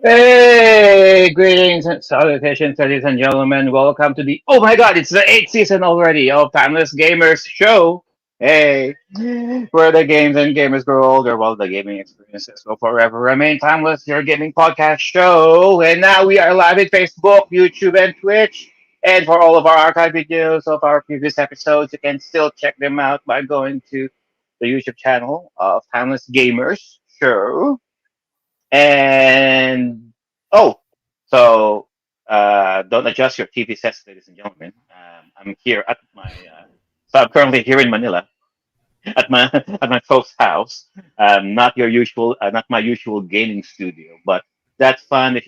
Hey, greetings and salutations, ladies and gentlemen. Welcome to the oh my god, it's the eighth season already of Timeless Gamers Show. Hey, where the games and gamers grow older while the gaming experiences will forever remain timeless. Your gaming podcast show, and now we are live at Facebook, YouTube, and Twitch. And for all of our archive videos of our previous episodes, you can still check them out by going to the YouTube channel of Timeless Gamers Show. And oh, so don't adjust your TV sets, ladies and gentlemen. I'm here at my. So I'm currently here in Manila at my at my folks' house. Not your usual, not my usual gaming studio, but that's fun.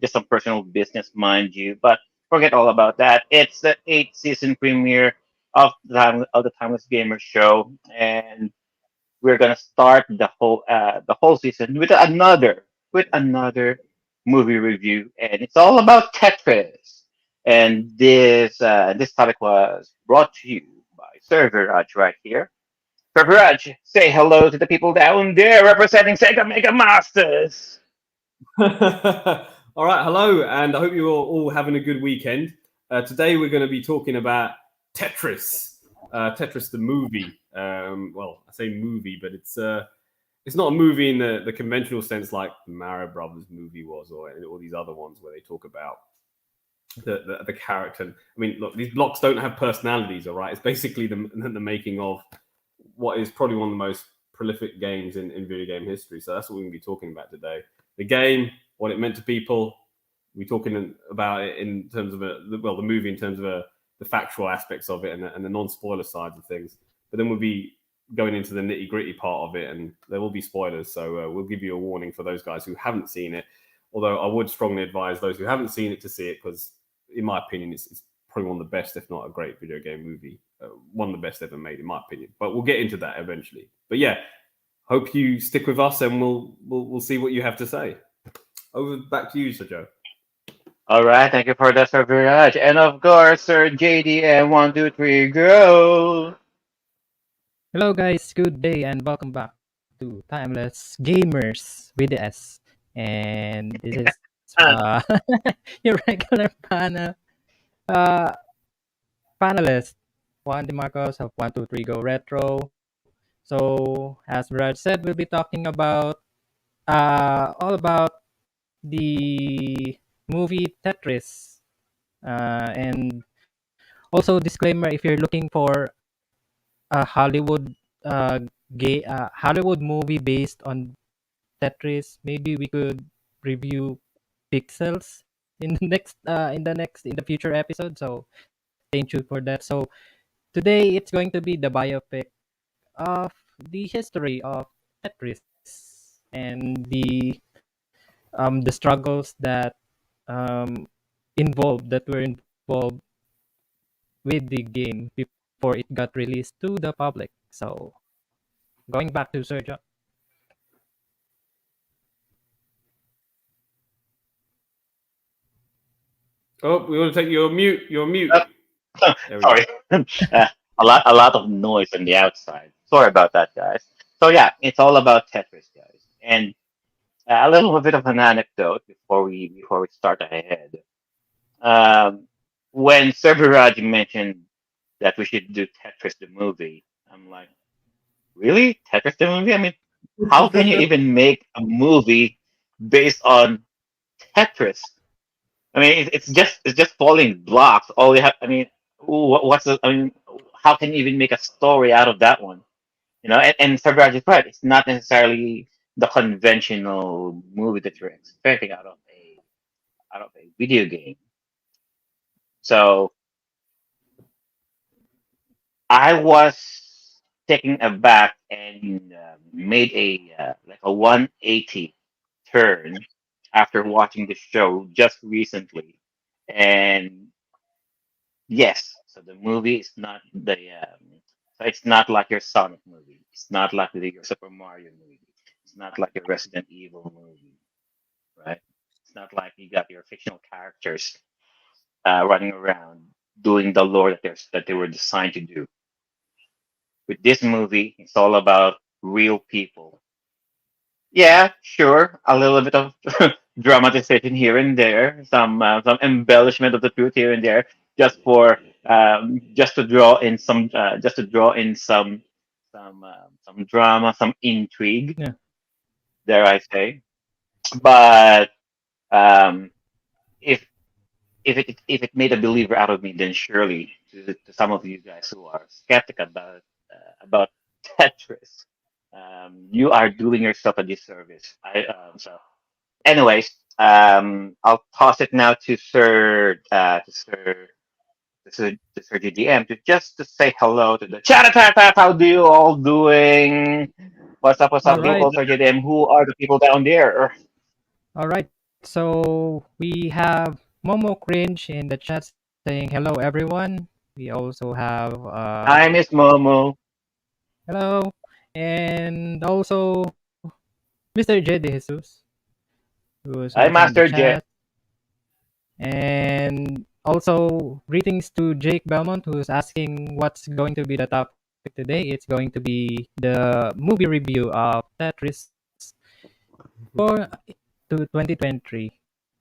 Just some personal business, mind you. But forget all about that. It's the eighth season premiere of the Timeless Gamer Show, and we're gonna start the whole season with another movie review, and it's all about Tetris. And this topic was brought to you by Server Raj right here. Server Raj, say hello to the people down there representing Sega Mega Masters. All right, hello, and I hope you're all having a good weekend. Today we're going to be talking about Tetris, Tetris the movie. Well, I say movie, but it's not a movie in the conventional sense like the Mario Brothers movie was, or all these other ones where they talk about the character. I mean, look, these blocks don't have personalities. All right, it's basically the making of what is probably one of the most prolific games in video game history. So that's what we're going to be talking about today. The game, what it meant to people. We're talking about it in terms of the movie in terms of the factual aspects of it and the non-spoiler sides of things. But then we'll be going into the nitty-gritty part of it, and there will be spoilers. So we'll give you a warning for those guys who haven't seen it. Although I would strongly advise those who haven't seen it to see it, because in my opinion, it's probably one of the best, if not a great video game movie. One of the best ever made, in my opinion. But we'll get into that eventually. But yeah, hope you stick with us, and we'll see what you have to say. Over back to you, Sir Joe. All right, thank you for that, Server Raj, and of course, Sir JDM. 1, 2, 3, go. Hello guys, good day and welcome back to Timeless Gamers with the S. And this is your regular uh, panelist, Juan DeMarcos of 123 Go Retro. So as Brad said, we'll be talking about all about the movie Tetris. And also disclaimer, if you're looking for a Hollywood movie based on Tetris. Maybe we could review Pixels in the future episode. So stay tuned for that. So today it's going to be the biopic of the history of Tetris and the struggles um that were involved with the game before it got released to the public. So going back to Sergio. Oh, we want to take your mute. You're mute. There we go. Sorry. A lot of noise on the outside. Sorry about that, guys. So yeah, it's all about Tetris, guys. And a little bit of an anecdote before we start ahead. Um, when Serviraj mentioned that we should do Tetris the movie, I'm like, really? Tetris the movie? I mean, how can you even make a movie based on Tetris? I mean, it's just falling blocks. All you have. I mean, what's the? I mean, how can you even make a story out of that one? And Sabraj is right. It's not necessarily the conventional movie that you're expecting out of a video game. So I was taken aback and made a 180 turn after watching the show just recently, and yes, so the movie is not so it's not like your Sonic movie. It's not like your Super Mario movie. It's not like your Resident Evil movie, right? It's not like you got your fictional characters running around doing the lore that they were designed to do. With this movie, it's all about real people. Yeah, sure, a little bit of dramatization here and there, some embellishment of the truth here and there, just to draw in some drama, some intrigue, Yeah. dare I say. But um, if if it made a believer out of me, then surely to some of you guys who are skeptical about Tetris, you are doing yourself a disservice. Anyways, I'll toss it now to Sir GDM to say hello to the chat attack. How do you all doing? What's All up, Hello. right. people? Sir GDM, who are the people down there? All right. So we have Momo Cringe in the chat saying hello, everyone. We also have Hi, Miss Momo. hello, and also Mr. J De Jesus, who is Hi, also in the Master J. chat, and also greetings to Jake Belmont, who's asking what's going to be the topic today. It's going to be the movie review of Tetris for to 2023,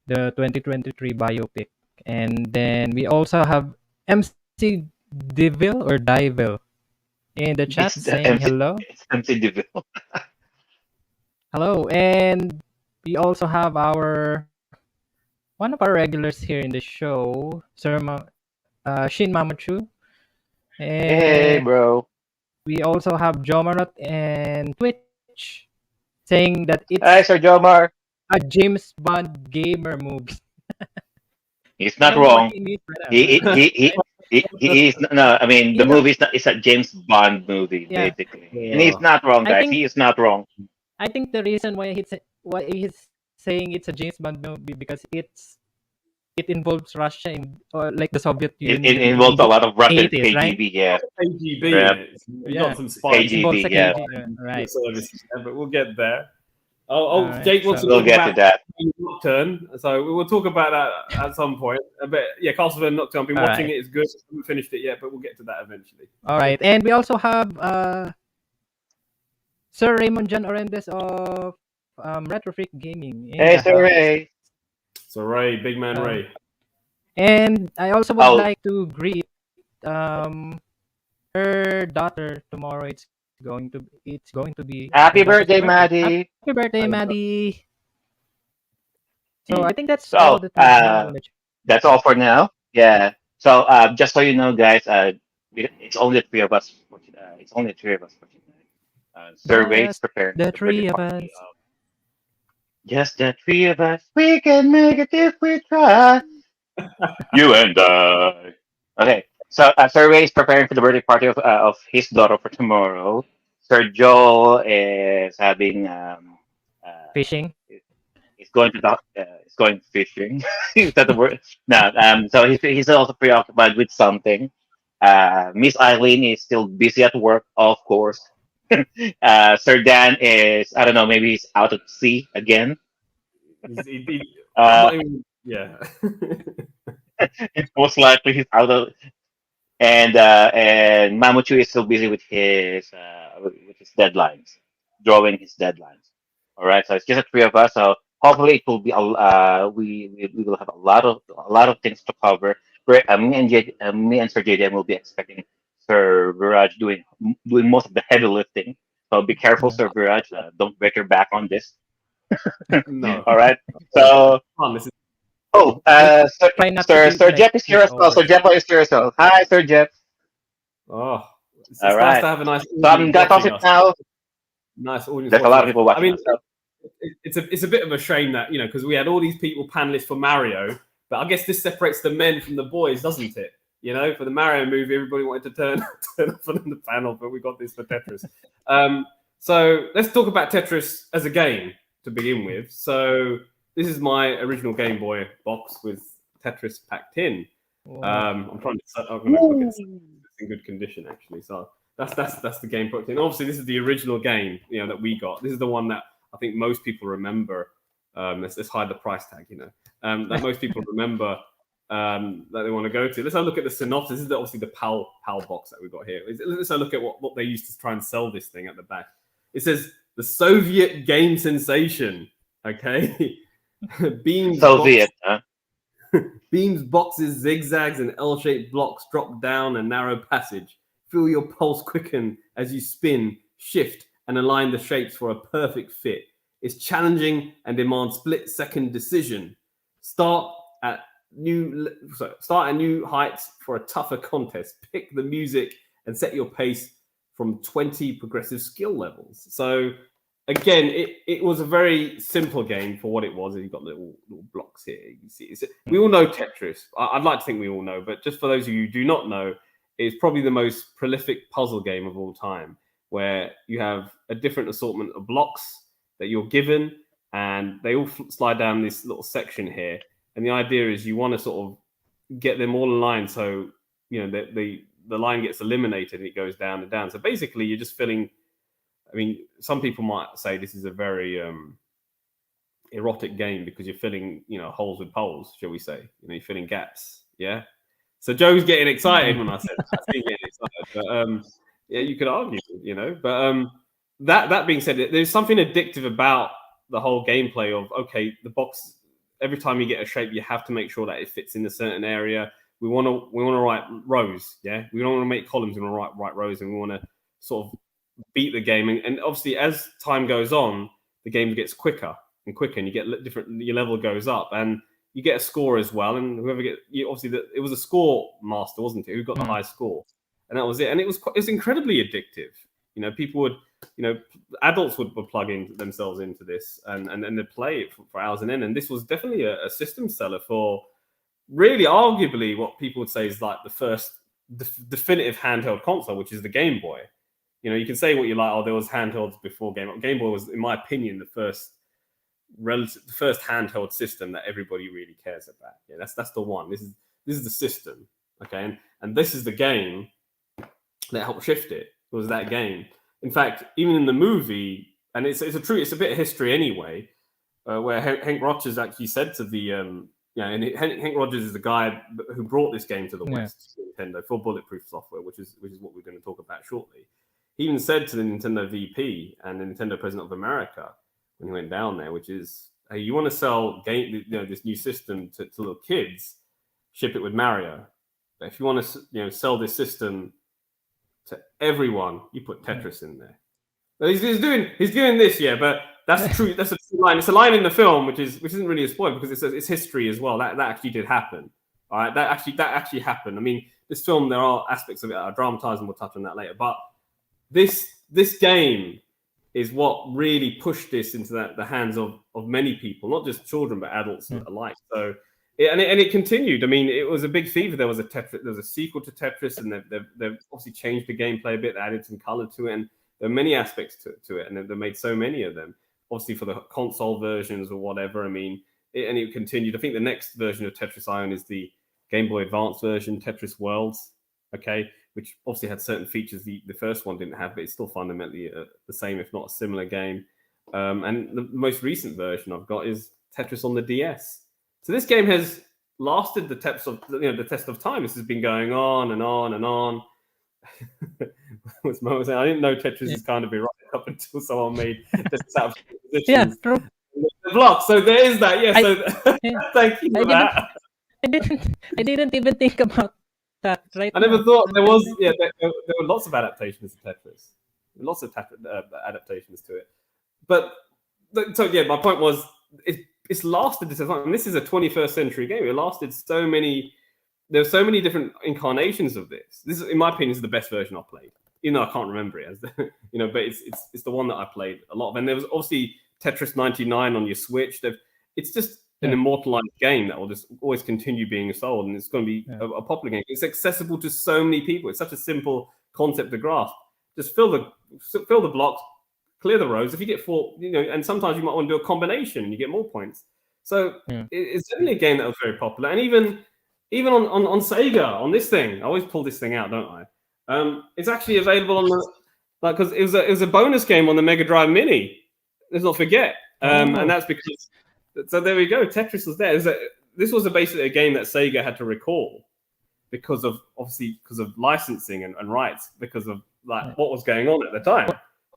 the 2023 biopic. And then we also have MC Deville or Diville in the It's chat the saying MC. hello. It's MC Deville. Hello. And we also have our one of our regulars here in the show, Shin Mamachu. Hey, And bro. we also have Jomarot and Twitch saying that Hi, it's Sir Jomar. a James Bond gamer movie. He's I not don't know what wrong. he means by that. He he he he is no. I mean, the He's a, movie is not. It's a James Bond movie, yeah. basically, and he's Yeah. not wrong, I guys. think He is not wrong. I think the reason why he's saying it's a James Bond movie because it involves Russia or like the Soviet It Union involves in a the lot of Russian 80s, right? KGB. Yeah, KGB in rep it. You got Yeah, some it spies involves KGB. a Yeah, KG, right? services there, but we'll get there. All right. Jake wants to So we'll talk get to about that. Nocturne, so we will talk about that at some point. But yeah, Castlevania Nocturne. I've been all watching right, it. It's good. I haven't finished it yet, but we'll get to that eventually. all right, and we also have Sir Raymond John Orendes of Retro Freak Gaming in Hey, the Sir house. Ray. So Ray, big man Uh, Ray. and I also would Oh, like to greet um her daughter tomorrow. It's going to be her happy daughter's birthday, birthday. Maddie. Happy birthday, Maddie. So Hmm. I think that's all So, that we have in the chat. that's all for now. Yeah. So, just so you know, guys, it's only the three of us. It's only the three of us for tonight. Sir Ray's Just preparing for the the birthday three of party us. of just the three of us. We can make it if we try. You and I. Okay. So, Sir Ray is preparing for the birthday party of his daughter for tomorrow. Sir Joel is having Fishing. he's going to he's going fishing. Is that the word? No. So he's also preoccupied with something. Miss Eileen is still busy at work, of course. Sir Dan is, I don't know, maybe he's out at sea again. I'm Uh, not even. Yeah. Most likely he's out of, and Mamuchu is still busy with his deadlines, drawing his deadlines. All right, so it's just the three of us. So hopefully it will be we will have a lot of things to cover. Me and Sir JDM will be expecting Sir Viraj doing most of the heavy lifting. So be careful, Yeah. Sir Viraj. Don't break your back on this. No. All right. Oh, So fun. This is oh, Try, try not to be Sir like Jeff is here as well. pushover. Sir Jeff is here as well. Hi, Sir Jeff. oh, All it's nice to right. have a nice So I'm audience gonna toss watching it us. now. Nice audience There's a watching lot of us. people I watching mean, us. So, it's a bit of a shame that because we had all these people panelists for Mario, but I guess this separates the men from the boys, doesn't it? For the Mario movie, everybody wanted to turn off on the panel, but we got this for Tetris. So let's talk about Tetris as a game to begin with. So this is my original Game Boy box with Tetris packed in. I'm trying to. I'm going to look at it. It's in good condition actually. So that's the game packed in. Obviously, this is the original game that we got. This is the one that I think most people remember. Let's hide the price tag. That most people remember. That they want to go to. Let's have a look at the synopsis. This is obviously the PAL box that we've got here. Let's have a look at what they used to try and sell this thing at the back. It says the Soviet game sensation. Okay, Beams, Soviet, huh? beams, boxes, zigzags, and L-shaped blocks drop down a narrow passage. Feel your pulse quicken as you spin, shift, and align the shapes for a perfect fit. It's challenging and demands split-second decision. Start at new heights for a tougher contest. Pick the music and set your pace from 20 progressive skill levels. So again, it was a very simple game for what it was. You've got little blocks here. You can see we all know Tetris. I'd like to think we all know, but just for those of you who do not know, it's probably the most prolific puzzle game of all time, where you have a different assortment of blocks that you're given, and they all slide down this little section here. And the idea is you want to sort of get them all aligned, so the line gets eliminated and it goes down and down. So basically, you're just filling. I mean, some people might say this is a very erotic game because you're filling, holes with poles, shall we say? You're filling gaps. Yeah. So Joe's getting excited when I said that. I think getting excited, but yeah, you could argue, But that being said, there's something addictive about the whole gameplay of the box. Every time you get a shape, you have to make sure that it fits in a certain area. We want to write rows. Yeah, we don't want to make columns. We want to write rows, and we want to sort of beat the game. And obviously, as time goes on, the game gets quicker and quicker, and you get different. Your level goes up, and you get a score as well. And whoever it was a score master, wasn't it? Who got the highest score, and that was it. And it was incredibly addictive. People would, adults would plug themselves into this, and they'd play it for hours and end. And this was definitely a system seller for really, arguably, what people would say is like the first definitive handheld console, which is the Game Boy. You can say what you like. Oh, there was handhelds before Game Boy. Game Boy was, in my opinion, the first handheld system that everybody really cares about. Yeah, that's the one. This is the system. Okay, and this is the game that helped shift it. It was that game. In fact, even in the movie, and it's a bit of history anyway, where Hank Rogers actually said to the and Hank Rogers is the guy who brought this game to the West, Nintendo, for bulletproof software, which is what we're going to talk about shortly. He even said to the Nintendo VP and the Nintendo President of America when he went down there, which is, hey, you want to sell this new system to little kids, ship it with Mario. But if you want to sell this system to everyone, you put Tetris in there. But he's doing this, but that's true. That's a true line. It's a line in the film, which isn't really a spoiler because it's history as well. That actually did happen. All right, that actually happened. I mean, this film, there are aspects of it that are dramatized, and we'll touch on that later. But this game is what really pushed this into the hands of many people, not just children but adults alike. So, it continued. I mean, it was a big fever. There was a sequel to Tetris, and they've obviously changed the gameplay a bit, added some color to it, and there are many aspects to it, and they made so many of them. Obviously, for the console versions or whatever. I mean, it continued. I think the next version of Tetris I own is the Game Boy Advance version, Tetris Worlds. Okay, which obviously had certain features the first one didn't have, but it's still fundamentally the same, if not a similar game. And the most recent version I've got is Tetris on the DS. So this game has lasted the test of time. This has been going on and on and on. I didn't know Tetris is kind of erotic up until someone made Tetris out of positions. Yeah, true. The block. So there is that. Yeah. Thank you for that. I didn't even think about that. Right. I never thought there was. Yeah, there were lots of adaptations to Tetris. Lots of adaptations to it. But so yeah, my point was it's lasted this time. This is a 21st century game. It lasted so many. There were so many different incarnations of this. This, in my opinion, is the best version I've played. Even though I can't remember it, but it's the one that I played a lot of. And there was obviously Tetris 99 on your Switch. It's just an immortalized game that will just always continue being sold, and it's going to be a popular game. It's accessible to so many people. It's such a simple concept to grasp. Just fill the blocks, clear the rows. If you get 4, and sometimes you might want to do a combination and you get more points. So it's definitely a game that was very popular. And even on Sega, on this thing, I always pull this thing out, don't I? It's actually available on because it was a bonus game on the Mega Drive Mini. Let's not forget, and that's because. So there we go. Tetris was there. This was basically a game that Sega had to recall because of licensing and rights, because of what was going on at the time.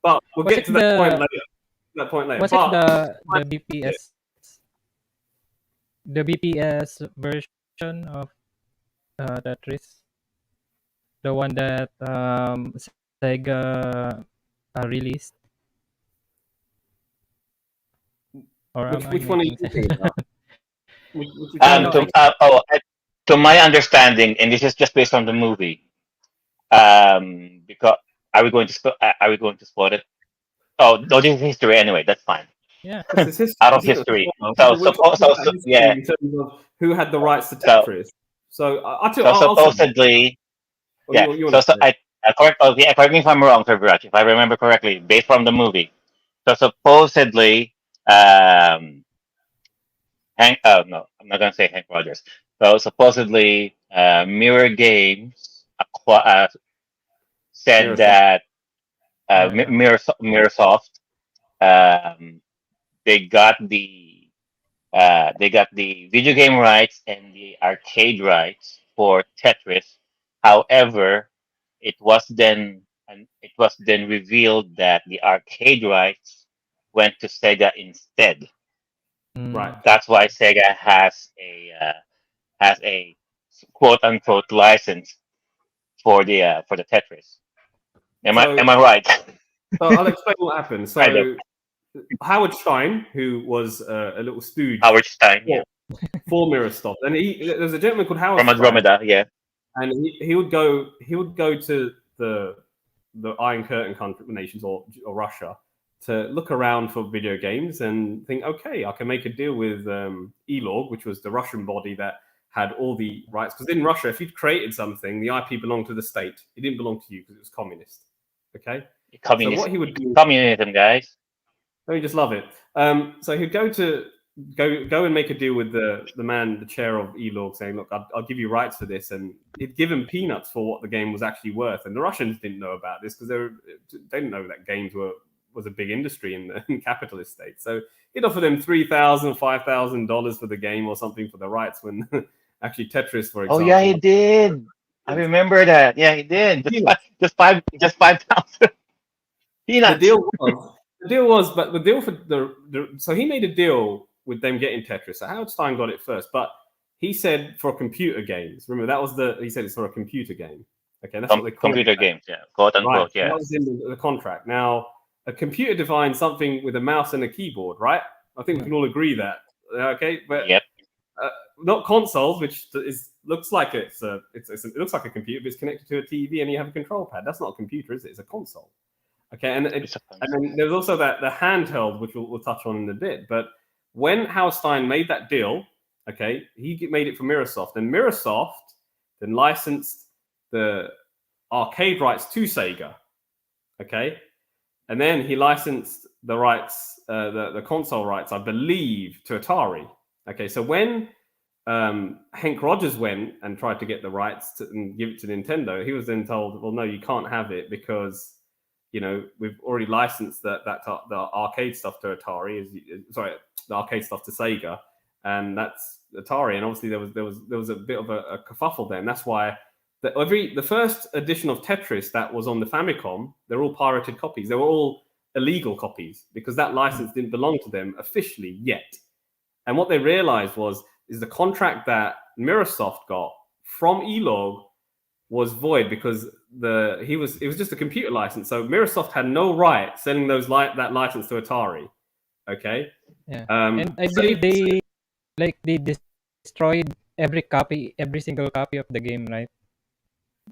But we'll get to that point later. Was it the BPS? the BPS version of Tetris, the one that Sega released, or am I Which one are you making sense? talking about? Which one No, are you no, To talking to my understanding, and this is just based on the movie. Because are we going to spot it? Oh, no, this is history anyway. That's fine. yeah. This is history. Out of This isn't a history. spoiler. So We're talking about so history yeah. in terms of who had the rights to So Tetris. So so I'll say it. supposedly, Or yeah. you want to say it? Correct me if I'm wrong, Fabrach, if I remember correctly, based from the movie. So supposedly, um, Hank. Oh no, I'm not gonna say Hank Rogers. So supposedly, Mirror Games said Mirrorsoft. that Yeah. Mirrorsoft, um, they got the video game rights and the arcade rights for Tetris. However, it was then revealed that the arcade rights went to Sega instead. Right. Mm. That's why Sega has a quote unquote license for the Tetris. So Am I right? I'll explain what happened. Kind of. So Howard Stein, who was a little stooge Howard Stein, yeah, for, for Mirrorsoft, and there's a gentleman called Howard from Stein, Andromeda, yeah. and he would go to the Iron Curtain country nations or Russia to look around for video games and think, okay, I can make a deal with ELOG, which was the Russian body that had all the rights. Because in Russia, if you'd created something, the IP belonged to the state. It didn't belong to you because it was communist. Okay, so what Communism, he would do, communism, guys. we just love it. So he'd go and make a deal with the chair of ELOG, saying, "Look, I'll give you rights for this," and he'd give him peanuts for what the game was actually worth. And the Russians didn't know about this because they didn't know that games was a big industry in the capitalist state. So he'd offer them $3,000, $5,000 for the game or something for the rights. When actually Tetris, for Oh example, yeah, he did. I remember that. Yeah, he did. peanuts. Just 5,000 the peanuts. deal was the deal was, but the deal for so he made a deal with them getting Tetris. So Howard Stein got it first, but he said for computer games. Remember that was he said it's for a computer game. Okay, that's what they call Computer it. games, yeah, quote Right, unquote, so that yeah. was in the contract. Now, a computer defines something with a mouse and a keyboard, right? I think we can all agree that. Okay, but Yep. not consoles, which looks like it looks like a computer, but it's connected to a TV and you have a control pad. That's not a computer, is it? It's a console. Okay, and then there's also the handheld, which we'll touch on in a bit. But when Howard Stein made that deal, okay, he made it for Mirrorsoft, and Mirrorsoft then licensed the arcade rights to Sega. Okay, and then he licensed the rights, the console rights, I believe, to Atari. Okay, so when Hank Rogers went and tried to get the rights and give it to Nintendo, he was then told, well, no, you can't have it because we've already licensed the arcade stuff to Atari. The arcade stuff to Sega, and that's Atari. And obviously there was a bit of a kerfuffle there, and that's why the first edition of Tetris that was on the Famicom, they're all pirated copies. They were all illegal copies because that license didn't belong to them officially yet. And what they realized is the contract that Mirrorsoft got from ELOG was void because it was just a computer license. So Mirrorsoft had no right selling that license to Atari. Okay. Yeah. And I believe they destroyed every single copy of the game, right?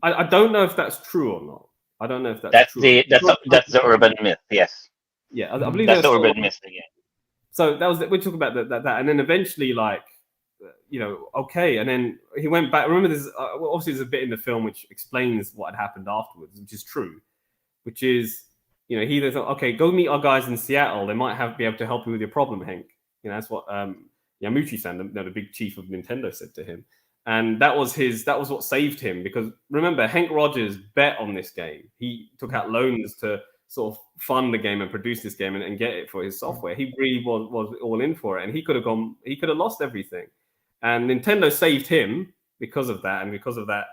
I don't know if that's true or not. I don't know if that's true. That's the urban myth. Yes, Yeah, I believe that's there's the still. urban myth again. So that was we talk about that, and then eventually, okay, and then he went back. Remember, there's obviously there's a bit in the film which explains what had happened afterwards, which is true. Which is, he thought, okay, go meet our guys in Seattle. They might be able to help you with your problem, Hank. That's what Yamauchi-san, the big chief of Nintendo, said to him. And that was what saved him, because remember, Hank Rogers bet on this game. He took out loans to sort of fund the game and produce this game and get it for his software. He really was all in for it, and he could have lost everything. And Nintendo saved him because of that, and because of that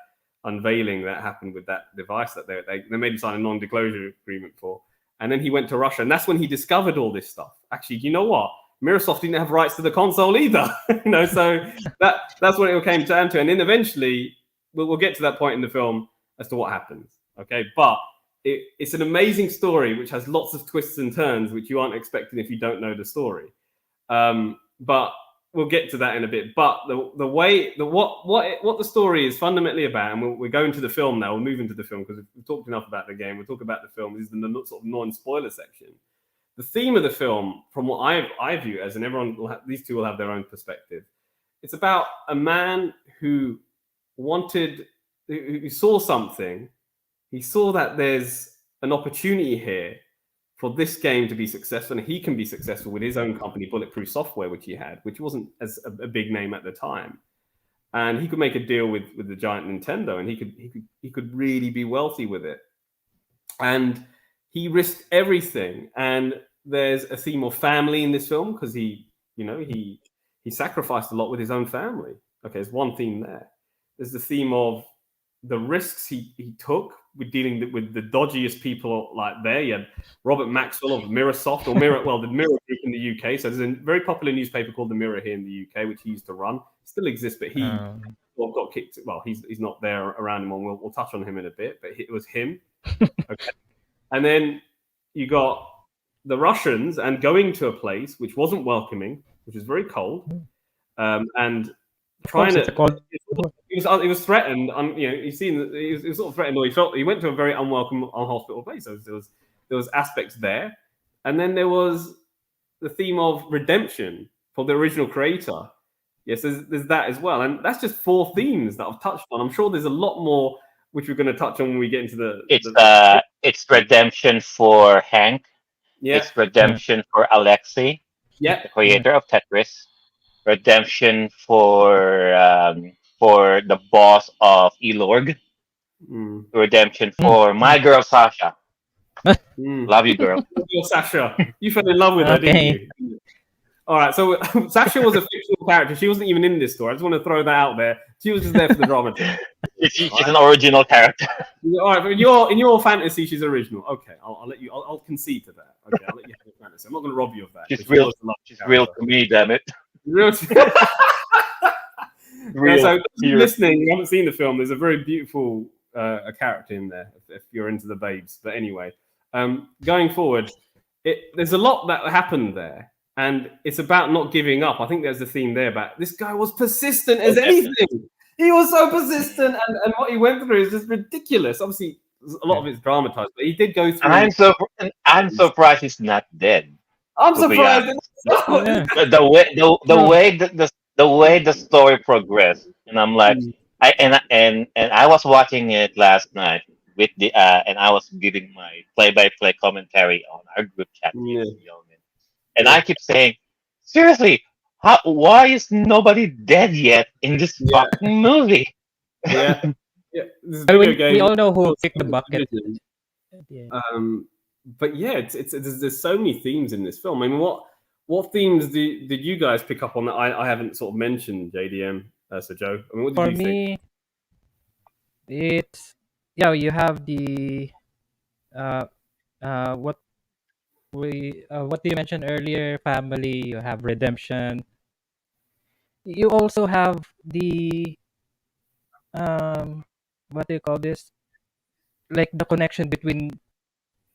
unveiling that happened with that device that they made him sign a non-disclosure agreement for. And then he went to Russia, and that's when he discovered all this stuff. Actually, you know what? Microsoft didn't have rights to the console either. So that's what it came down to. And then eventually, we'll get to that point in the film as to what happens. Okay, but it's an amazing story which has lots of twists and turns which you aren't expecting if you don't know the story. But we'll get to that in a bit. But what the story is fundamentally about, and we're going to the film now. We'll move into the film because we've talked enough about the game. We'll talk about the film. This is the sort of non-spoiler section. The theme of the film, from what I view as, and everyone these two will have their own perspective. It's about a man who saw something. He saw that there's an opportunity here for this game to be successful, and he can be successful with his own company, Bulletproof Software, which he had, which wasn't as a big name at the time. And he could make a deal with the giant Nintendo, and he could really be wealthy with it. And he risked everything. And there's a theme of family in this film because he sacrificed a lot with his own family. Okay, there's one theme there. There's the theme of the risks he took with dealing with the dodgiest people like there. You had Robert Maxwell of Mirrorsoft, or Mirror Group in the UK. So there's a very popular newspaper called The Mirror here in the UK, which he used to run. It still exists, but he got kicked. Well, he's not there around anymore. We'll touch on him in a bit, but it was him. Okay. And then you got the Russians and going to a place which wasn't welcoming, which was very cold, and trying to. He was threatened. He was sort of threatened, or he went to a very unwelcome, unhospitable place. So there was aspects there, and then there was the theme of redemption for the original creator. Yes, there's that as well, and that's just 4 themes that I've touched on. I'm sure there's a lot more which we're going to touch on when we get into the. It's redemption for Hank. Yeah. It's redemption for Alexei. Yeah. The creator of Tetris. Redemption for the boss of Elorg. Redemption for my girl Sasha. Love you, girl. Sasha. You fell in love with her, didn't you? All right, so Sasha was a fictional character. She wasn't even in this story. I just want to throw that out there. She was just there for the drama. She's an original character. All right, but in your fantasy, she's original. Okay, I'll let you. I'll concede to that. Okay, I'll let you have your fantasy. I'm not going to rob you of that. She's real. She's real to me, damn it. Real. Real. So, listening, you haven't seen the film. There's a very beautiful a character in there. If you're into the babes, but anyway, going forward, there's a lot that happened there. And it's about not giving up. I think there's a theme there about this guy was persistent as anything. He was so persistent, and what he went through is just ridiculous. Obviously, a lot of it's dramatized, but he did go through. I'm surprised he's not dead. I'm surprised. The way the story progressed, and I'm like, I was watching it last night with and I was giving my play-by-play commentary on our group chat. And I keep saying, seriously, why is nobody dead yet in this fucking movie? Yeah. We all know who kicked the bucket. But yeah, there's so many themes in this film. I mean, what themes did you guys pick up on that I haven't sort of mentioned, JDM, so Joe? I mean, what did you think? It's you have the what you mentioned earlier, family. You have redemption. You also have the what do you call this? Like the connection between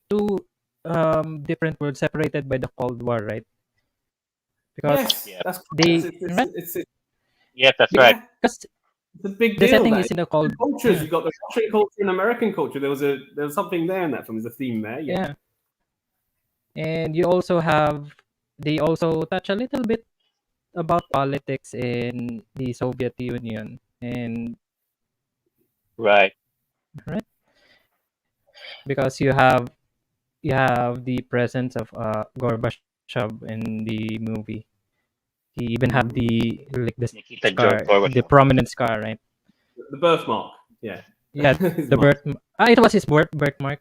2 different worlds separated by the Cold War, right? Because that's right. Because it's a big the deal. setting is in the Cold cultures. You got the Russian culture and American culture. There was something there in that film. There's a theme there. Yeah. And they also touch a little bit about politics in the Soviet Union, and right, because you have the presence of Gorbachev in the movie. He even have the scar, the prominent scar, right? The birthmark. Yeah. Yeah, the birth. It was his birthmark.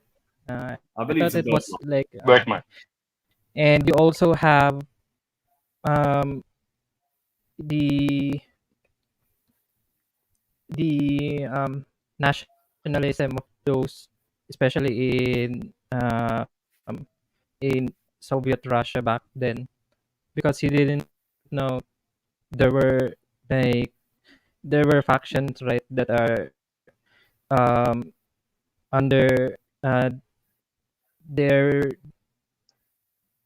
I thought it was like birthmark. And you also have the nationalism of those, especially in Soviet Russia back then, because he didn't know there were like there were factions, right, that are um under they're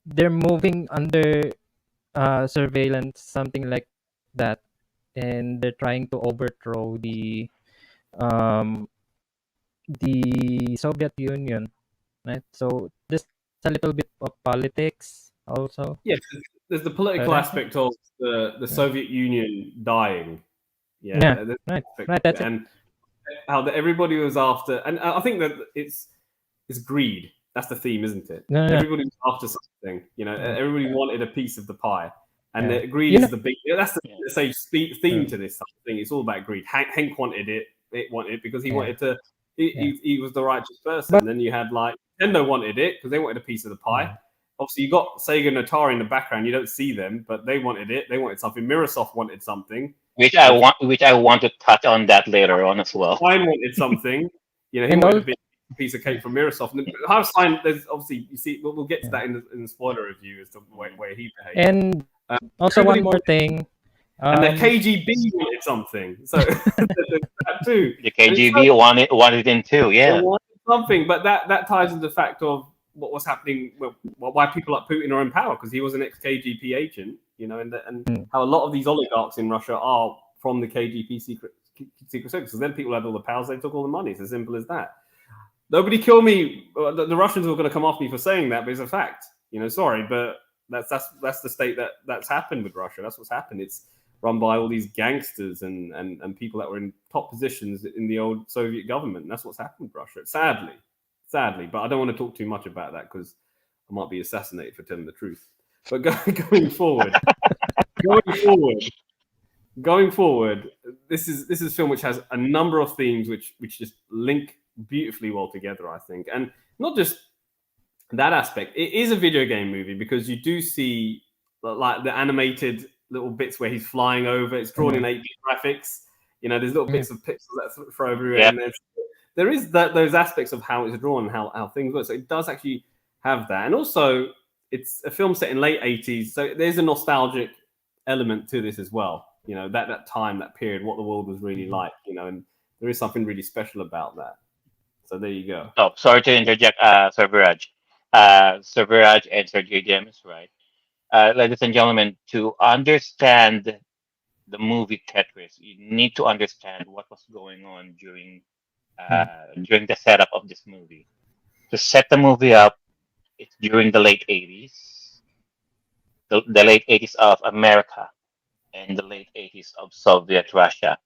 they're moving under surveillance, something like that, and they're trying to overthrow the Soviet Union, right? So there's a little bit of politics also. Yes, there's the political I think, aspect of the yeah, Soviet Union dying. Yeah, yeah, there's right, aspect right. of That's it. it. And how everybody was after, and I think that it's greed. That's the theme, isn't it? No, no, Everybody was after something. no. Everybody wanted a piece of the pie, and Yeah. greed You is know, the big. That's the Yeah. let's say theme uh, to this thing. It's all about greed. Hank wanted it. It wanted it because he yeah, wanted to. yeah. He was the righteous person. But Then you had like Nintendo wanted it because they wanted a piece of the pie. yeah, Obviously, you got Sega and Atari in the background. You don't see them, but they wanted it. They wanted something. Microsoft wanted something. Which I want to touch on that later on as well. Stein wanted something. He and wanted a all, bit piece of cake from Microsoft. And how Stein, there's obviously you see, we'll get to yeah. that in the spoiler review as to the way he behaved. And also Everybody one more thing. and the KGB wanted something, so there's that too. The And it's KGB wanted in too. they Yeah. wanted something, but that ties into the fact of what was happening, why people like Putin are in power because he was an ex-KGB agent, and Mm. how a lot of these oligarchs in Russia are from the KGB secret service. So then people had all the powers, they took all the money. It's as simple as that. Nobody kill me. The Russians were going to come off me for saying that, but it's a fact. Sorry, but that's the state that's happened with Russia. That's what's happened. It's run by all these gangsters and people that were in top positions in the old Soviet government. And that's what's happened with Russia. Sadly, but I don't want to talk too much about that because I might be assassinated for telling the truth. But going forward, going forward, this is a film which has a number of themes which just link beautifully well together, I think, and not just that aspect. It is a video game movie because you do see like the animated little bits where he's flying over. It's drawn in 8-bit graphics. There's little bits of pixels that throw everywhere, Yeah. and there is those aspects of how it's drawn and how things work. So it does actually have that, and also it's a film set in late 80s, so there's a nostalgic element to this as well. That time, that period, what the world was really like. And there is something really special about that. So there you go. Oh, sorry to interject, Sir Viraj. Sir Viraj and Sir JDM is right. Ladies and gentlemen, to understand the movie Tetris, you need to understand what was going on during the setup of this movie. To set the movie up, it's during the late 80s, the late 80s of America and the late 80s of Soviet Russia.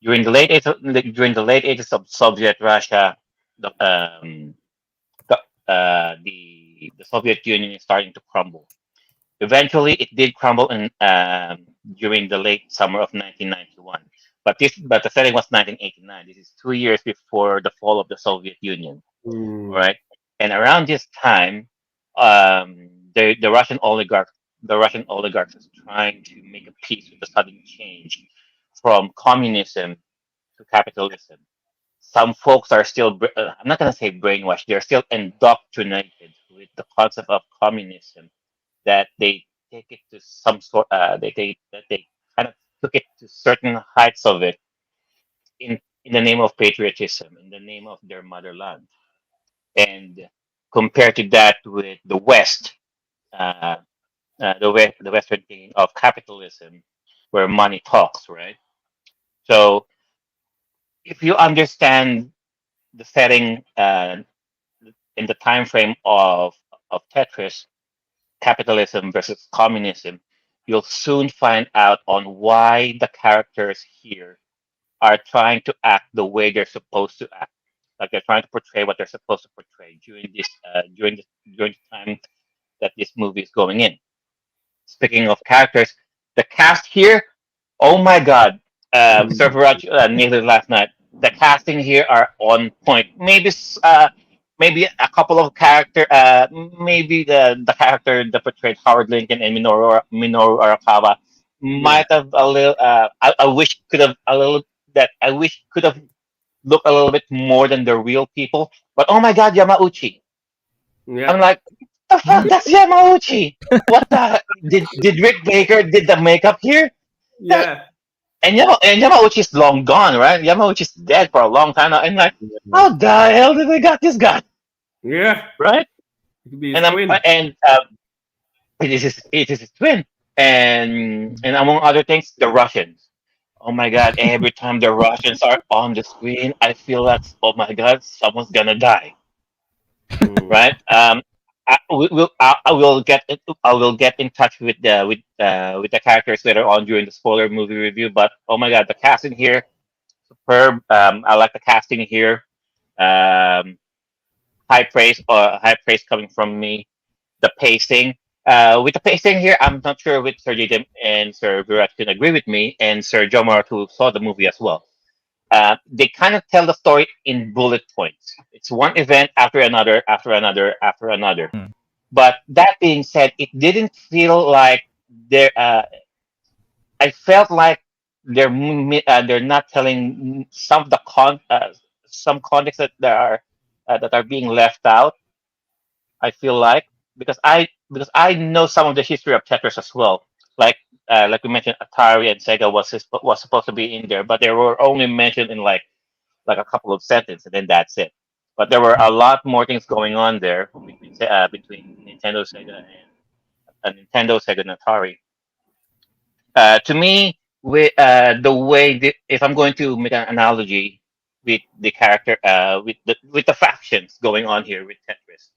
During the late 80s of Soviet Russia, the the Soviet Union is starting to crumble. Eventually, it did crumble during the late summer of 1991. But the setting was 1989. This is 2 years before the fall of the Soviet Union, right? And around this time, the Russian oligarchs is trying to make a peace with the sudden change from communism to capitalism. Some folks are still, I'm not going to say brainwashed, they're still indoctrinated with the concept of communism, that they take it to some sort, that they kind of took it to certain heights of it in the name of patriotism, in the name of their motherland. And compared to that with the West, uh, the Western thinking of capitalism, where money talks, right? So if you understand the setting in the time frame of Tetris, capitalism versus communism, you'll soon find out on why the characters here are trying to act the way they're supposed to act. Like they're trying to portray what they're supposed to portray during the time that this movie is going in. Speaking of characters, the cast here, oh my god, Sir Viraj nailed it last night. The casting here are on point. Maybe a couple of maybe the character that portrayed Howard Lincoln and Minoru Arakawa Yeah. might have a little. I wish could have a little that I wish could have looked a little bit more than the real people. But oh my god, Yamauchi! Yeah. I'm like, The fuck? That's Yamauchi. What the? Did Rick Baker did the makeup here? That, Yeah. and Yamauchi's long gone, right? Yamauchi's dead for a long time now. And like, how the hell did they got this guy? Yeah. Right? It could be his And twin. it is his twin. And among other things, the Russians. Oh my god! Every time the Russians are on the screen, I feel that oh my god, someone's gonna die. Right? I will get in touch with the characters later on during the spoiler movie review. But oh my god, the casting here, superb. I like the casting here. Um, high praise coming from me. The pacing. With the pacing here, I'm not sure with Sir Jim and Sir Virat can agree with me, and Sir Jomar who saw the movie as well. They kind of tell the story in bullet points. It's one event after another, after another, after another. Mm. But that being said, it didn't feel like there. I felt like they're not telling some of the some context that are being left out. I feel like because I know some of the history of Tetris as well. Like we mentioned, Atari and Sega was supposed to be in there, but they were only mentioned in like a couple of sentences, and then that's it. But there were a lot more things going on there between Nintendo, Sega, and Nintendo, Sega, and Atari. To me, the way if I'm going to make an analogy with the character, with the factions going on here with Tetris,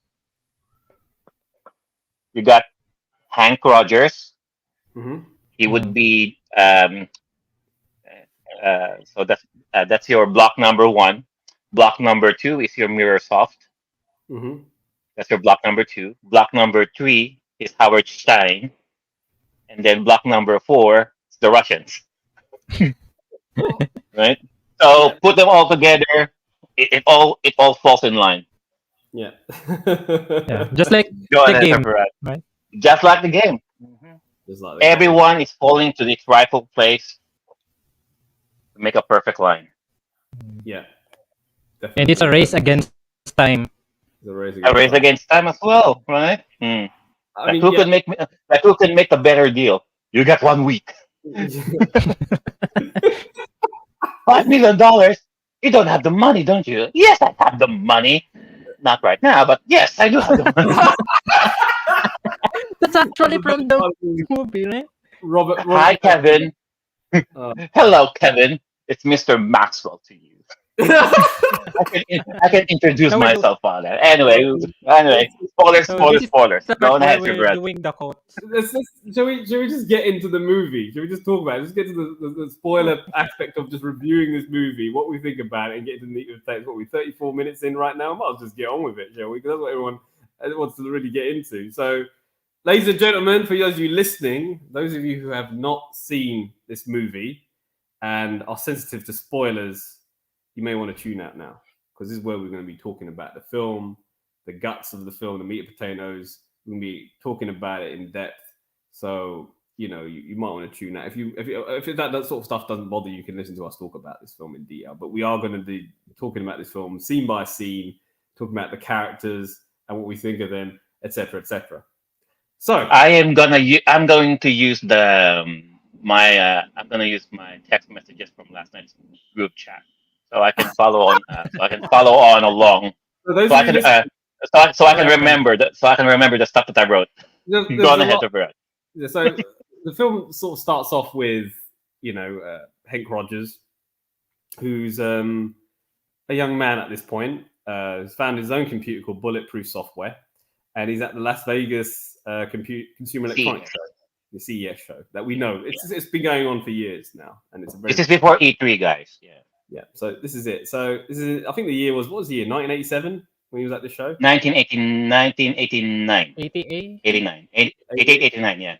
you got Hank Rogers. Mm-hmm. He would be so that's your block number one. Block number two is your Mirrorsoft. Mm-hmm. That's your block number two. Block number three is Howard Stein, and then block number four is the Russians. Right. So Yeah. put them all together. It all falls in line. Yeah. Yeah, just like Go the ahead, game, Separate. right? Just like the game. Just like the Everyone is falling to its rightful place to make a perfect line. Yeah. And it's a Definitely. race against time. It's a race A race time. against time as well, right? I Like mean, who yeah. can make who can make a better deal? You get 1 week. $5 million. You don't have the money, don't you? Yes, I have the money. Not right now, but yes, I do have the money. That's actually from the movie, right? Robert. Hi, Kevin. Hello, Kevin. It's Mr. Maxwell to you. I can introduce So we do- myself on that. Anyway, spoilers. So this is the Go part on ahead, where we're Brad. doing the quotes. Shall we just get into the movie? Shall we just talk about it? Just get to the spoiler aspect of just reviewing this movie, what we think about it, and get to the meat of things. What we 34 minutes in right now? Might as well just get on with it, shall we? Because that's what everyone wants to really get into. So, ladies and gentlemen, for those of you listening, those of you who have not seen this movie and are sensitive to spoilers, you may want to tune out now, because this is where we're going to be talking about the film, the guts of the film, the meat and potatoes. We're going to be talking about it in depth. So, you might want to tune out. If that sort of stuff doesn't bother you, you can listen to us talk about this film in detail. But we are going to be talking about this film scene by scene, talking about the characters and what we think of them, etc., etc. So I'm going to use I'm going to use my text messages from last night's group chat, so I can follow on. So I can follow on along. for those So I of you can listening, so I can remember the stuff that I wrote. there's Go on a ahead, lot- Brad. Yeah, so the film sort of starts off with, Hank Rogers, who's a young man at this point, who's found his own computer called Bulletproof Software, and he's at the Las Vegas Consumer Electronics Show, the CES show that we know. It's been going on for years now, and it's a very This is before E3, guys. yeah. So this is it. So this is, I think the year was, what was the year? 1987 when he was at the show. 1989, 88? 89, 88, 89, yeah.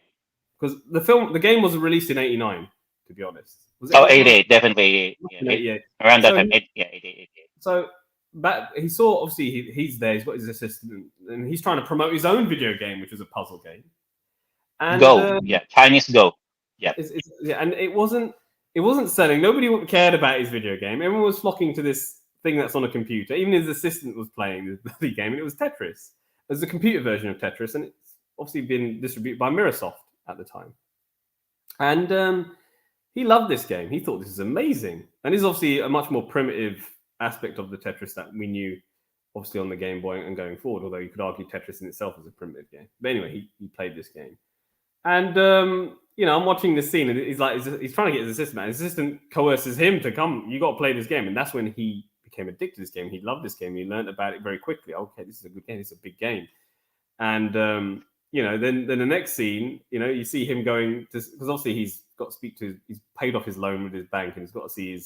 Because the game was released in '89, to be honest. Was it Oh, 88, definitely 88. Yeah, 88. around that So time. he- 88. So back, he saw, obviously he's there. He's got his assistant, and he's trying to promote his own video game, which was a puzzle game. And Go, Chinese Go. and it wasn't selling. Nobody cared about his video game. Everyone was flocking to this thing that's on a computer. Even his assistant was playing the game, and it was Tetris. There's a computer version of Tetris, and it's obviously been distributed by Microsoft at the time. And he loved this game. He thought this is amazing. And it's obviously a much more primitive aspect of the Tetris that we knew, obviously, on the Game Boy and going forward, although you could argue Tetris in itself is a primitive game. But anyway, he played this game. And, I'm watching this scene, and he's trying to get his assistant. His assistant coerces him to come, you got to play this game. And that's when he became addicted to this game. He loved this game. He learned about it very quickly. Okay, this is a good game. It's a big game. And, then the next scene, you see him going to, because obviously he's got to speak to, he's paid off his loan with his bank, and he's got to see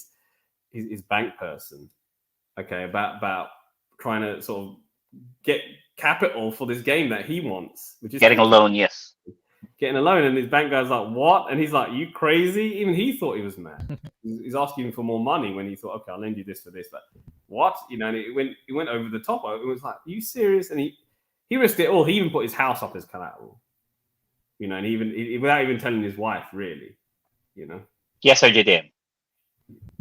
his bank person, okay, about trying to sort of get capital for this game that he wants, which is getting a loan. Yes, getting a loan. And his bank guy's like, what? And he's like, you crazy? Even he thought he was mad. He's asking for more money when he thought, okay, I'll lend you this for this, but what? And it went over the top. It was like, are you serious? And he risked it all. He even put his house up as collateral, and he without even telling his wife, really, Yes, I did him.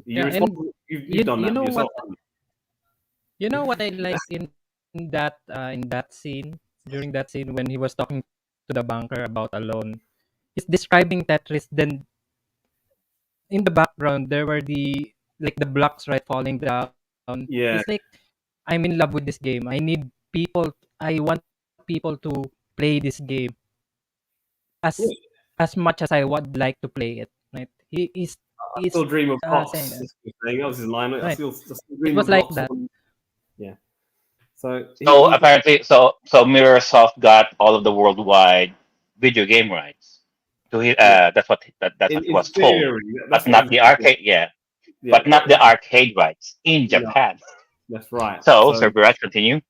You've done that yourself. You know what I like in that scene, during that scene when he was talking to the banker about a loan, he's describing Tetris. Then in the background there were the blocks falling down. Yeah, It's like, I'm in love with this game. I want people to play this game as much as I would like to play it. Right? He's still dream of blocks. saying that. That was his line. I Right. still dream It was of like blocks. that. Yeah. So Apparently, so Microsoft got all of the worldwide video game rights. So that's what he was told, but not the arcade. Yeah, but not the arcade rights in Japan. That's right. So Sir Biraj, continue.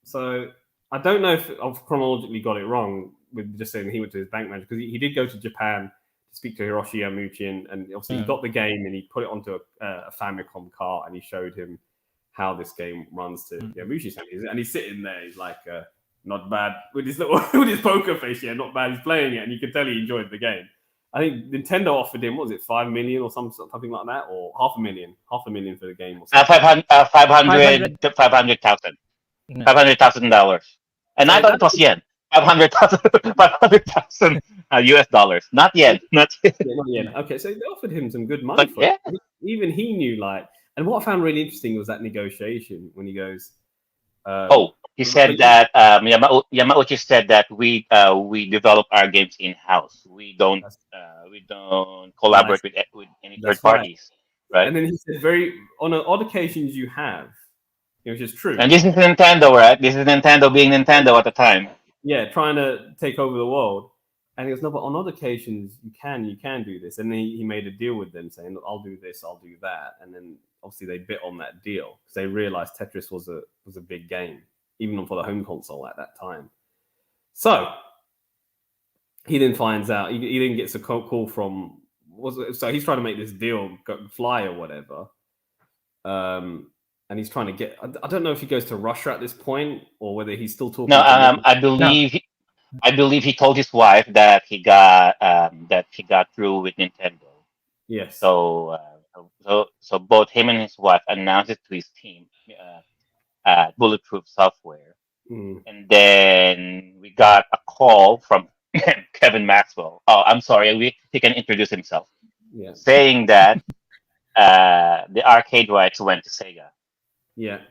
So I don't know if I've chronologically got it wrong with just saying he went to his bank manager, because he did go to Japan to speak to Hiroshi Yamauchi, and obviously he got the game and he put it onto a Famicom cart, and he showed him how this game runs to Yamauchi's hand. And he's sitting there, he's like, not bad, with his with his poker face, not bad. He's playing it, and you can tell he enjoyed the game. I think Nintendo offered him, what was it, 5 million or something like that, or half a million for the game, or something. $500,000. $500,000. And I thought it was yen. 500,000 US dollars. Not yen. Not yen. Yeah, not yet. Okay, so they offered him some good money for it. Even he knew, and what I found really interesting was that negotiation when he goes. He said that Yamauchi said that we develop our games in house. We don't collaborate with any third parties, right? And then he said, on odd occasions you have, which is true. And this is Nintendo, right? This is Nintendo being Nintendo at the time. Yeah, trying to take over the world. And he goes, no, but on other occasions you can do this. And then he made a deal with them saying, I'll do this, I'll do that. And then obviously they bit on that deal because they realized Tetris was a big game, even for the home console at that time. So he then finds out, he then gets a call from, so he's trying to make this deal fly or whatever. And he's trying to get, I don't know if he goes to Russia at this point or whether he's still talking. No, I believe he told his wife that he got through with Nintendo. Yes. So both him and his wife announced it to his team, Bulletproof Software, and then we got a call from Kevin Maxwell. Oh, I'm sorry, he can introduce himself. Yeah. Saying that the arcade rights went to Sega. Yeah.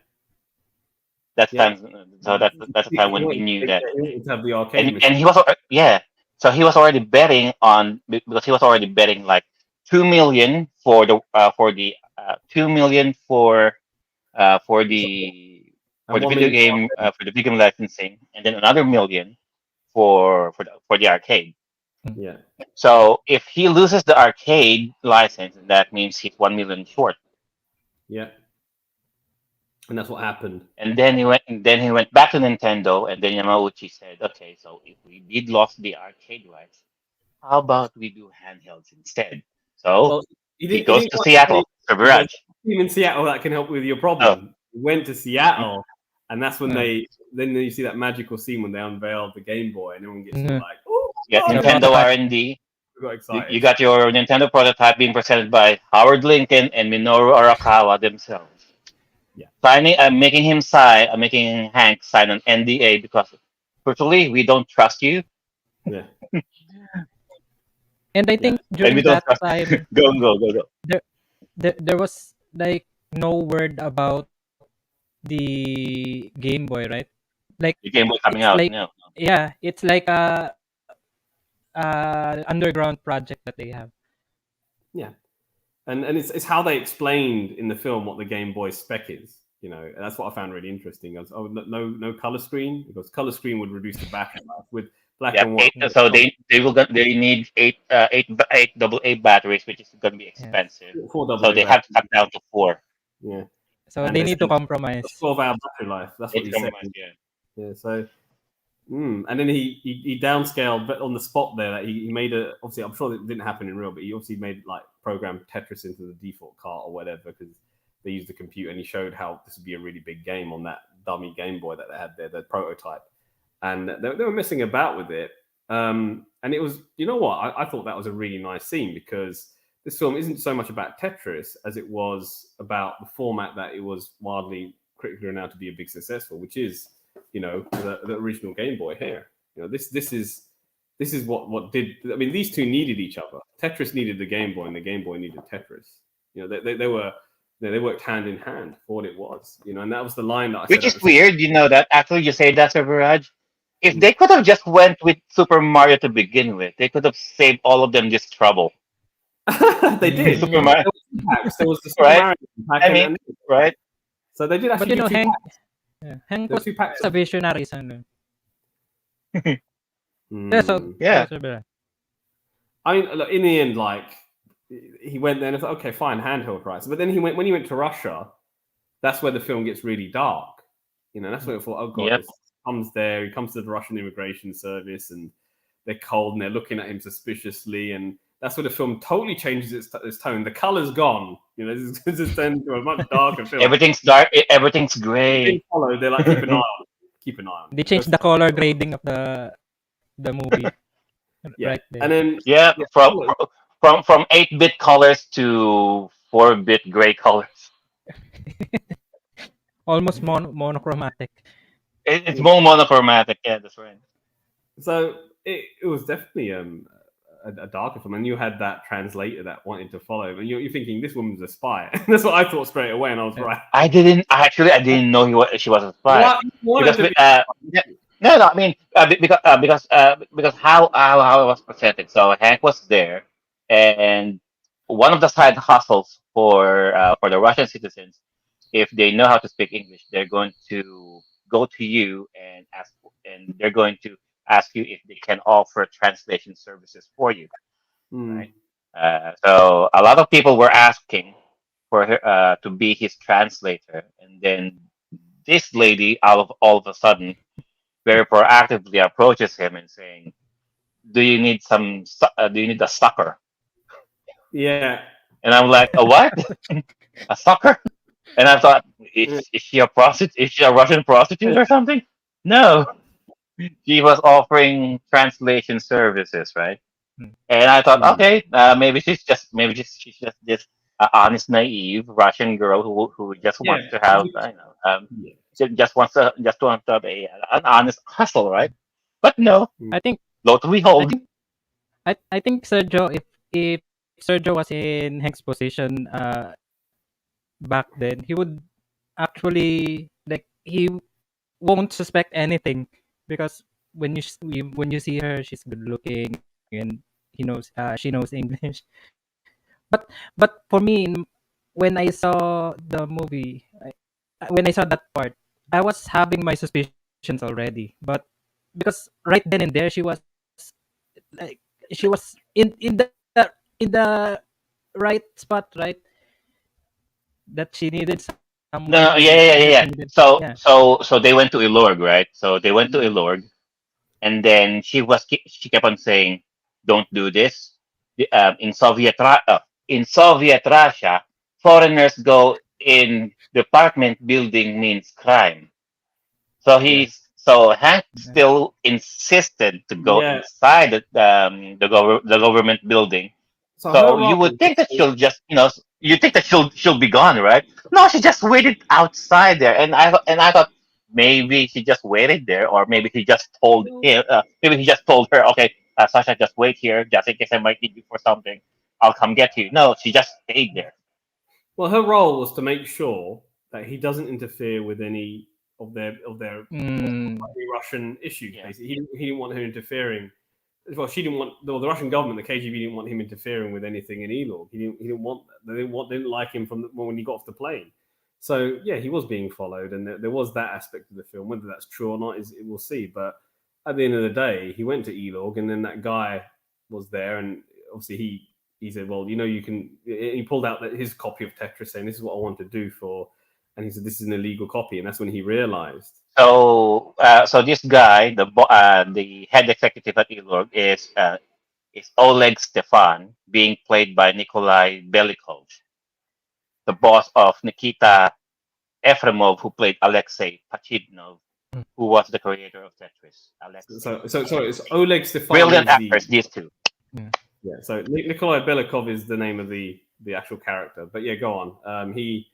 That's time. So that's the time when we knew that. Have the arcade and he was So he was already betting on, because he was already betting like $2 million for the $2 million for the video game for the video game licensing, and then another $1 million for the arcade. Yeah. So if he loses the arcade license, that means he's $1 million short. Yeah. And that's what happened. And then he went back to Nintendo, and then Yamauchi said, "Okay, so if we did lost the arcade rights, how about we do handhelds instead?" So he goes to Seattle. Even in Seattle, that can help with your problem. He went to Seattle, and that's when then you see that magical scene when they unveiled the Game Boy, and everyone gets like, "Oh, Nintendo R&D." We got excited. You got your Nintendo prototype being presented by Howard Lincoln and Minoru Arakawa themselves. making him sign, making Hank sign an NDA because virtually we don't trust you, Yeah, And I yeah, think and we during don't that trust. time, Go. there, there was like no word about the Game Boy, right? Like The game was coming it's out. like No, yeah, it's like a underground project that they have. yeah. And it's how they explained in the film what the Game Boy spec is. And that's what I found really interesting. I was, oh, no color screen, because color screen would reduce the battery life. With black yeah, and white, eight. So they need eight double A batteries, which is going to be Yeah. expensive. four So AA they have to cut battery. down to four. Yeah, So and they they need said to a compromise. 12-hour battery life. That's what It's he said. compromised. Yeah. Yeah, so and then he downscaled, but on the spot there, that he made a, obviously I'm sure it didn't happen in real, but he obviously made like programmed Tetris into the default cart or whatever, because they used the computer, and he showed how this would be a really big game on that dummy Game Boy that they had there, the prototype, and they were messing about with it. And it was, you know what, I thought that was a really nice scene, because this film isn't so much about Tetris as it was about the format that it was wildly critically renowned to be a big successful, which is, the original Game Boy here. This is what did. I mean, these two needed each other. Tetris needed the Game Boy, and the Game Boy needed Tetris. They were, they worked hand in hand for what it was. And that was the line that I said Which at is the start. weird, that. Actually, you say that, Sir Viraj. If Mm. they could have just went with Super Mario to begin with, they could have saved all of them this trouble. They did. Super Mm. Mario, There was two packs. There was the Super right? Mario pack, I and, mean, and right? so they did But actually do two Hank, packs. yeah, Hank There were was two packs. a visionary, son. Yeah, so Mm. Yeah. I mean, look, in the end, like, he went there and I thought, okay, fine, handheld rights. But then when he went to Russia, that's where the film gets really dark. That's where I thought, oh god, Yep. this comes there. He comes to the Russian immigration service, and they're cold and they're looking at him suspiciously, and that's where the film totally changes its tone. The color's gone. This is turned into a much darker film. Everything's dark. Everything's Things gray. follow. They're like, keep an eye on, keep an eye on. they changed the color grading of the movie Yeah, right and there. then Yeah, yeah, from 8-bit colors to 4-bit gray colors. Almost monochromatic. It's more monochromatic. Yeah, that's right. so it was definitely a darker film, and you had that translator that wanted to follow, and you're thinking this woman's a spy. That's what I thought straight away, and I was right. I didn't know she was a spy What? because no, I mean because how it was presented. So Hank was there, and one of the side hustles for the Russian citizens, if they know how to speak English, they're going to go to you and they're going to ask you if they can offer translation services for you, Mm. right? So a lot of people were asking for her to be his translator, and then this lady, out of all of a sudden, very proactively approaches him and saying, "Do you need do you need a sucker?" Yeah. And I'm like, "A what? A sucker?" And I thought, is she a prostitute? Is she a Russian prostitute or something? No, she was offering translation services, right? Hmm. And I thought, Mm. okay, she's just this honest, naive Russian girl who just Yeah. wants to have, Yeah. just wants to have an honest hustle, right? But no, I think lo and I behold, think I think Sergio, if Sergio was in Hank's position back then, he would actually like he won't suspect anything because when you see her, she's good looking and she knows English. But for me, when I saw the movie, when I saw that part, I was having my suspicions already. But because right then and there, like she was in the right spot, right? That she needed someone no, to that she yeah. needed. So Yeah, they went to Ilorg, right? So they went to Ilorg, and then she kept on saying, "Don't do this." In Soviet Russia, foreigners go in department building means crime. Yeah. So Hank yeah, still insisted to go Yeah. inside the government building, So her So you role would think that was she'll just, you think that she'll be gone, right? No, she just waited outside there, and I thought maybe she just waited there, or maybe he just told him, maybe he just told her, okay, Sasha, just wait here, just in case I might need you for something, I'll come get you. No, she just stayed there. well, her role was to make sure that he doesn't interfere with any of their Mm, Russian issues. Yeah. Basically, he didn't want her interfering. Well, she didn't want the Russian government, the KGB didn't want him interfering with anything in Elog. He didn't want that. They didn't like him from when he got off the plane. So yeah, he was being followed, and there was that aspect of the film. Whether that's true or not, we'll see. But at the end of the day, he went to Elog, and then that guy was there, and obviously he said, "Well, you can." He pulled out his copy of Tetris, saying, "This is what I want to do for," and he said, "This is an illegal copy," and that's when he realized. So this guy, the head executive at Elorg, is Oleg Stefan, being played by Nikolai Belikov, the boss of Nikita Efremov, who played Alexei Pachidnov, who was the creator of Tetris. Alexei. So it's Oleg Stefan. Brilliant actors, these two. Yeah. So Nikolai Belikov is the name of the actual character. But yeah, go on. He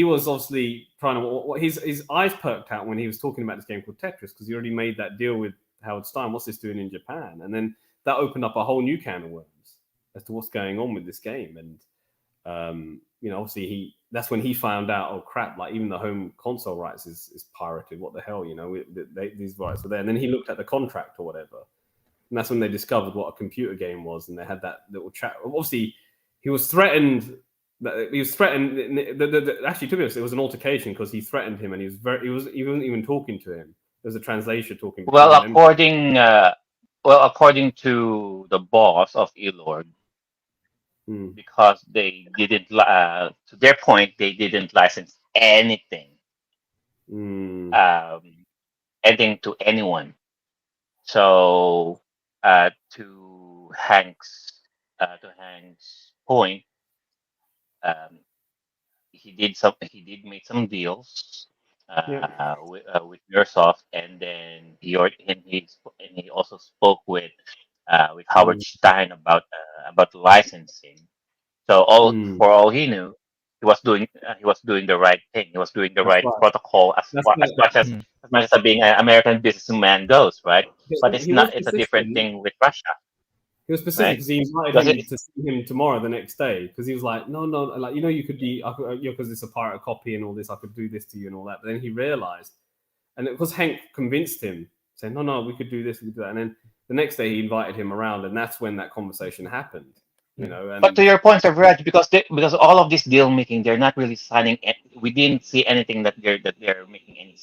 was obviously trying to. His eyes perked out when he was talking about this game called Tetris, because he already made that deal with Howard Stein. What's this doing in Japan? And then that opened up a whole new can of worms as to what's going on with this game. And obviously that's when he found out, oh crap, like even the home console rights is pirated. What the hell, these rights were there. And then he looked at the contract or whatever, and that's when they discovered what a computer game was, and they had that little chat. Obviously, he was threatened. Actually, to be honest, it was an altercation because he threatened him, and he wasn't even talking to him. There was a translator talking. Well, according to the boss of Elord, because they didn't, to their point, they didn't license anything, anything to anyone. So, to Hank's point, he did make some deals with Microsoft, and then he also spoke with Howard Stein about licensing. So for all he knew, he was doing the right thing. He was doing the right protocol as much as being an American businessman goes, right? But it's a different thing with Russia. He was specific because he invited him to see him tomorrow, the next day, because he was like, no, like, you could be, because it's a pirate copy and all this, I could do this to you and all that. But then he realized, and it was Hank convinced him, saying, no, we could do this, we could do that. And then the next day he invited him around, and that's when that conversation happened. But to your point, Sir Viraj, because all of this deal making, they're not really signing. We didn't see anything that they're making any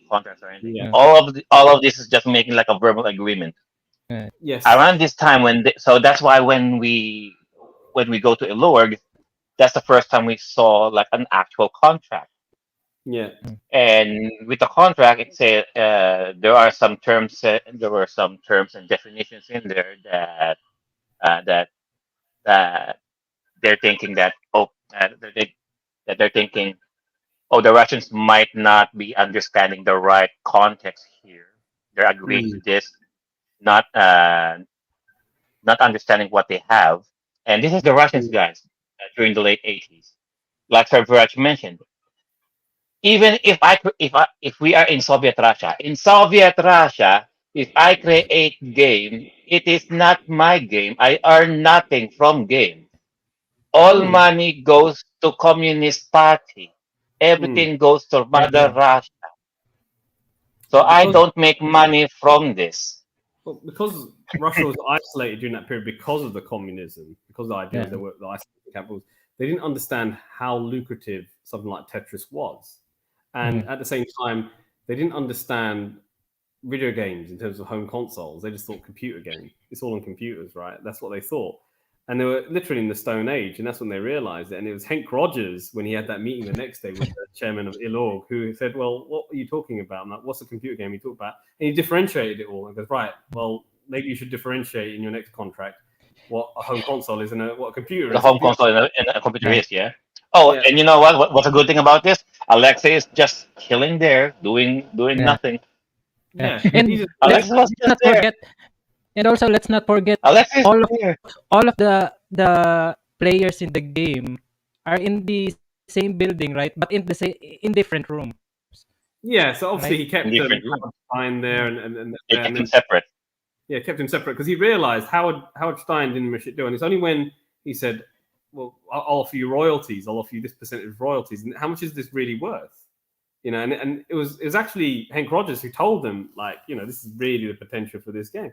contracts or anything. Yeah. All of this is just making like a verbal agreement. Yes. Around this time so that's why when we go to Elorg, that's the first time we saw like an actual contract. Yeah. And with the contract, it said there were some terms and definitions in there that they're thinking that they're thinking, the Russians might not be understanding the right context here. They're agreeing to this, not understanding what they have. And this is the Russians, guys, during the late 80s. Like Sir Viraj mentioned, even if we are in Soviet Russia, if I create game, it is not my game. I earn nothing from game. All money goes to Communist Party. Everything goes to Mother Russia. So I don't make money from this. Well, because Russia was isolated during that period because of the communism, because the ideas there were the isolated capitals, they didn't understand how lucrative something like Tetris was. And at the same time, they didn't understand video games in terms of home consoles. They just thought computer game. It's all on computers, right? That's what they thought. And they were literally in the Stone Age, and that's when they realized it. And it was Hank Rogers, when he had that meeting the next day with the chairman of Elorg, who said, well, what are you talking about? I'm like, what's a computer game you talk about? And he differentiated it all and goes, right, well, maybe you should differentiate in your next contract what a home console is and what a computer is. The home console and a computer is, yeah. Oh, and you know what? What's a good thing about this? Alexei is just chilling there, doing nothing. Yeah. And Alexei was just there. And also, let's not forget Alexis all of here. the players in the game are in the same building, right? But in different rooms, Yeah, so right? obviously he In kept different rooms. Howard Stein there, They and kept them then separate. yeah, kept him separate because he realized Howard Stein didn't wish it do, and it's only when he said, "Well, I'll offer you royalties. I'll offer you this percentage of royalties, and how much is this really worth?" You know, and it was actually Hank Rogers who told them, like, you know, this is really the potential for this game,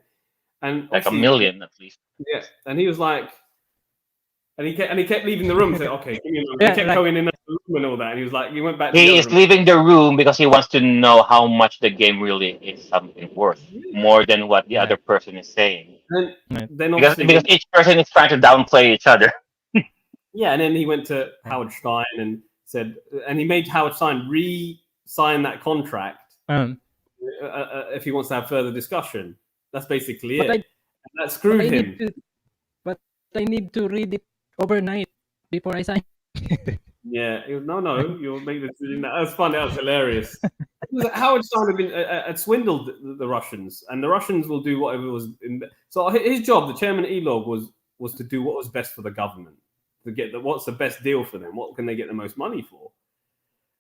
and Like a obviously, million at least. yeah, and he was like, and he kept leaving the room, saying, "Okay, give me a moment." He Yeah, kept like going in the room and all that, and he was like, he went back to the He other is room. leaving the room because he wants to know how much the game really is something worth, Yeah. more than what the right, other person is saying. And right. then Because obviously because each person is trying to downplay each other. yeah, and then he went to Howard Stein and said, and he made Howard Stein re-sign that contract Um, if he wants to have further discussion. That's basically but it. I And that but screwed I need him. to but I need to read it overnight before I sign. Yeah, he was, no, you'll make the decision. That was fun. That was hilarious. It was, Howard Stein had swindled the Russians, and the Russians will do whatever was. So his job, the chairman of ELOG, was to do what was best for the government, to get what's the best deal for them, what can they get the most money for.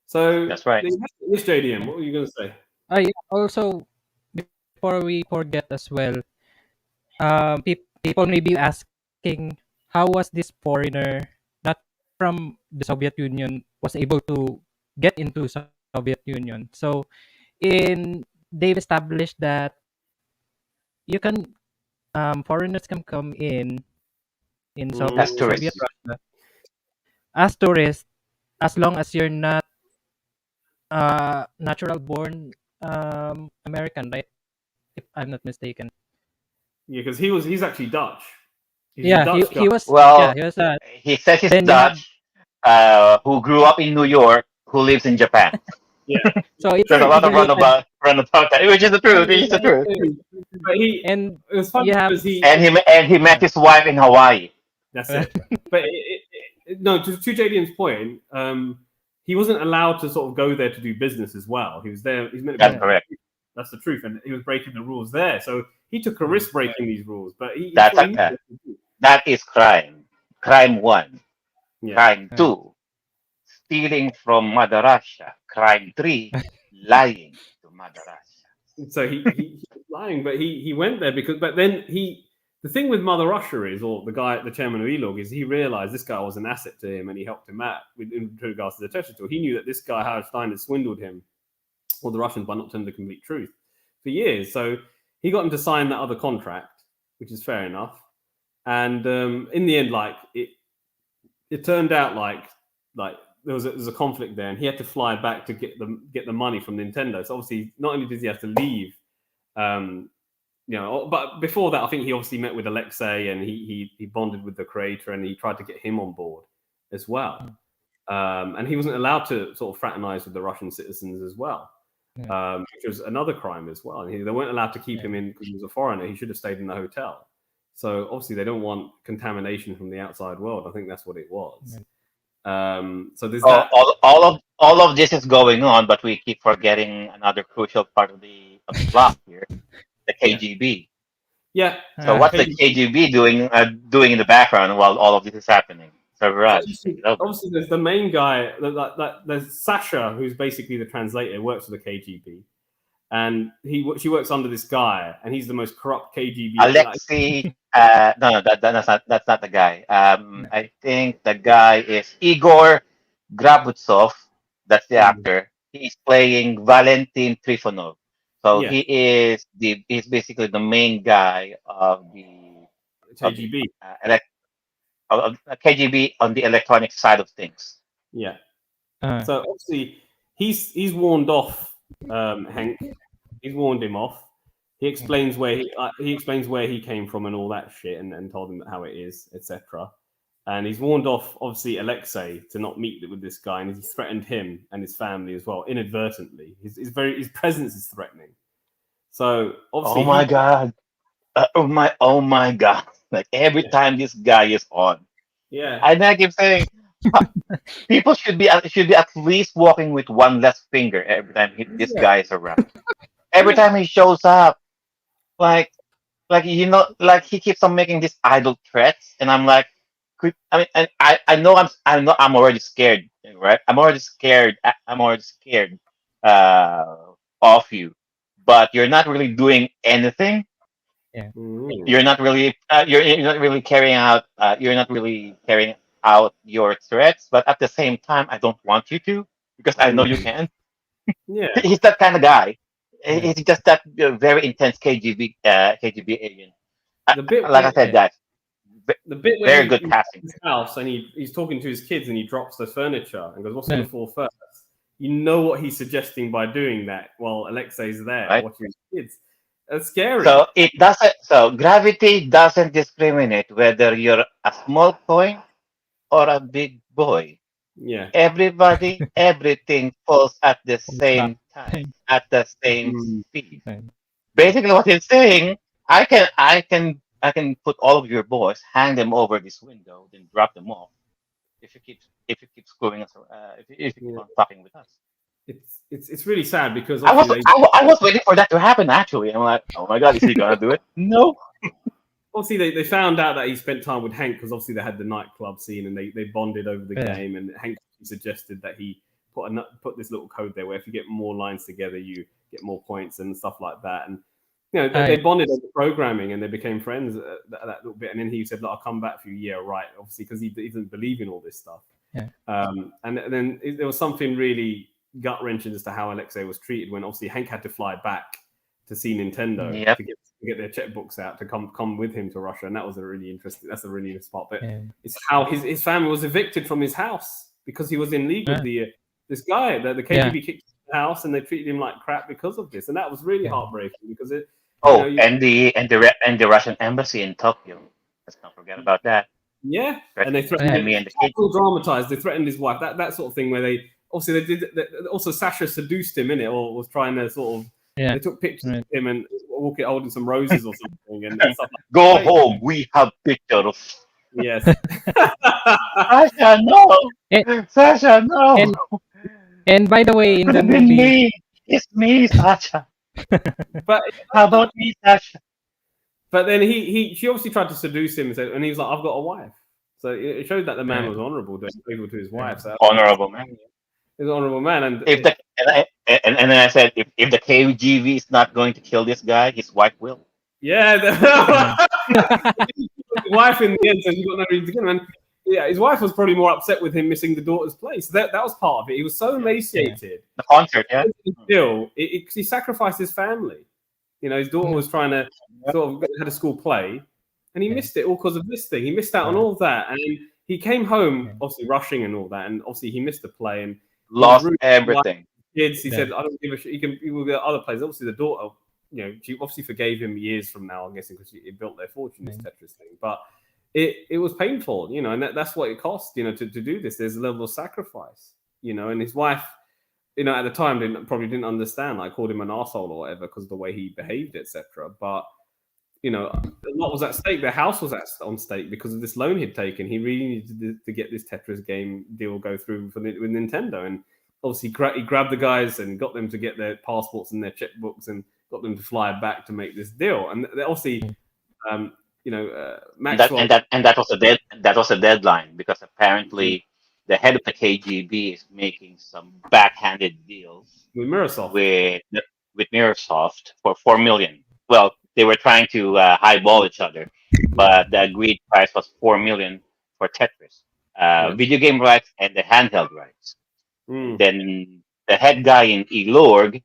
So That's right. this JDM, what were you going to say? I also, before we forget as well, people may be asking, how was this foreigner not from the Soviet Union was able to get into Soviet Union? So in they've established that you can foreigners can come in As Soviet tourists. Russia as tourists, as long as you're not natural born American, right? If I'm not mistaken. Yeah, because he's actually Dutch. He's a Yeah, Dutch guy. he was, yeah, Well, he was he says he's then you have, Dutch, who grew up in New York, who lives in Japan. Yeah, so it's There's a true. lot of complicated. runabout, which is the truth. Which is the truth. But And it was fun you have because he. And he met his wife in Hawaii. That's it. But no, to JDM's point, he wasn't allowed to sort of go there to do business as well. He was there. He's meant to That's be. yeah, correct. That's the truth, and he was breaking the rules there. So he took a risk breaking these rules, but it's That's what he a, needed to do. that is crime. Crime one. Yeah. Crime two. Stealing from Mother Russia. Crime three. Lying to Mother Russia. So he was lying, but he went there because. But then the thing with Mother Russia is, or the chairman of ELOG, is he realized this guy was an asset to him, and he helped him out in regards to the Tetris tool. He knew that this guy Howard Stein had swindled him, or the Russians, by not telling the complete truth for years. So he got him to sign that other contract, which is fair enough. And in the end, like it turned out like there was a conflict there, and he had to fly back to get the money from Nintendo. So obviously, not only does he have to leave, but before that, I think he obviously met with Alexei, and he bonded with the creator, and he tried to get him on board as well. And he wasn't allowed to sort of fraternize with the Russian citizens as well, which was another crime as well. And they weren't allowed to keep him in because he was a foreigner. He should have stayed in the hotel. So obviously, they don't want contamination from the outside world. I think that's what it was. So there's that. All of this is going on, but we keep forgetting another crucial part of the plot here, the KGB. Yeah. So what's the KGB doing in the background while all of this is happening? So Raj, obviously, there's the main guy. There's Sasha, who's basically the translator, works for the KGB, and she works under this guy, and he's the most corrupt KGB. Alexei. No, that's not the guy. I think the guy is Igor Grabutsov. That's the actor. He's playing Valentin Trifonov. So Yeah. he's basically the main guy of the KGB. Of KGB on the electronic side of things. Yeah. So obviously he's warned off Hank. He's warned him off. He explains where he came from and all that shit, and told him how it is, etc. And he's warned off, obviously, Alexei to not meet with this guy, and he's threatened him and his family as well, inadvertently. His presence is threatening. So obviously, oh my god! Like every time this guy is on, and I keep saying, people should be at least walking with one less finger every time this guy is around. Every time he shows up, like like like he keeps on making these idle threats, and I'm like, I mean, and I'm already scared, right? I'm already scared of you, but you're not really doing anything. Yeah. Mm. You're not really carrying out your threats, but at the same time, I don't want you to because I know Mm. you can. Yeah. He's that kind of guy. Yeah. He's just that very intense KGB agent. The bit Like I where said, Yeah. guys, the bit where very good he's casting. in his house and he's talking to his kids and he drops the furniture and goes, "What's going Yeah. to fall first?" You know what he's suggesting by doing that while Alexei's there Right? watching his kids. That's scary. So it doesn't. So gravity doesn't discriminate whether you're a small coin or a big boy. Yeah. Everybody, everything falls at the Falls back. same time, at the same Mm. speed. Yeah. Basically, what he's saying, I can put all of your boys, hang them over this window, then drop them off. If you keep screwing us, if you keep Yeah. on fucking with us. It's really sad because obviously they I was waiting for that to happen. Actually, I'm like, oh my god, is he gonna do it? No. they found out that he spent time with Hank because obviously they had the nightclub scene and they bonded over the Yeah. game, and Hank suggested that he put this little code there where if you get more lines together you get more points and stuff like that. And you know they bonded over programming and they became friends that little bit. And then he said, "Look, I'll come back for you." Yeah, right. Obviously because he didn't believe in all this stuff. Yeah. And then there was something really gut wrenching as to how Alexei was treated when obviously Hank had to fly back to see Nintendo Yep. to get their checkbooks out to come with him to Russia, and that was a really interesting spot. But Yeah. it's how his family was evicted from his house because he was in league with this guy that the KGB kicked out of the house, and they treated him like crap because of this, and that was really heartbreaking because it. Oh, and the Russian embassy in Tokyo. Let's not forget about that. Yeah, and they threatened threatened me and the kids. all dramatized. They threatened his wife. That sort of thing where they obviously they did. Also, Sasha seduced him in it, or was trying to sort of. Yeah. They took pictures of him and walking holding some roses or something and stuff like that. Go home. We have pictures. Yes. Sasha, no. Sasha, no. And by the way, in the Could have been movie, me. It's me, Sasha. But How about me, Sasha? But then she obviously tried to seduce him and he was like, "I've got a wife." So it showed that the man was honourable, faithful to his wife. So Honourable man. He's an honourable man, and If the and then I said, if the KGB is not going to kill this guy, his wife will. yeah, his wife in the end says, "You've got no reason to kill him." And yeah, his wife was probably more upset with him missing the daughter's place. That was part of it. He was so emaciated. The concert, yeah. Still, he sacrificed his family. You know, his daughter was trying to sort of had a school play, and he missed it all because of this thing. He missed out on all that, and he came home obviously rushing and all that, and obviously he missed the play and lost everything. Kids, he said, "I don't give a shit." He will get other players. Obviously, the daughter, you know, she obviously forgave him years from now. I'm guessing because it built their fortune, this Tetris thing, but. It was painful, you know, and that's what it cost, you know, to do this. There's a level of sacrifice, you know, and his wife, you know, at the time probably didn't understand. Like, called him an arsehole or whatever because of the way he behaved, etc. But you know, a lot was at stake. Their house was on stake because of this loan he'd taken. He really needed to get this Tetris game deal go through with Nintendo, and obviously he grabbed the guys and got them to get their passports and their checkbooks and got them to fly back to make this deal. And obviously. You know, Maxwell. That was a deadline because apparently the head of the KGB is making some backhanded deals with Microsoft with Microsoft for 4 million. Well, they were trying to highball each other, but the agreed price was 4 million for Tetris, video game rights and the handheld rights. Then the head guy in Elorg,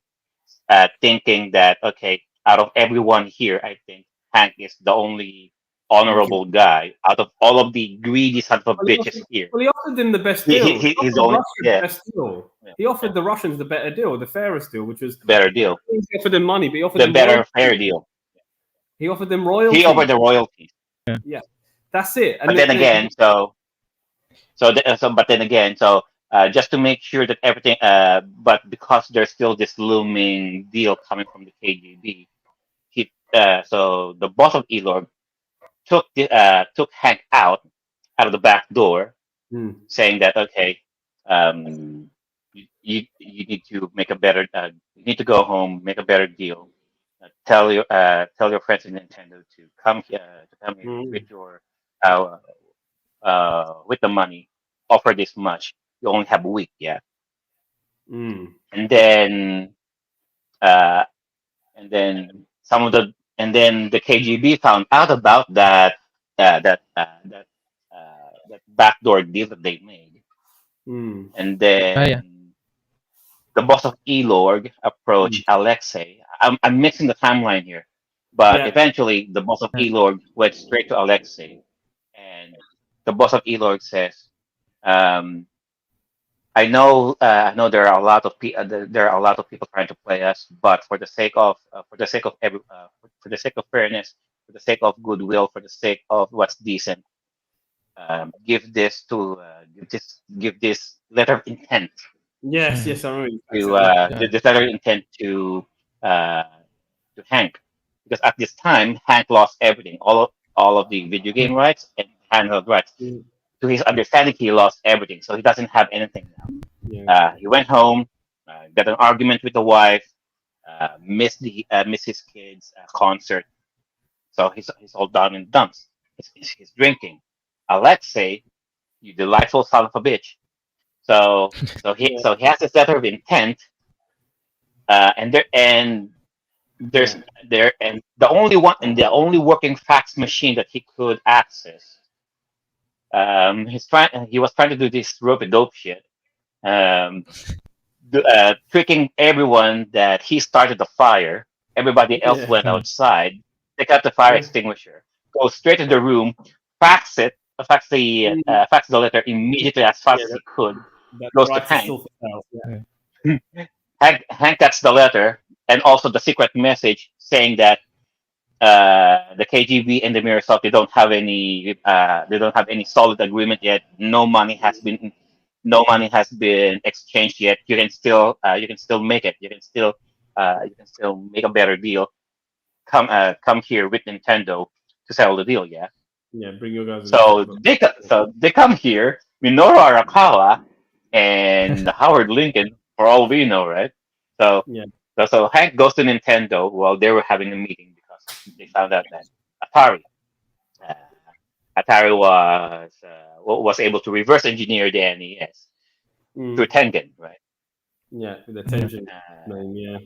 thinking that okay, out of everyone here, I think Hank is the only honorable guy out of all of the greedy sons of bitches here. Well, he offered them the best deal. He's only best deal. He offered the Russians the better deal, the fairest deal, which was better deal. He offered them money, but he offered the them better fair deal. He offered them royalties. He offered the royalties. Yeah, that's it. And but then again, just to make sure that everything, but because there's still this looming deal coming from the KGB. So the boss of Elorg took Hank out of the back door, saying that okay, you need to make a better, you need to go home, make a better deal, tell your friends in Nintendo to come here with your uh, with the money. Offer this much. You only have a week, yeah. Mm. And then uh, and then the KGB found out about that backdoor deal that they made, Mm. and Ah, yeah. then the boss of Elorg approached Mm. Alexei. I'm mixing the timeline here, but Yeah. eventually the boss of Yeah. Elorg went straight to Alexei, and the boss of Elorg says, um, I know there are a lot of there are a lot of people trying to play us, but for the sake of for the sake of fairness, for the sake of goodwill, for the sake of what's decent, give this letter of intent Yes. Mm. Yes. I remember. to Yeah. this letter of intent uh, to Hank, because at this time Hank lost everything, all of the video Mm. game rights and handheld rights. Mm. To his understanding, he lost everything, so he doesn't have anything now. Yeah. He went home, got an argument with the wife, missed his kids' concert, so he's all down in the dumps. He's drinking. Alexei, you delightful son of a bitch. Yeah. So he has this letter of intent, and Yeah. there's there and the only working fax machine that he could access. He was trying to do this rope a dope shit. Um, Tricking everyone that he started the fire. Everybody else Yeah. went Yeah. outside, take out the fire Yeah. extinguisher, go straight to the room, fax it, Mm. fax the letter immediately as fast Yeah. as he could. That Goes to rights are Hank. still for sale. Yeah. Yeah. Hank gets the letter and also the secret message saying that the KGB and the Microsoft they don't have any solid agreement yet. No money has been exchanged yet. You can still make it. You can still make a better deal. Come here with Nintendo to settle the deal. Yeah. Yeah. Bring your guys in the checkbook. So they come here. Minoru Arakawa and Howard Lincoln, for all we know, right? So Yeah. so Hank goes to Nintendo while they were having a meeting because they found out that Atari uh, Atari was able to reverse engineer the NES through Mm. Tengen, right? Yeah. With the Yeah. tension name. Yeah.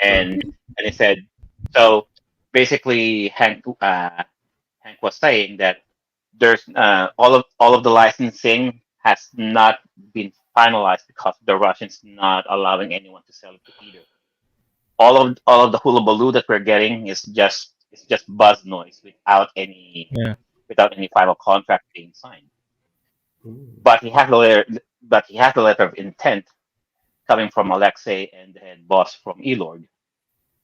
And he said so. Basically, Hank was saying that there's all of the licensing has not been finalized because the Russians not allowing anyone to sell it to either. All of the hullabaloo that we're getting is just buzz noise Yeah. without any final contract being signed. Mm. But he has the letter of intent coming from Alexei and the head boss from Elord,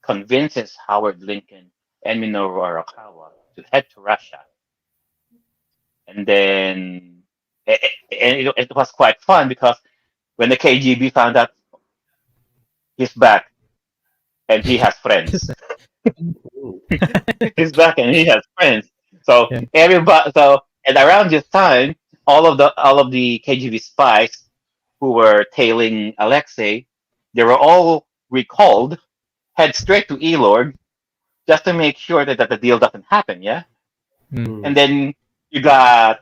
convinces Howard Lincoln and Minoru Arakawa to head to Russia. And then it was quite fun because when the KGB found out he's back and he has friends, Mm. he's back and he has friends. So Yeah. everybody, and around this time, all of the KGB spies who were tailing Alexei, they were all recalled, head straight to Elord just to make sure that the deal doesn't happen. Yeah, Mm. Mm. and then you got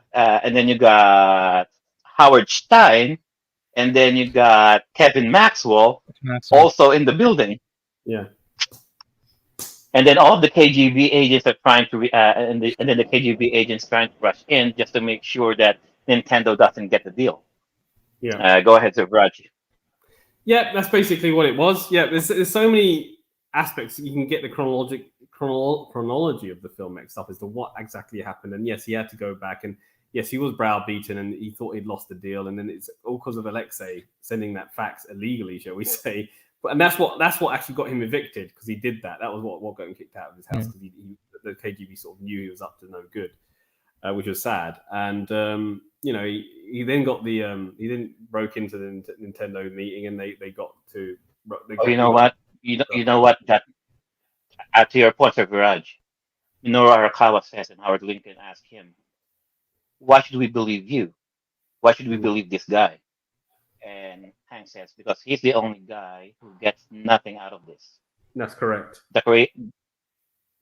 Howard Stein, and then you got Kevin Maxwell Maxwell. also in the building. Yeah. And then all of the KGB agents are trying to, and then the KGB agents trying to rush in just to make sure that Nintendo doesn't get the deal. Yeah. Go ahead, Raj. Yeah, that's basically what it was. Yeah, there's so many aspects that you can get the chronology of the film mixed up as to what exactly happened. And yes, he had to go back, and yes, he was browbeaten, and he thought he'd lost the deal, and then it's all because of Alexei sending that fax illegally, shall we say? And that's what actually got him evicted, because he did that. That was what got him kicked out of his house, because the KGB sort of knew he was up to no good, which was sad. And he then got he then broke into the Nintendo meeting, and they got to. Oh, you know what? You know what? That to your point, Raj, Minoru Arakawa says, and Howard Lincoln asked him, "Why should we believe you? Why should we believe this guy?" And Hank says, "Because he's the only guy who gets nothing out of this. That's correct. The, crea-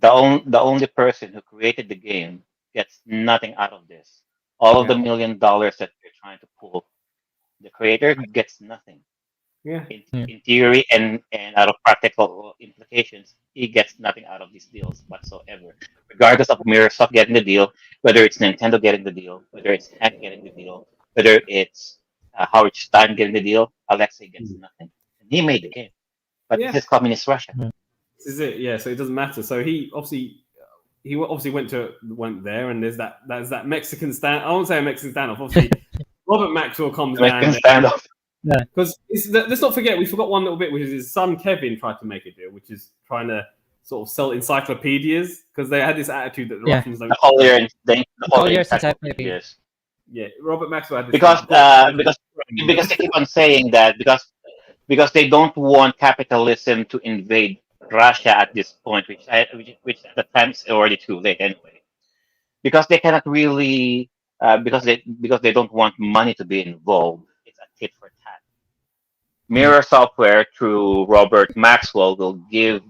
the only person who created the game gets nothing out of this. All of the Yeah. $1 million that you're trying to pull, the creator gets nothing. Yeah. In theory and out of practical implications, he gets nothing out of these deals whatsoever. Regardless of Microsoft getting the deal, whether it's Nintendo getting the deal, whether it's Hank getting the deal, whether it's Howard Stein getting the deal, Alexei gets nothing. And he made the game. But Yeah. this is communist Russia. This is it. Yeah. So it doesn't matter. So he obviously went there, and there's that Mexican stand. I won't say a Mexican standoff. Obviously, Robert Maxwell comes down. Standoff. Because let's not forget, we forgot one little bit, which is his son Kevin tried to make a deal, which is trying to sort of sell encyclopedias, because they had this attitude that the Russians don't. The Collier's encyclopedia. Yes. Yeah, Robert Maxwell had this Because they keep on saying that because they don't want capitalism to invade Russia at this point, which at the time is already too late anyway. Because they cannot really because they don't want money to be involved. It's a tit for tat. Mirror Software through Robert Maxwell will give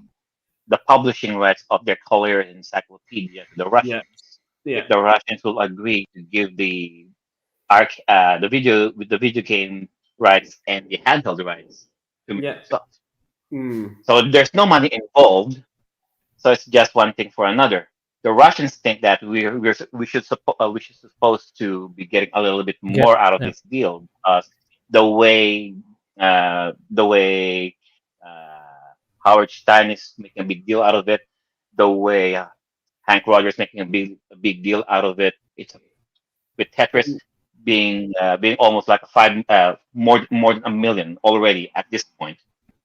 the publishing rights of their Collier Encyclopedia to the Russians. Yeah. If the Russians will agree to give the video game rights and the handheld rights to Microsoft. So there's no money involved. So it's just one thing for another. The Russians think that we should supposed to be getting a little bit more out of this deal because the way Howard Stein is making a big deal out of it, the way Hank Rogers making a big deal out of it. It's with Tetris being almost like more than $1 million already at this point.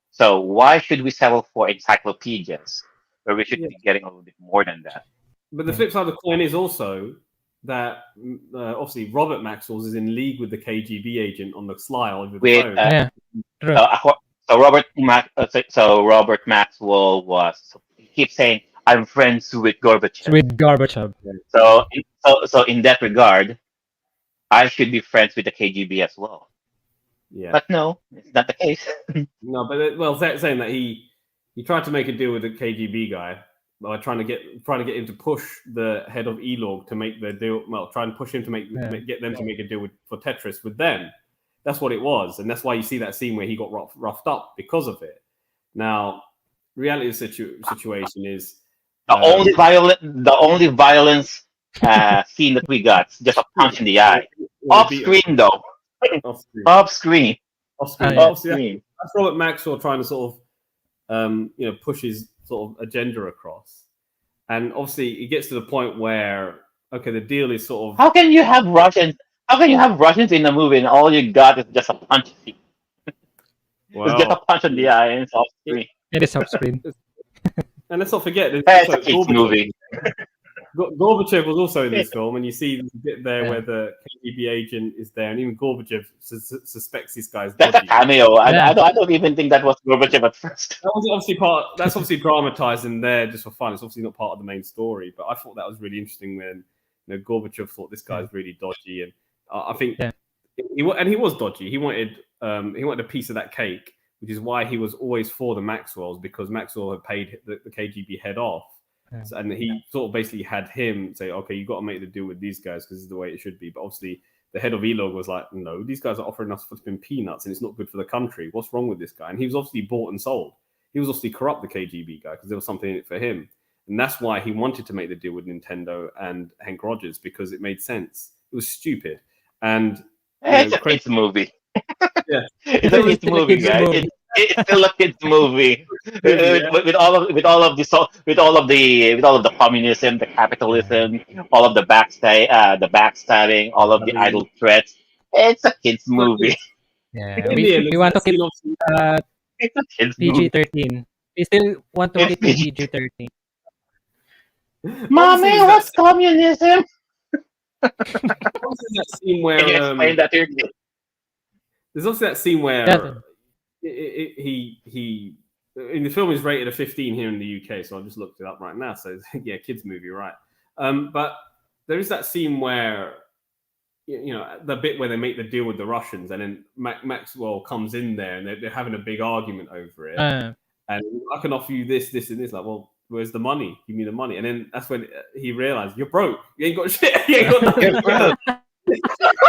So why should we settle for encyclopedias where we should be getting a little bit more than that? But the flip side of the coin is also that obviously Robert Maxwell is in league with the KGB agent on the sly over the phone. True. So Robert Maxwell he keeps saying, "I'm friends with Gorbachev." With Gorbachev. So in that regard, I should be friends with the KGB as well. Yeah. But no, it's not the case. No, but saying that he tried to make a deal with the KGB guy by trying to get him to push the head of ELOG to make the deal. Well, try and push him to get them to make a deal for Tetris with them. That's what it was, and that's why you see that scene where he got roughed up because of it. Now, reality of the situation is the only violence scene that we got is just a punch in the eye. Off screen, though. Off screen. That's Robert Maxwell trying to sort of push his sort of agenda across, and obviously it gets to the point where the deal is sort of how can you have Russians in the movie and all you got is just a punch scene? It's just a punch in the eye and it's off screen. It is off screen. And let's not forget it's a kid's movie. Gorbachev was also in this film, and you see the bit there where the KGB agent is there, and even Gorbachev suspects this guy's That's dodgy. a cameo. I don't even think that was Gorbachev at first. That's obviously dramatized in there just for fun. It's obviously not part of the main story, but I thought that was really interesting when Gorbachev thought this guy's really dodgy, and I think he was dodgy. He wanted a piece of that cake, which is why he was always for the Maxwells, because Maxwell had paid the KGB head off. So, and he sort of basically had him say, okay, you got to make the deal with these guys because this is the way it should be. But obviously, the head of ELOG was like, no, these guys are offering us flipping peanuts and it's not good for the country. What's wrong with this guy? And he was obviously bought and sold. He was obviously corrupt, the KGB guy, because there was something in it for him. And that's why he wanted to make the deal with Nintendo and Hank Rogers, because it made sense. It was stupid. And it's a kid's movie. Yeah, it's a kid's movie, guys. It's still a kid's movie with all of the communism, the capitalism, all of the backstabbing, all of the idle threats. It's a kid's movie. Yeah, we want to keep PG-13. We still want to keep PG-13. Mommy, what's communism? That scene where Can you explain that to your kid? There's also that scene where he in the film is rated a 15 here in the UK, so I just looked it up right now. So yeah, kids movie, right? But there is that scene where the bit where they make the deal with the Russians, and then Maxwell comes in there, and they're having a big argument over it. And I can offer you this, and this. Like, well, Where's the money? Give me the money. And then that's when he realized, you're broke. You ain't got shit. You ain't got nothing. You're broke.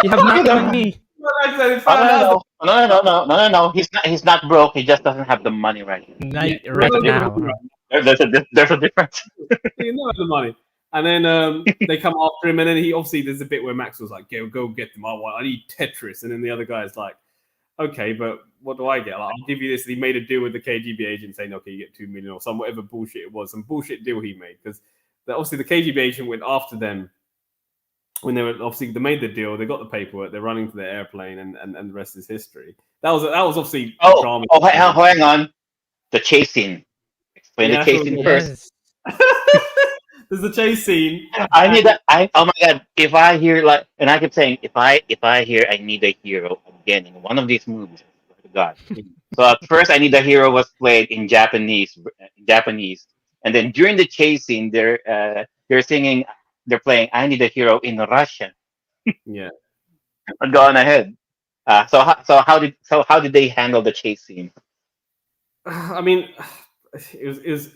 You have nothing on me. I said, he Oh, found out. no. He's not broke. He just doesn't have the money right now. Right now. There's a difference. You know the money. And then they come after him, and then he obviously there's a bit where Max was like, go get them. I need Tetris. And then the other guy's like, okay, but what do I get? Like, I'll give you this. And he made a deal with the KGB agent saying, okay, you get 2 million or some whatever bullshit it was, some bullshit deal he made. Because obviously the KGB agent went after them when they were obviously they made the deal, they got the paperwork, they're running to the airplane, and the rest is history. That was obviously drama. Hang on. The chase scene. Explain the chase scene first. There's a chase scene. I need that. Oh my god! If I hear and I keep saying, if I hear I need a hero again in one of these movies, oh God. So at first, I need a hero was played in Japanese, and then during the chase scene, they're singing, they're playing I Need a Hero in Russian. Yeah. But go on ahead. So how did they handle the chase scene? I mean, it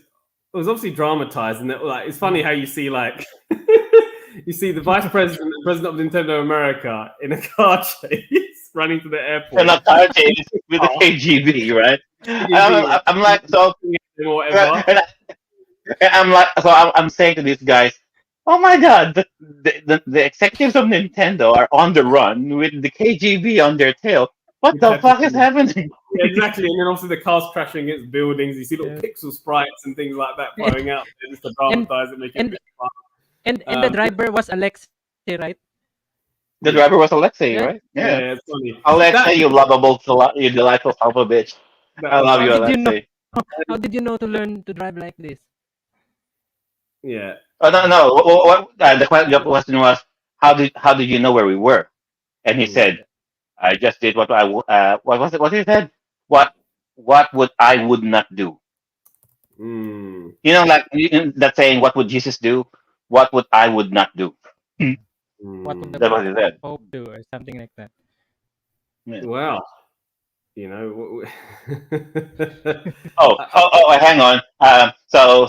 was obviously dramatized, and it's funny how you see you see the vice president, the president of Nintendo America, in a car chase running to the airport. And a car chase with the KGB, right? I'm like, so whatever. I'm saying to these guys, oh my god, the executives of Nintendo are on the run with the KGB on their tail. What the fuck is happening? Yeah, exactly, and then obviously the cars crashing against buildings. You see little pixel sprites and things like that flowing out just to dramatize it, make it a bit fun. And the driver was Alexei, right? The driver was Alexei, right? Yeah, it's funny. Alexei, you lovable, you delightful son of a bitch. I love you, Alexei. How did you know to learn to drive like this? Yeah. Oh no. The question was, how did you know where we were? And he said, I just did what was it? What he said? What would I would not do? You know, like that saying, what would Jesus do? What would I would not do? What would That's what he said. Pope do or something like that? Yeah. Well, you know. Hang on. So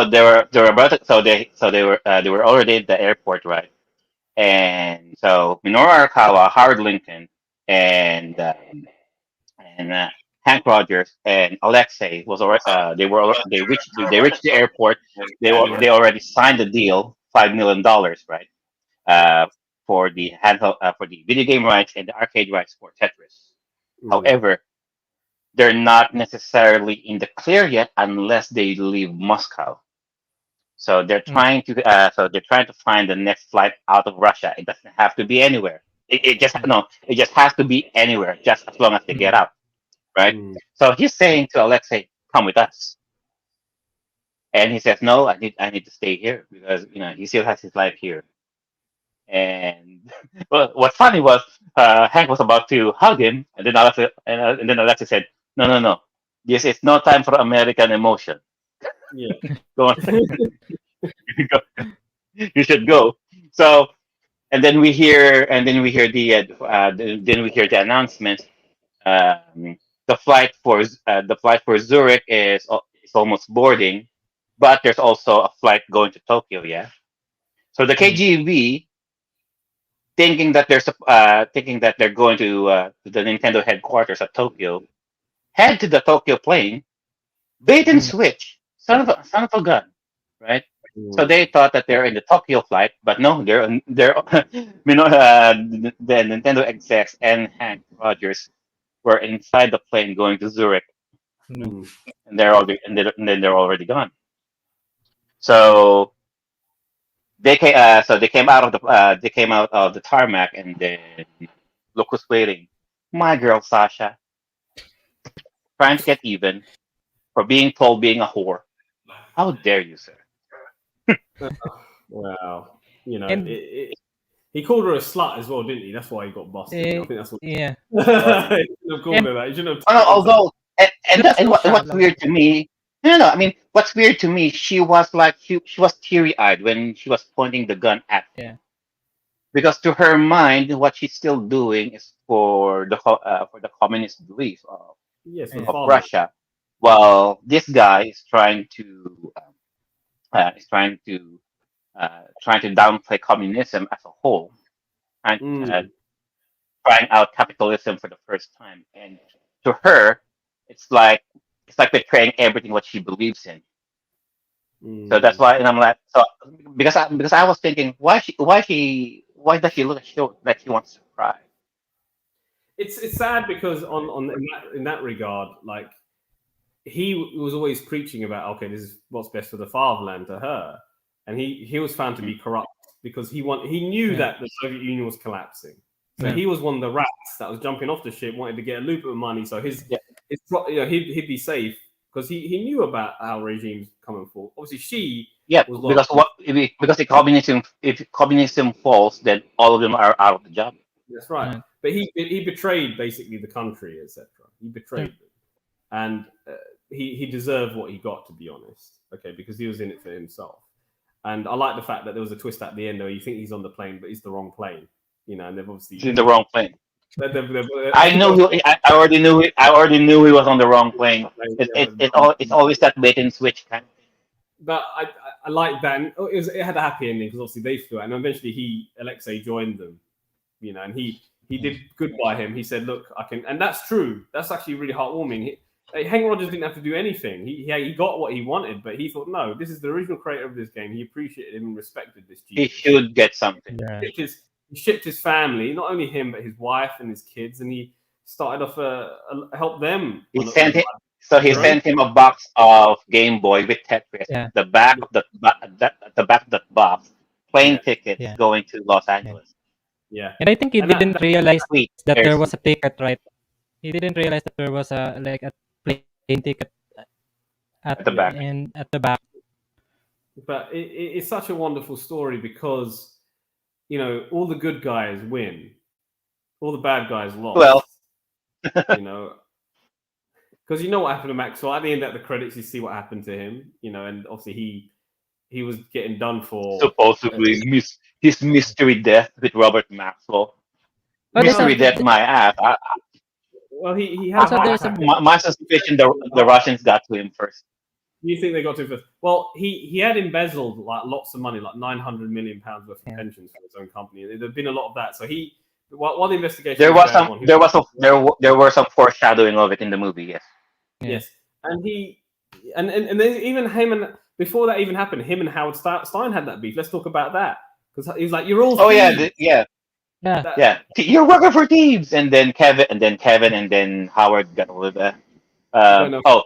they were about to, they were already at the airport, right? And so Minoru Arakawa, Howard Lincoln, and Hank Rogers and Alexei was already they reached the airport. They already signed the deal, $5 million, right? For the handheld for the video game rights and the arcade rights for Tetris. However, they're not necessarily in the clear yet unless they leave Moscow. So they're trying to find the next flight out of Russia. It doesn't have to be anywhere. It just has to be anywhere, just as long as they get out, right? So he's saying to Alexei, "Come with us," and he says, "No, I need to stay here because he still has his life here." And what's funny was Hank was about to hug him, and then Alexei said, "No, this is no time for American emotion." Yeah. Go on. You should go. So, and then we hear the announcement. The flight for Zurich is almost boarding, but there's also a flight going to Tokyo. Yeah. So the KGB, thinking that they're going to the Nintendo headquarters at Tokyo, head to the Tokyo plane, bait and switch. Son of a gun, right? So they thought that they're in the Tokyo flight, but no, they're the Nintendo execs and Hank Rogers were inside the plane going to Zurich, and they're already gone. So they came out of the tarmac, and then look who's waiting, my girl Sasha, trying to get even for being told being a whore. How dare you, sir? Wow. He called her a slut as well, didn't he? That's why he got busted. I think that's what. Yeah. He shouldn't have called her that. He shouldn't have. Although, what's weird to me? No. I mean, what's weird to me? She was teary-eyed when she was pointing the gun at him. Yeah. Because to her mind, what she's still doing is for the communist belief of Russia. While this guy is trying to is trying to downplay communism as a whole, and trying out capitalism for the first time. And to her, it's like it's like betraying everything what she believes in. So that's why, and I'm like, so because I was thinking, why does she look like she wants to cry? It's sad because on in that regard, like he was always preaching about, okay, this is what's best for the fatherland to her, and he was found to be corrupt because he knew that the Soviet Union was collapsing, so he was one of the rats that was jumping off the ship, wanted to get a loop of money, so his he'd be safe because he knew about how regimes come and fall. Obviously, she was because if communism falls, then all of them are out of the job. That's right. But he betrayed basically the country, etc. He betrayed them, and he deserved what he got, to be honest. Okay, because he was in it for himself. And I like the fact that there was a twist at the end where you think he's on the plane, but it's the wrong plane. You know, and they've obviously He's in the wrong plane. I know. I already knew. I already knew he was on the wrong plane. It's always that bait and switch kind of thing. But I like that. And it had a happy ending because obviously they flew out, and eventually Alexei joined them. You know, and he did good by him. He said, "Look, I can," and that's true. That's actually really heartwarming. Hank Rogers didn't have to do anything. He got what he wanted, but he thought, no, this is the original creator of this game. He appreciated him and respected this genius. He should get something. Yeah. He shipped his family, not only him, but his wife and his kids, and he started off help them. He sent him a box of Game Boy with Tetris. Yeah. The back of that box, plane tickets going to Los Angeles. Yeah. And I think he didn't realize that there was a sweet. ticket, right? He didn't realize that there was a plane ticket at the back. And at the back. But it's such a wonderful story because, you know, all the good guys win, all the bad guys lost. Well, you know, because you know what happened to Maxwell. At the end of the credits, you see what happened to him. You know, and obviously he was getting done for supposedly his mystery death with Robert Maxwell. Mystery death, my ass. Well, he had my suspicion the Russians got to him first. You think they got to him first? Well, he had embezzled like lots of money, like £900 million worth of pensions for his own company. There'd been a lot of that. So while the investigation there were some foreshadowing of it in the movie. Yes, and then even him and before that even happened, him and Howard Stein had that beef. Let's talk about that because he was like, "You're all yeah. You're working for thieves," and then Kevin, and then Howard got over that. So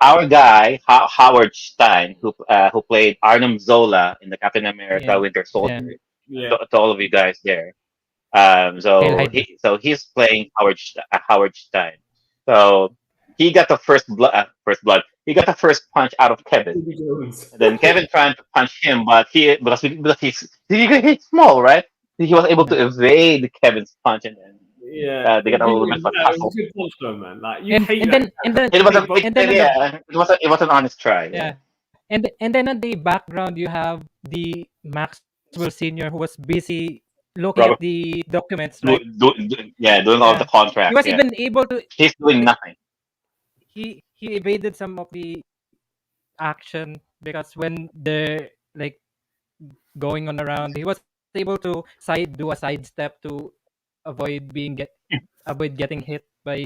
our guy Howard Stein, who played Arnim Zola in the Captain America Winter Soldier, to all of you guys there. So he's playing Howard Stein. So he got the first blood. He got the first punch out of Kevin. Then Kevin trying to punch him, but because he's small, right? He was able to evade Kevin's punch, and then they got a little bit of a tussle. It was an honest try. Yeah. And then on the background you have the Maxwell Senior who was busy looking at the documents, right? Doing all the contracts. He was even able to. He's doing nothing. He evaded some of the action because when they're like going on around, he was able to do a sidestep to avoid getting hit by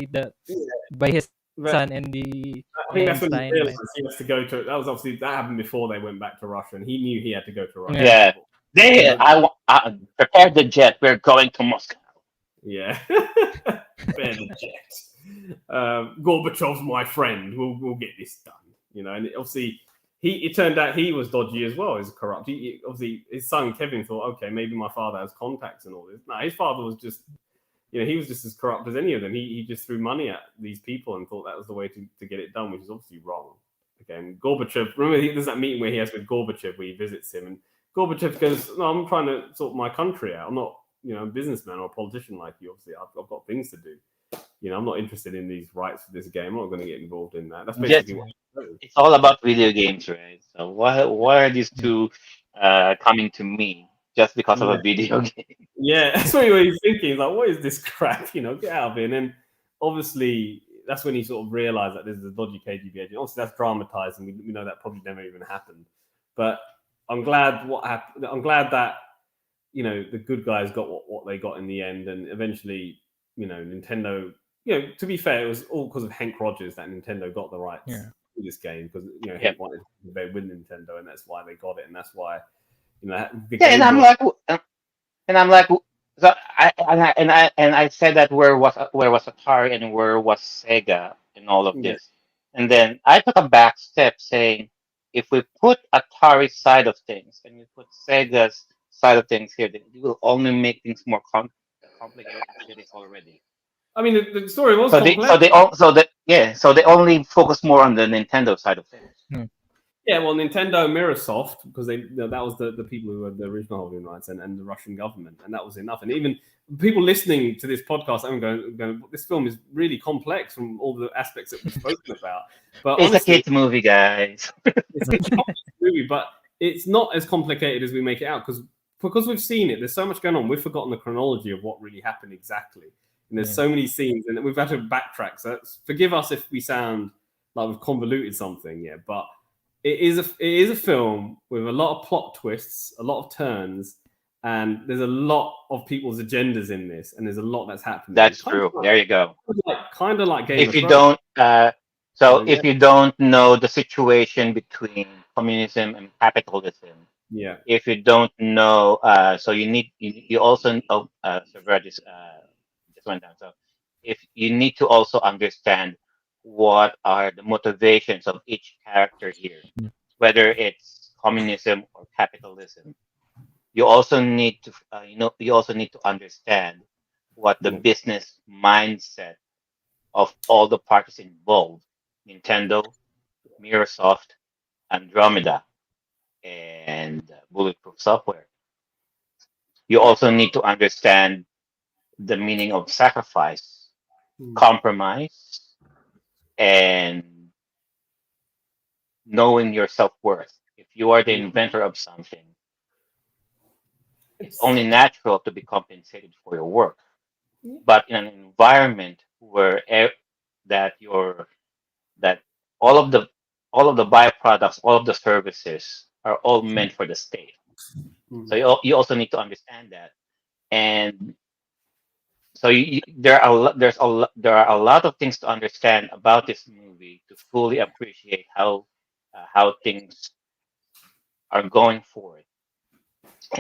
his son and the. I think that's when he realized he has to go to. That was obviously that happened before they went back to Russia, and he knew he had to go to Russia. Yeah. There, I prepare the jet. We're going to Moscow. Yeah, prepare the jet. Gorbachev's my friend. We'll get this done. You know, and obviously it turned out he was dodgy as well. He's corrupt. Obviously his son Kevin thought, okay, maybe my father has contacts and all this. No, his father was just, you know, he was just as corrupt as any of them. He just threw money at these people and thought that was the way to get it done, which is obviously wrong. Again, Gorbachev. Remember, there's that meeting where he has with Gorbachev where he visits him and. Gorbachev goes, no, I'm trying to sort my country out. I'm not, you know, a businessman or a politician like you. Obviously, I've got things to do. You know, I'm not interested in these rights for this game. I'm not going to get involved in that. That's basically what it's all about video games, right? So why are these two coming to me just because of a video game? Yeah, that's what he's thinking. He's like, what is this crap? You know, get out of here. And then obviously that's when he sort of realized that there's a dodgy KGB agent. Obviously, that's dramatized, and we know that probably never even happened. But I'm glad what happened. I'm glad that the good guys got what they got in the end, and eventually, Nintendo. To be fair, it was all because of Hank Rogers that Nintendo got the rights to this game, because Hank wanted to be with Nintendo, and that's why they got it, and that's why and I'm like, so I said that where was Atari and where was Sega in all of this, and then I took a back step saying, if we put Atari's side of things and we put Sega's side of things here, then it will only make things more complicated as it is already. I mean, the story was complex. So they only focus more on the Nintendo side of things. Yeah, well, Nintendo, Microsoft, because that was the people who had the original holding rights, and the Russian government, and that was enough. And even people listening to this podcast, I'm going, this film is really complex from all the aspects that we've spoken about. But it's honestly, a kids movie, guys. It's a kids movie, but it's not as complicated as we make it out, because we've seen it. There's so much going on. We've forgotten the chronology of what really happened exactly. And there's so many scenes, and we've had to backtrack. So forgive us if we sound like we've convoluted something, but it is a film with a lot of plot twists, a lot of turns, and there's a lot of people's agendas in this, and there's a lot that's happening. That's true. There you go. Kind of like Game if of you Thrones. don't, if you don't know the situation between communism and capitalism, if you don't know, so you also know, just went down. So if you need to also understand what are the motivations of each character here, whether it's communism or capitalism, you also need to understand what the business mindset of all the parties involved: Nintendo, Microsoft, Andromeda, and Bulletproof Software. You also need to understand the meaning of sacrifice, compromise, and knowing your self-worth. If you are the inventor of something, it's only natural to be compensated for your work. But in an environment where that all of the byproducts, all of the services are all meant for the state. So you also need to understand that. And so there are a lot of things to understand about this movie to fully appreciate how things are going forward.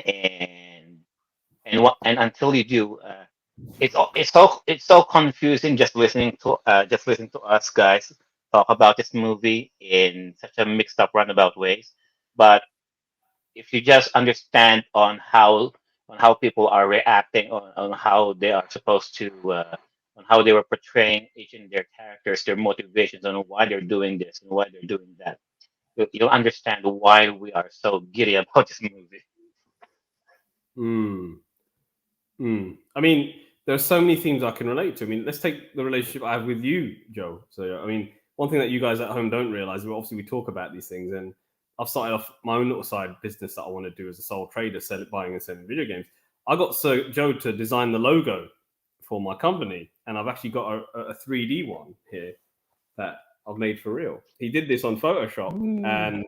And until you do, it's so confusing just listening to us guys talk about this movie in such a mixed up, roundabout ways. But if you just understand on how people are reacting, on how they are supposed to, on how they were portraying each of their characters, their motivations, on why they're doing this and why they're doing that, you'll understand why we are so giddy about this movie. I mean, there are so many themes I can relate to. I mean, let's take the relationship I have with you, Joe. So, I mean, one thing that you guys at home don't realize, obviously we talk about these things, and I've started off my own little side business that I want to do as a sole trader, buying and selling video games. I got Joe to design the logo for my company, and I've actually got a 3D one here that I've made for real. He did this on Photoshop, and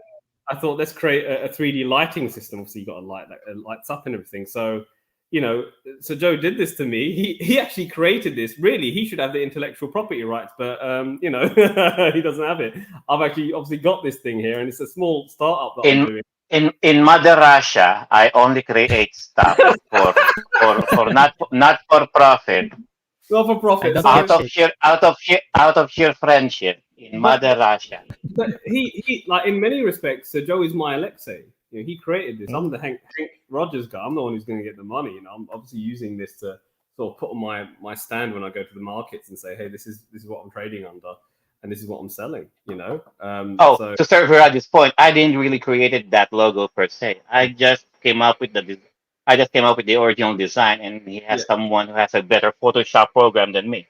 I thought, let's create a 3D lighting system. Obviously, you got a light that lights up and everything. So, so Joe did this to me. He actually created this. Really, he should have the intellectual property rights, but he doesn't have it. I've actually obviously got this thing here, and it's a small startup that I'm doing. In Mother Russia, I only create stuff for not for profit. Not for profit. Out of sheer friendship in Mother Russia. But he like in many respects, so Joe is my Alexei. He created this. I'm the Hank Rogers guy. I'm the one who's going to get the money. I'm obviously using this to sort of put on my stand when I go to the markets and say, hey, this is what I'm trading under, and this is what I'm selling. To serve her at this point, I didn't really created that logo per se. I just came up with the original design, and he has someone who has a better Photoshop program than me.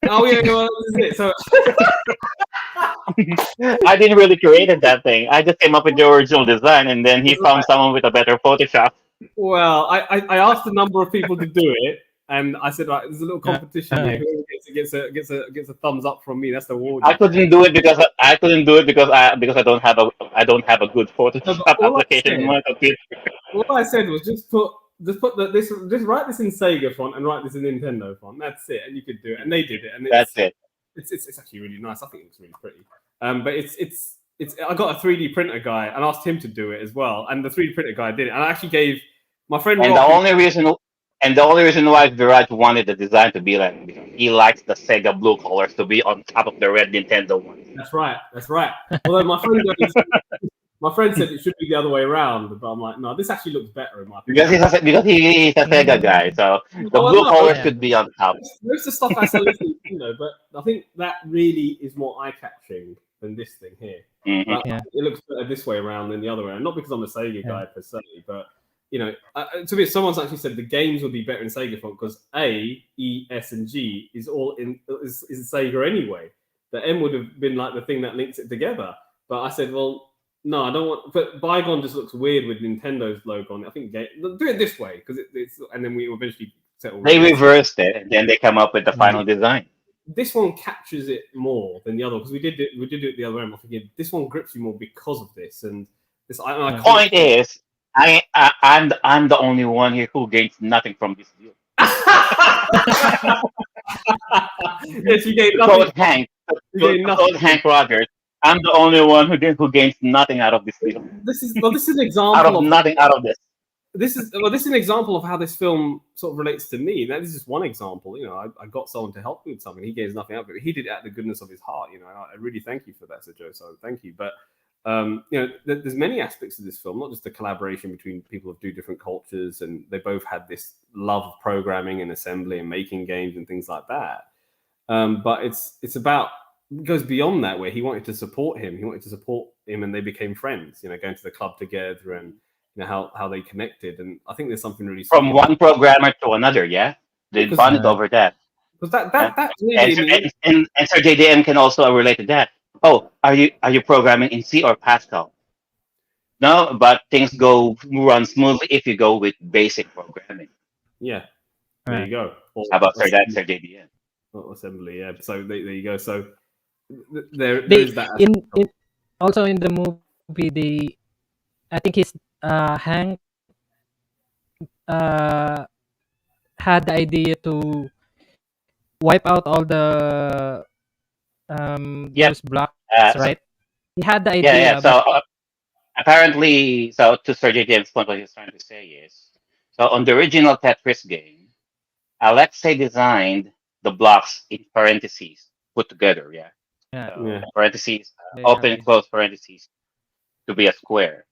Oh yeah, well, this is it. So I didn't really create that thing. I just came up with the original design, and then he found someone with a better Photoshop. Well, I asked a number of people to do it, and I said, right, there's a little competition here. Whoever gets it gets a thumbs up from me. That's the award. I couldn't do it because I don't have a good No, Photoshop but application in my computer. all I said was just put just write this in Sega font and write this in Nintendo font. That's it, and you could do it. And they did it, and That's it. it's actually really nice. I think it looks really pretty. But it's I got a 3D printer guy and asked him to do it as well, and the 3D printer guy did it. And I actually gave my friend And Rob, the only reason why Viraj wanted the design to be like because he likes the Sega blue colors to be on top of the red Nintendo one. That's right. Although my friend said it should be the other way around, but I'm like, no, this actually looks better in my opinion. Because he's a Sega guy, so the blue colors could be on top. Most of the stuff I sell is Nintendo, but I think that really is more eye-catching than this thing here. Mhm. But Yeah. it looks better this way around than the other way around. Not because I'm a Sega guy per se, but to me, someone's actually said the games would be better in Sega font because A, E, S, and G is all is Sega anyway. The M would have been like the thing that links it together. But I said, well, no, I don't want. But Bygone just looks weird with Nintendo's logo on it. I think do it this way because it's, and then we eventually settle. They reversed it, and then they come up with the final design. This one captures it more than the other because we did it the other way. I'm thinking this one grips you more because of this. And this, I Point is, I'm the only one here who gains nothing from this deal. Yes, you gave Code nothing. Hank Rogers. I'm the only one who gains nothing out of this deal. This is an example Out of of nothing out of this. this is an example of how this film sort of relates to me. Now, this is just one example. I got someone to help me with something. He gave nothing out, but he did it out of the goodness of his heart. And I really thank you for that, Sir Joe. So thank you. But there's many aspects of this film, not just the collaboration between people of two different cultures, and they both had this love of programming and assembly and making games and things like that. But it's about. It goes beyond that, where he wanted to support him. He wanted to support him, and they became friends. Going to the club together, and how they connected. And I think there's something really From one programmer to another. Yeah, they bonded over that. Because that really And Sir JDM can also relate to that. Oh, are you programming in C or Pascal? No, but things run smoothly if you go with basic programming. yeah. There you go. How about Sir JDM? Assembly, yeah. So there you go. So there's that. Also in the movie, I think Hank had the idea to wipe out all the those blocks, right? He had the idea. Yeah. So apparently, to Sir JDM's point, what he's trying to say is, so on the original Tetris game, Alexei designed the blocks in parentheses put together. Yeah. Parentheses, open, close parentheses, to be a square,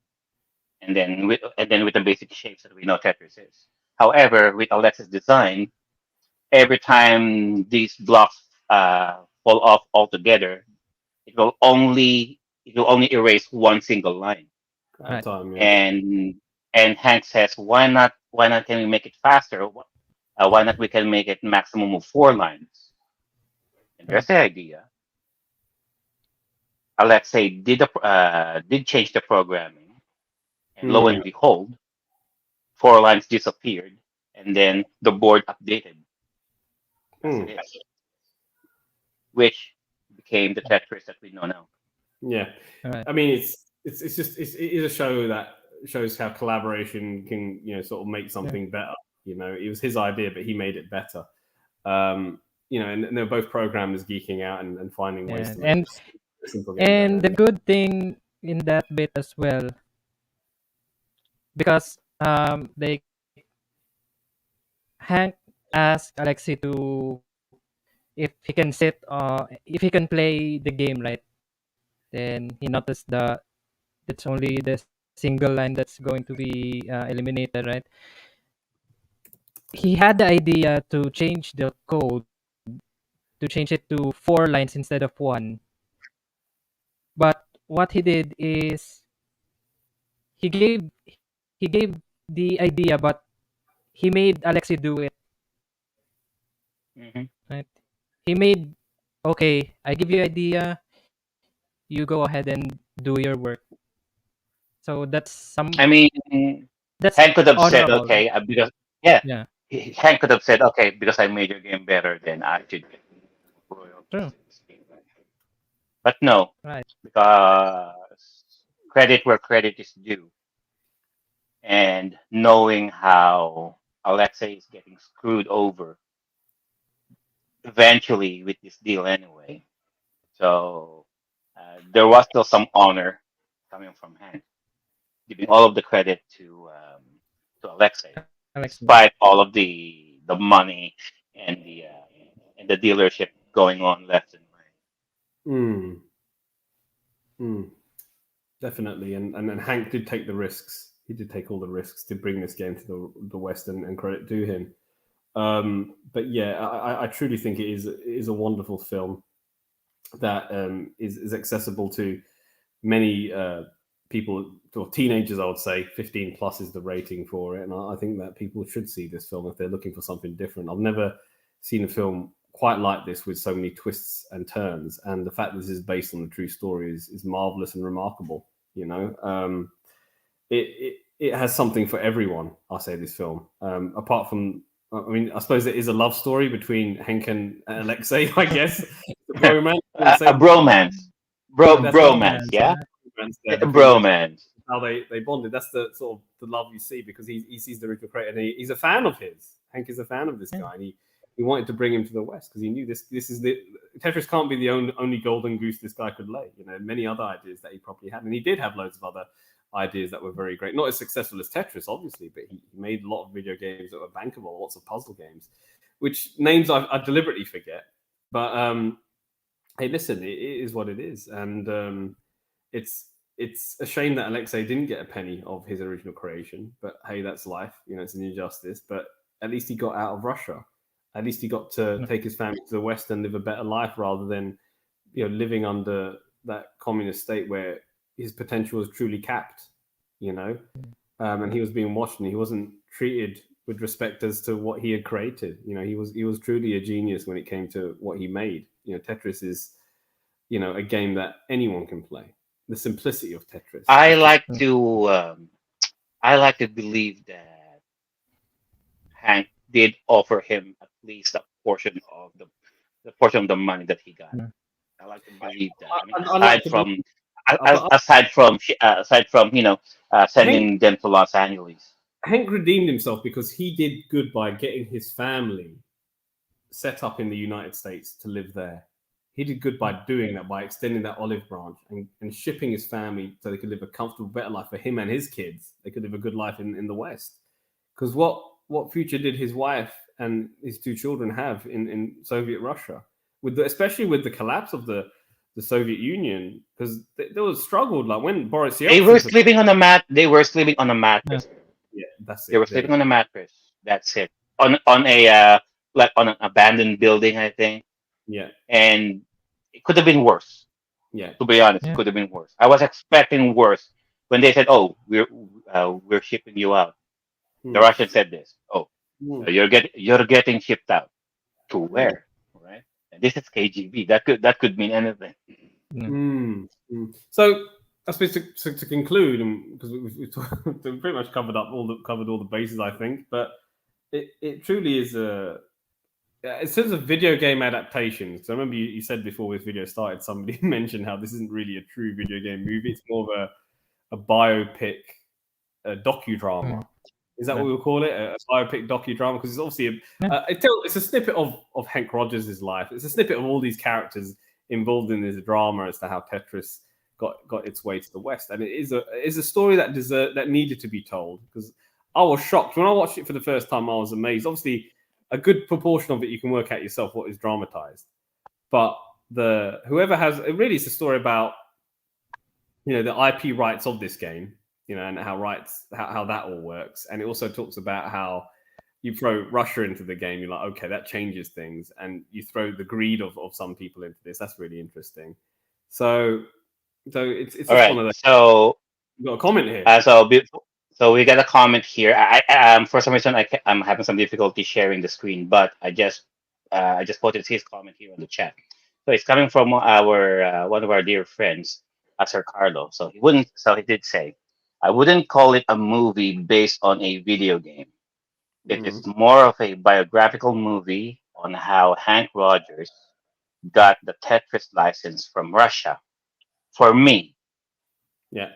and then with the basic shapes that we know Tetris is. However, with Alexei's design, every time these blocks fall off altogether, it will only erase one single line. Right. And Hank says, why not can we make it faster? Why not we can make it maximum of 4 lines? And there's the idea. Alexei did change the programming, and lo and behold, 4 lines disappeared, and then the board updated, which became the Tetris that we know now. Yeah, Right. I mean, it is a show that shows how collaboration can sort of make something better. It was his idea, but he made it better. And they're both programmers geeking out and finding ways to make simple games And better. the good thing in that bit as well, because Hank asked Alexei to if he can if he can play the game right. Then he noticed it's only the single line that's going to be eliminated, right? He had the idea to change the code to change it to 4 lines instead of 1. But what he did is he gave the idea, but he made Alexei do it. Right? He made, okay, I give you idea, you go ahead and do your work. So that's Hank could have said, honorable. okay, because Yeah. Hank could have said, okay, because I made your game better, then I should True. But no, Right. because credit where credit is due, and knowing how Alexei is getting screwed over eventually with this deal anyway. So there was still some honor coming from Hank, giving all of the credit to Alexei, Alex. despite all of the money and the dealership going on left and right. Mm, mm, definitely. And Hank did take the risks. He did take all the risks to bring this game to the West, and credit to him. But yeah, I truly think it is a wonderful film that is accessible to many people, or teenagers. I would say 15 plus is the rating for it, and I think that people should see this film if they're looking for something different. I've never seen a film quite like this with so many twists and turns, and the fact that this is based on a true story is marvelous and remarkable. You know, it has something for everyone. I'll say this film, apart from. I mean, I suppose it is a love story between Henk and Alexei, I guess. The bromance, you wanna say? A bromance, That's bromance, yeah, bromance a there between them, bromance. how they bonded. That's the sort of the love you see, because he sees the original creator, and he's a fan of his. Hank is a fan of this guy, and he wanted to bring him to the West because he knew this is the Tetris can't be the only golden goose this guy could lay. You know, many other ideas that he probably had, and he did have loads of other ideas that were very great. Not as successful as Tetris, obviously, but he made a lot of video games that were bankable, lots of puzzle games, which names I deliberately forget. But hey, listen, it is what it is, and it's a shame that Alexei didn't get a penny of his original creation. But hey, that's life. You know, it's an injustice. But at least he got out of Russia. At least he got to take his family to the West and live a better life, rather than living under that communist state where his potential was truly capped. And he was being watched, and he wasn't treated with respect as to what he had created. He was truly a genius when it came to what he made. Tetris is a game that anyone can play. The simplicity of Tetris. I like to believe that Hank did offer him at least a portion of the money that he got. I like to believe that. I mean, aside from sending them to Los Angeles. Hank redeemed himself because he did good by getting his family set up in the United States to live there. He did good by doing that, by extending that olive branch and shipping his family so they could live a comfortable, better life for him and his kids. They could live a good life in the West. Because what future did his wife and his two children have in Soviet Russia? Especially with the collapse of the Soviet Union, because they were struggled. Like when Boris Yeltsin... They were sleeping on a mat. They were sleeping on a mattress. Yeah, that's it. They were sleeping on a mattress. That's it. On a like on an abandoned building, I think. Yeah. And it could have been worse. Yeah. To be honest, it could have been worse. I was expecting worse when they said, "Oh, we're shipping you out." The Russian said this. "Oh, you're getting shipped out to where?" Right? And this is KGB. That could mean anything. So I suppose to conclude, because we've pretty much covered all the bases, I think, but it truly is in terms of video game adaptations. I remember you said before this video started, somebody mentioned how this isn't really a true video game movie. It's more of a biopic, a docudrama. Is that what we'll call it? A biopic docudrama? Because it's obviously it's a snippet of Hank Rogers' life. It's a snippet of all these characters involved in this drama as to how Tetris got its way to the West, and it is a story that needed to be told. Because I was shocked when I watched it for the first time. I was amazed. Obviously, a good proportion of it you can work out yourself what is dramatized, but whoever has it, really, it's a story about the IP rights of this game, and how that all works. And it also talks about how you throw Russia into the game. You're like, okay, that changes things, and you throw the greed of some people into this. That's really interesting. So it's just right. one of those. So you got a comment here. So we got a comment here. I for some reason I'm having some difficulty sharing the screen, but I just posted his comment here on the chat. So it's coming from our one of our dear friends, Sir Carlo. So he did say, I wouldn't call it a movie based on a video game. It is more of a biographical movie on how Hank Rogers got the Tetris license from Russia. For me, Yeah.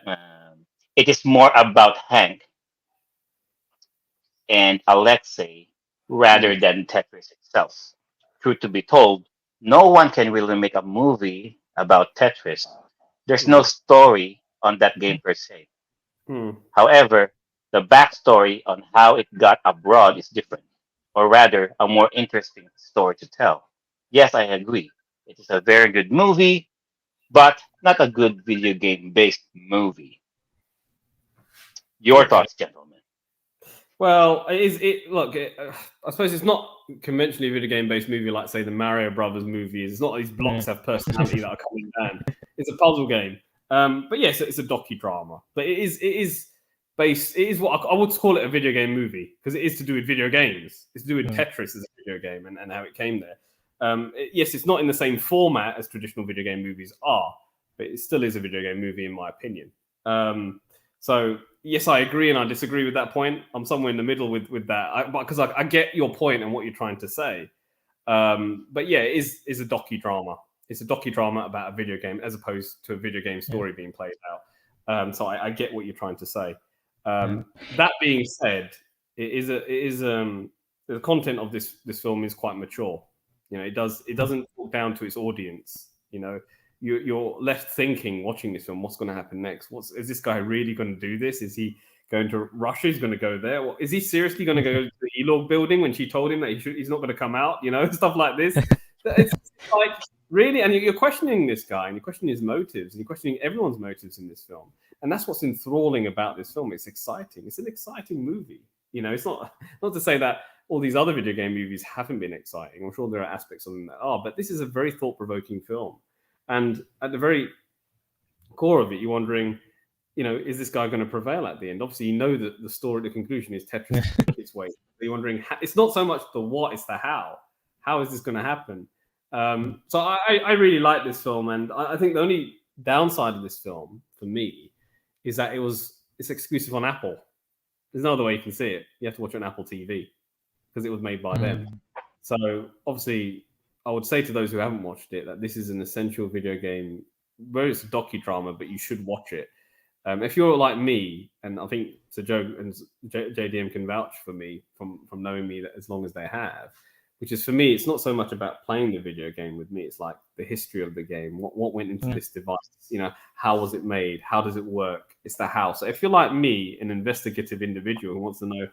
it is more about Hank and Alexei rather Mm. than Tetris itself. Truth to be told, no one can really make a movie about Tetris. There's no Mm. story on that game per se. Mm. However, the backstory on how it got abroad is different, or rather, a more interesting story to tell. Yes, I agree. It is a very good movie, but not a good video game based movie. Your Okay. thoughts, gentlemen? Well, it is. Look, I suppose it's not conventionally a video game based movie like, say, the Mario Brothers movie. It's not these blocks have personality that are coming down. It's a puzzle game. But yes, it's a docudrama. But it is based. It is what I would call it a video game movie because it is to do with video games. It's to do with Tetris as a video game and how it came there. Yes, it's not in the same format as traditional video game movies are, but it still is a video game movie in my opinion. So yes, I agree and I disagree with that point. I'm somewhere in the middle with that because I get your point and what you're trying to say. But yeah, it is a docudrama. It's a docudrama about a video game as opposed to a video game story being played out. So I get what you're trying to say. That being said, the content of this film is quite mature. You know, it doesn't talk down to its audience. You know, you're left thinking watching this film, what's going to happen next? Is this guy really going to do this? Is he going to Russia? He's going to go there? Is he seriously going to go to the Elog building when she told him that he's not going to come out? You know, stuff like this. It's like really, and you're questioning this guy, and you're questioning his motives, and you're questioning everyone's motives in this film, and that's what's enthralling about this film. It's exciting. It's an exciting movie. You know, it's not to say that all these other video game movies haven't been exciting. I'm sure there are aspects of them that are, but this is a very thought-provoking film. And at the very core of it, you're wondering, you know, is this guy going to prevail at the end? Obviously, you know that the story, the conclusion is Tetris its way. You're wondering, it's not so much the what, it's the how. How is this going to happen? So I really like this film, and I think the only downside of this film for me is that it's exclusive on Apple. There's no other way you can see it. You have to watch it on Apple TV because it was made by them. So obviously, I would say to those who haven't watched it that this is an essential video game. Where it's a docudrama, but you should watch it. If you're like me, and I think so, Joe and JDM can vouch for me from knowing me that as long as they have, which is for me, it's not so much about playing the video game with me. It's like the history of the game. What went into this device? You know, how was it made? How does it work? It's the how. So if you're like me, an investigative individual who wants to know,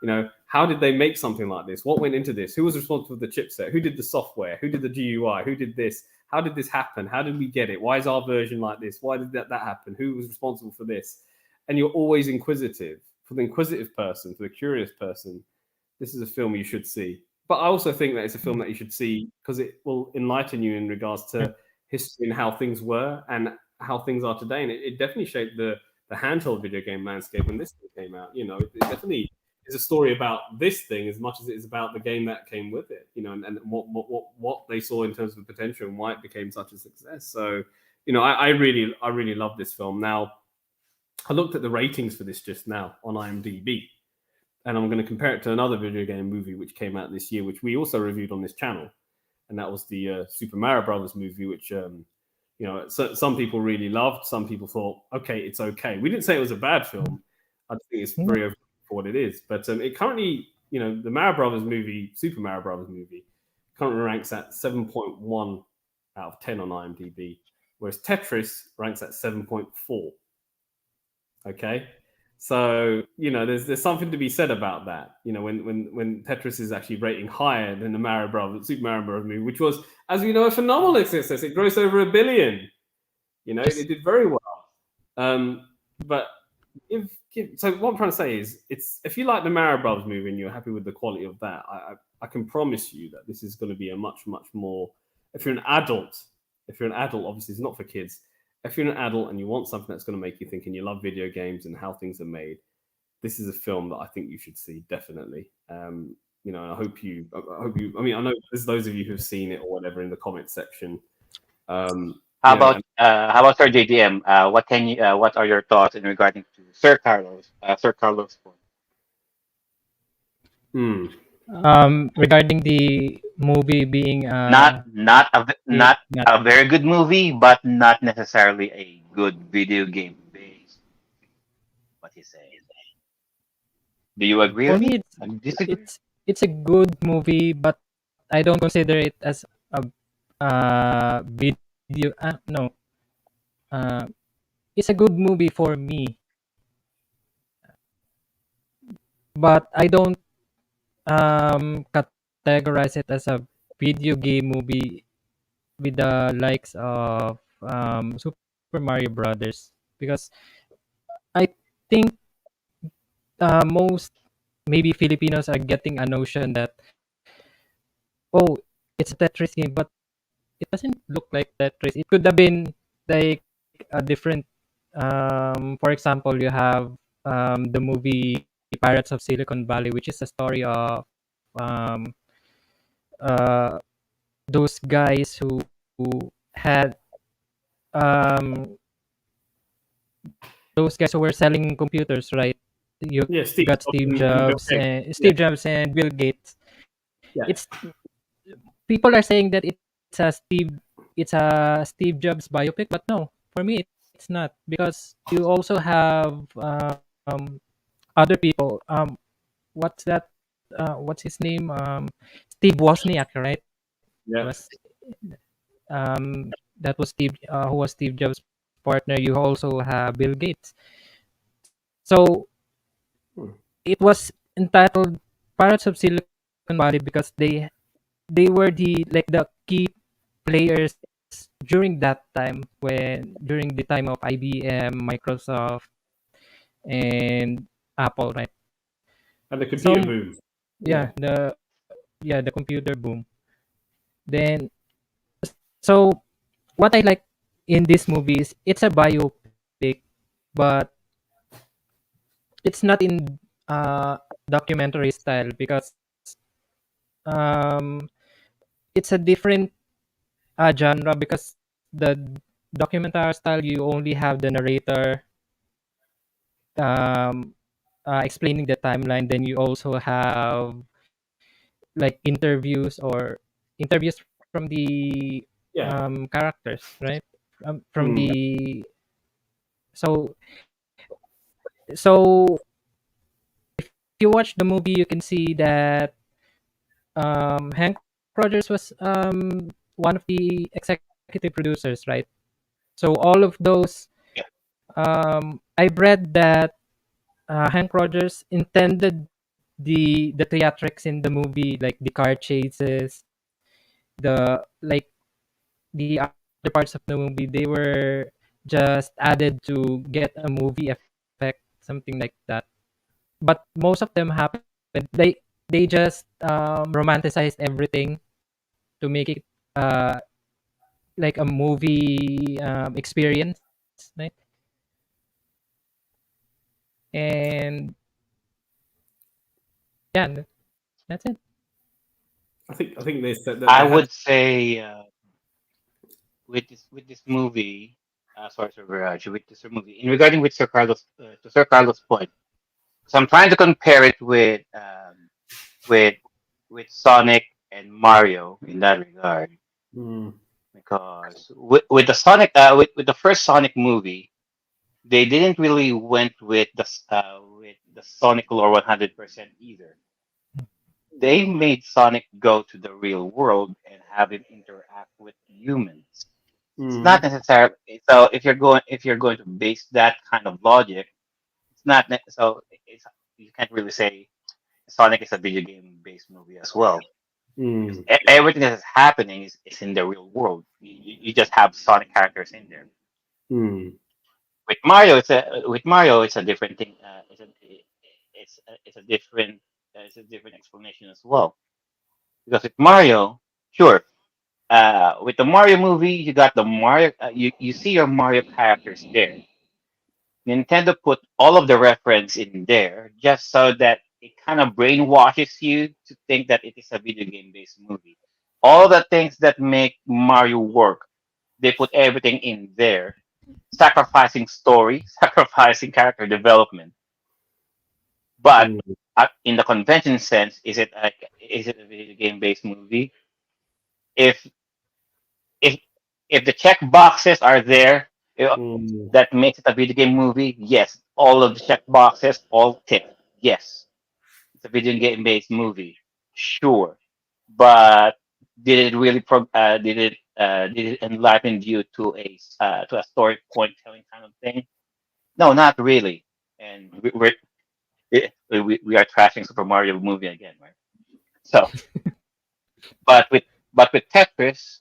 you know, how did they make something like this? What went into this? Who was responsible for the chipset? Who did the software? Who did the GUI? Who did this? How did this happen? How did we get it? Why is our version like this? Why did that happen? Who was responsible for this? And you're always inquisitive. For the inquisitive person, for the curious person, this is a film you should see. But I also think that it's a film that you should see because it will enlighten you in regards to history and how things were and how things are today. And it definitely shaped the handheld video game landscape when this thing came out. You know, it definitely is a story about this thing as much as it is about the game that came with it. You know, and what they saw in terms of the potential and why it became such a success. So, you know, I really love this film. Now, I looked at the ratings for this just now on IMDb. And I'm going to compare it to another video game movie which came out this year, which we also reviewed on this channel, and that was the Super Mario Brothers movie, which you know, some people really loved. Some people thought, okay, it's okay. We didn't say it was a bad film. I think it's very over for what it is. But it currently, you know, the Mario Brothers movie, Super Mario Brothers movie, currently ranks at 7.1 out of 10 on IMDb, whereas Tetris ranks at 7.4. Okay. So, you know, there's something to be said about that. You know, when Tetris is actually rating higher than the Super Mario Brothers movie, which was, as we know, a phenomenal success. It grossed over $1 billion. You know, it did very well. But so what I'm trying to say is, if you like the Mario Brothers movie and you're happy with the quality of that, I can promise you that this is going to be a much more. If you're an adult, obviously it's not for kids. If you're an adult and you want something that's going to make you think and you love video games and how things are made, this is a film that I think you should see, definitely. You know, and I hope you. I mean, I know there's those of you who've seen it or whatever in the comments section. How about Sir JDM? What are your thoughts in regarding to Sir Carlos? Sir Carlos. Regarding the movie being Not not a very good movie, but not necessarily a good video game based. What you say? Do you agree for with me me? Disagree? it's a good movie, but I don't consider it as a video. No, uh, it's a good movie for me, but I don't categorize it as a video game movie with the likes of Super Mario Brothers, because I think most maybe Filipinos are getting a notion that, oh, it's a Tetris game, but it doesn't look like Tetris. It could have been like a different. For example, you have the movie Pirates of Silicon Valley, which is a story of uh, those guys who had um, those guys who were selling computers, right? You Yeah, got Steve Steve Jobs and Bill Jobs Gates. and Yeah, Steve Jobs and Bill Gates. yeah. It's people are saying that it's a Steve Jobs biopic, but no, for me it's not, because you also have other people. What's that? What's his name? Steve Wozniak, right? Yeah. Was that was Steve? Who was Steve Jobs' partner? You also have Bill Gates. So Hmm. it was entitled Pirates of Silicon Valley because they were the key players during that time, during the time of IBM, Microsoft, and Apple, right? And the computer So boom. yeah, Yeah. the computer boom. Then so what I like in this movie is it's a biopic, but it's not in documentary style, because um it's a different genre, because the documentary style you only have the narrator um explaining the timeline, then you also have like interviews from the Yeah. characters, right? From Mm. the so so if you watch the movie, you can see that Hank Rogers was one of the executive producers, right? So all of those, Yeah. I've read that Hank Rogers intended the theatrics in the movie, like the car chases, the like the other parts of the movie, they were just added to get a movie effect, something like that. But most of them happened. They just romanticized everything to make it uh like a movie experience, right? And yeah, that's it. I think they said that I they had. would say with this movie, sorry, Sir Viraj, with this movie, in regarding with Sir Carlos to Sir Carlos' point, so I'm trying to compare it with with Sonic and Mario in that regard, Mm. because with the with the first Sonic movie, they didn't really went with the Sonic lore 100% either. They made Sonic go to the real world and have him interact with humans. It's not Mm. necessarily so. If you're going to base that kind of logic, it's not so. It's you can't really say Sonic is a video game based movie as well, because Mm. everything that is happening is in the real world. You just have Sonic characters in there. Mm. With Mario, it's a different thing. It's a different explanation as well. Because with Mario, sure, with the Mario movie, you got the Mario. You see your Mario characters there. Nintendo put all of the reference in there just so that it kind of brainwashes you to think that it is a video game based movie. All the things that make Mario work, they put everything in there, sacrificing story, sacrificing character development. But Mm. in the convention sense, is it a video game based movie? if if if the check boxes are there, Mm. that makes it a video game movie. Yes, all of the check boxes all tick. Yes, it's a video game based movie. Sure, but did it really did it enliven you to a story point telling kind of thing? No, not really. And we are trashing Super Mario movie again, right? So, but with Tetris,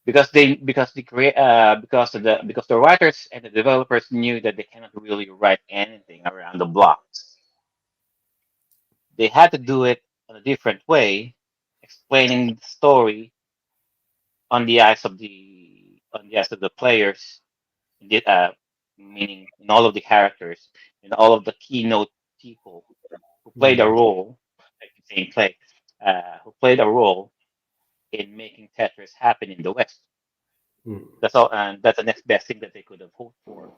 because the writers and the developers knew that they cannot really write anything around the blocks. They had to do it in a different way, explaining the story on the eyes of the players, the- uh, meaning in all of the characters and all of the keynote people who played a Mm. role, like you saying play, who played a role in making Tetris happen in the West. Mm. That's all, and that's the next best thing that they could have hoped for.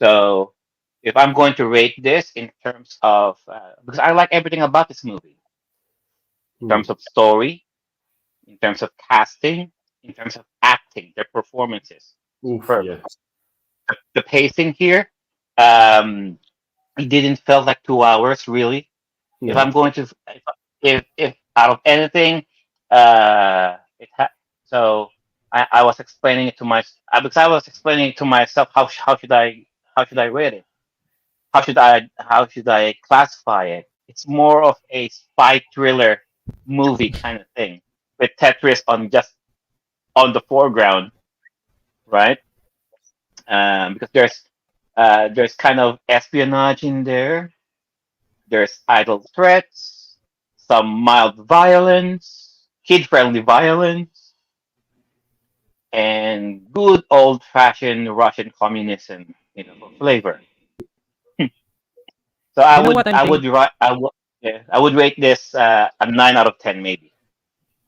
So, if I'm going to rate this in terms of, because I like everything about this movie, in terms Mm. of story, in terms of casting, in terms of acting, their performances, Oof, superb. yeah. The pacing here, um, it didn't feel like 2 hours really. If No. I'm going to, if out of anything, it so I was explaining it to because I was explaining to myself how should I rate it? How should I classify it? It's more of a spy thriller movie kind of thing with Tetris on just on the foreground, right? Because there's kind of espionage in there. There's idle threats, some mild violence, kid-friendly violence, and good old-fashioned Russian communism, for flavor. So You know what I'm thinking? I would rate this a 9 out of 10 maybe,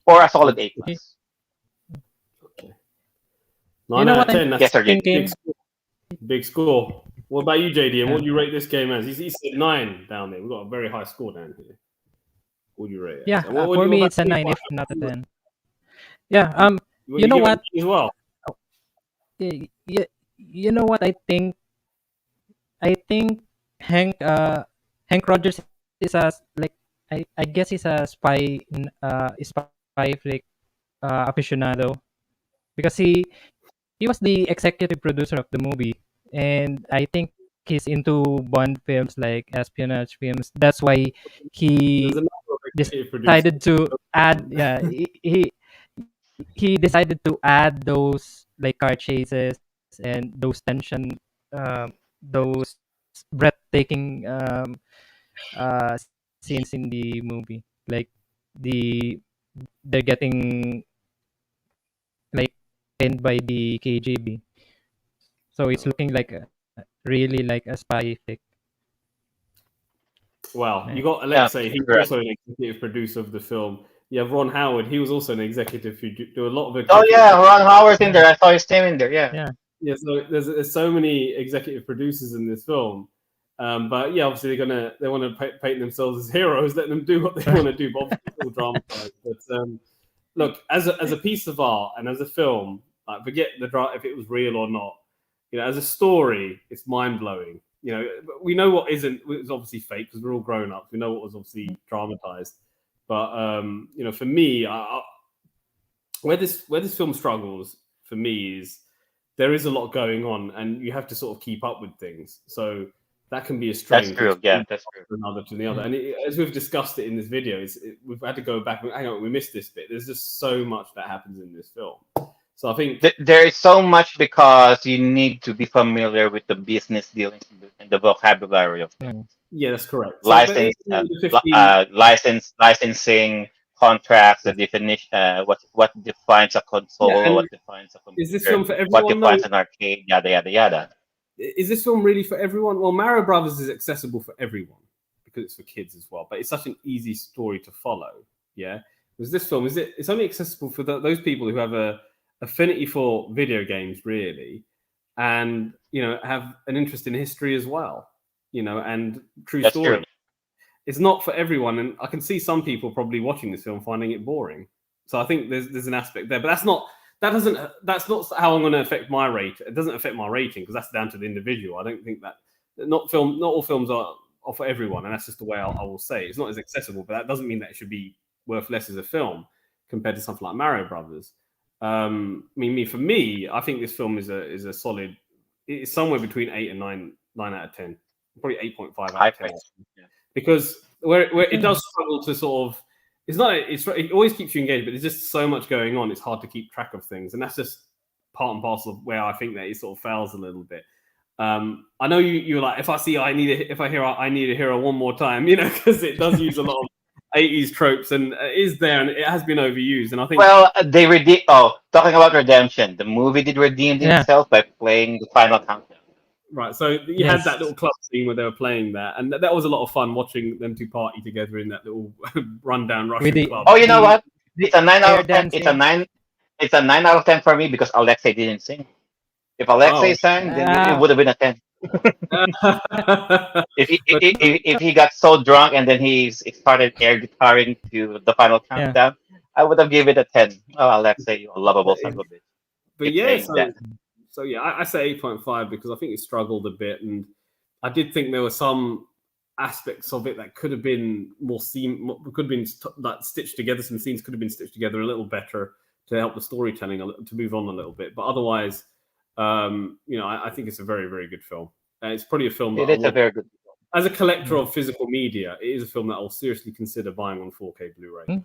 or a solid A plus. Okay. You 9 know out what of I'm 10. That's Yes, sir, big, JD. big thinking? score. Big score. What about you, JD? And what Yeah. do you rate this game as? He said 9 down there. We've got a very high score down here. What do you rate it as? Yeah, And what for me about it's a you? 9 if not a 10. Yeah, Well, you you know give it a what? 9 as well. You know what I think Hank Rogers is a like I guess he's a spy flick aficionado because he was the executive producer of the movie, and I think he's into Bond films like espionage films. That's why There's a he number of executive producers. decided to add yeah he decided to add those like car chases and those tension those breathtaking scenes in the movie, like the they're getting like pinned by the KGB, so it's looking like really like a spy fic. Well, you Yeah. got Yeah, Alexei. He's correct. also an executive producer of the film. You have Ron Howard. He was also an executive who do a lot of Oh executive. yeah, Ron Howard's in Yeah. there. I saw his name in there. Yeah. Yeah. Yeah, so there's so many executive producers in this film, but yeah, obviously they want to paint themselves as heroes, let them do what they want to do. But obviously it's all dramatized. But look, as a piece of art and as a film, like, forget if it was real or not. As a story, it's mind blowing. We know what isn't. It's obviously fake because we're all grown ups. We know what was obviously dramatized. But for me, where this film struggles for me is there is a lot going on, and you have to sort of keep up with things. So that can be a strain That's because true. Yeah, that's true. from another to the other. And as we've discussed it in this video, we've had to go back and hang on, we missed this bit. There's just so much that happens in this film. So I think There is so much because you need to be familiar with the business dealings and the vocabulary of things. Mm. yeah, that's correct. So but the 15 licensing contracts, the definition, what defines a yeah, console, and what defines a is this computer, film for what everyone though? defines an arcade, yada yada yada. Is this film really for everyone? Well, Mario Brothers is accessible for everyone because it's for kids as well, but it's such an easy story to follow. Yeah, because this film it's only accessible for those people who have a affinity for video games, really, and have an interest in history as well, and true That's true. story. It's not for everyone, and I can see some people probably watching this film finding it boring. So I think there's an aspect there, but that's not how I'm going to affect my rate. It doesn't affect my rating because that's down to the individual. I don't think that not all films are for everyone, and that's just the way I will say. It's not as accessible, but that doesn't mean that it should be worth less as a film compared to something like Mario Brothers. For me, I think this film is a solid. It's somewhere between 8 and 9 out of 10, probably 8.5 out of 10. Because where it does struggle to sort of, it always keeps you engaged, but there's just so much going on. It's hard to keep track of things, and that's just part and parcel of where I think that it sort of fails a little bit. I know you're like, if I hear I need a hero one more time, because it does use a lot of 80s tropes, and it is there, and it has been overused. And I think, well, they redeem. Oh, talking about redemption, the movie did redeem itself by playing the final countdown. Right, so you had that little club scene where they were playing that, and that was a lot of fun watching them two party together in that little rundown Russian club. Oh, you know what? It's a 9 out of 10. It's a 9. It's a 9 out of 10 for me because Alexei didn't sing. If Alexei sang, then it would have been a 10. if he got so drunk and then he started air guitaring to the final countdown, I would have given it a 10. Oh, Alexei, you lovable son of a bitch. But so I say 8.5 because I think it struggled a bit, and I did think there were some aspects of it that could have been stitched together. Some scenes could have been stitched together a little better to help the storytelling to move on a little bit. But otherwise, I think it's a very, very good film. It's probably a film that it is a very good film. As a collector of physical media, it is a film that I'll seriously consider buying on 4K Blu-ray.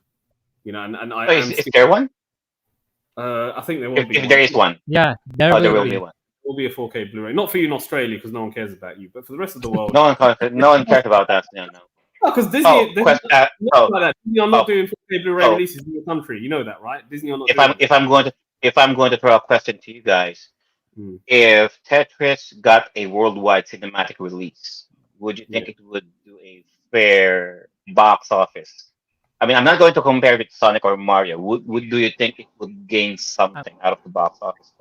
Is there one? I think there will be. If there is one. Yeah, there will be There one. will be a 4K Blu-ray. Not for you in Australia because no one cares about you, but for the rest of the world. No one cares about us. No. Because Disney, Disney are not doing 4K Blu-ray releases in your country. You know that, right? Disney are not. If I'm going to throw a question to you guys, if Tetris got a worldwide cinematic release, would you think it would do a fair box office? I mean, I'm not going to compare it with Sonic or Mario. Do you think it would gain something out of the box office?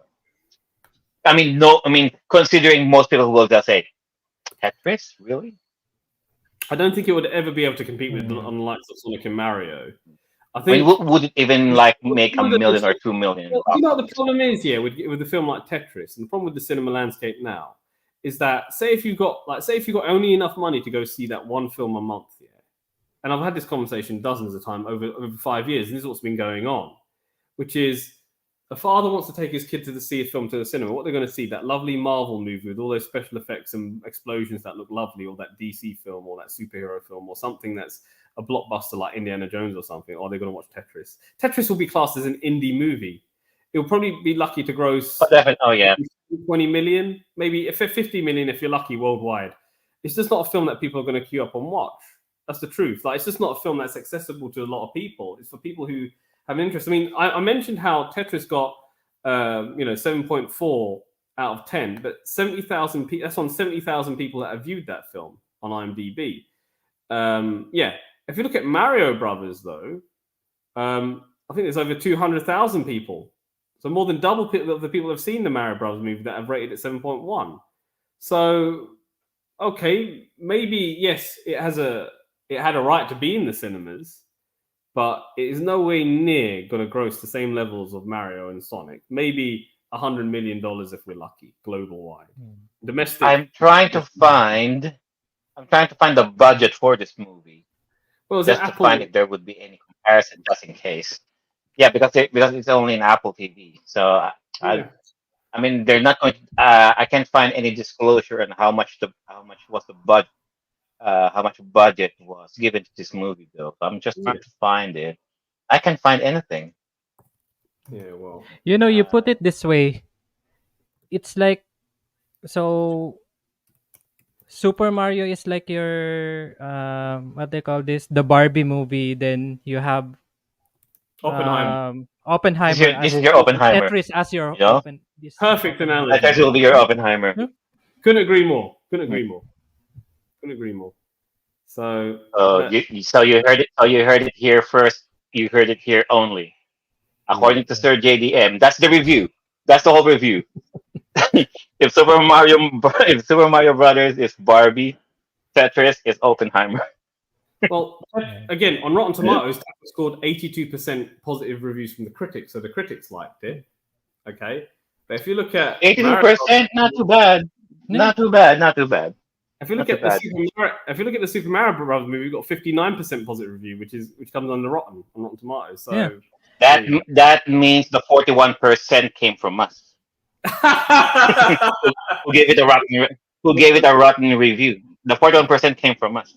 Considering most people will just say, Tetris, really? I don't think it would ever be able to compete with on the likes of Sonic and Mario. Would it even make $1 million or $2 million? The problem is with a film like Tetris, and the problem with the cinema landscape now is that say if you got only enough money to go see that one film a month, and I've had this conversation dozens of times over 5 years, and this is what's been going on, which is a father wants to take his kid to see a film to the cinema. What they're going to see, that lovely Marvel movie with all those special effects and explosions that look lovely, or that DC film, or that superhero film, or something that's a blockbuster like Indiana Jones or something, or they're going to watch Tetris. Tetris will be classed as an indie movie. It'll probably be lucky to gross 20 million, maybe 50 million if you're lucky worldwide. It's just not a film that people are going to queue up and watch. That's the truth. It's just not a film that's accessible to a lot of people. It's for people who have an interest. I mentioned how Tetris got 7.4 out of 10, but 70,000 people. That's on 70,000 people that have viewed that film on IMDb. If you look at Mario Brothers, though, I think there's over 200,000 people. So more than double of the people who have seen the Mario Brothers movie that have rated it 7.1. So, okay, maybe yes, it had a right to be in the cinemas, but it is no way near going to gross the same levels of Mario and Sonic. Maybe $100 million if we're lucky, global wide. Domestic. I'm trying to find the budget for this movie. Well, just to find if there would be any comparison, just in case. Yeah, because it's only an Apple TV. So they're not going. I can't find any disclosure on how much was the budget. How much budget was given to this movie, though. So I'm just trying to find it. I can't find anything. Yeah, well, you put it this way. It's like Super Mario is like your what they call this, the Barbie movie. Then you have Oppenheimer. This is your Oppenheimer. Tetris as your perfect analogy. Tetris will be your Oppenheimer. Couldn't agree more. So, you heard it. So you heard it here first. You heard it here only. According to Sir JDM, that's the review. That's the whole review. If Super Mario Brothers is Barbie, Tetris is Oppenheimer. Well, again, on Rotten Tomatoes, Tetris scored 82% positive reviews from the critics, so the critics liked it. Okay, but if you look at 82%, not too bad. Not too bad. Not too bad. if you look at the Super Mario Brothers movie, we've got 59% positive review, which comes under Rotten Tomatoes. So that means the 41% came from us. Who gave it a rotten review? The 41% came from us.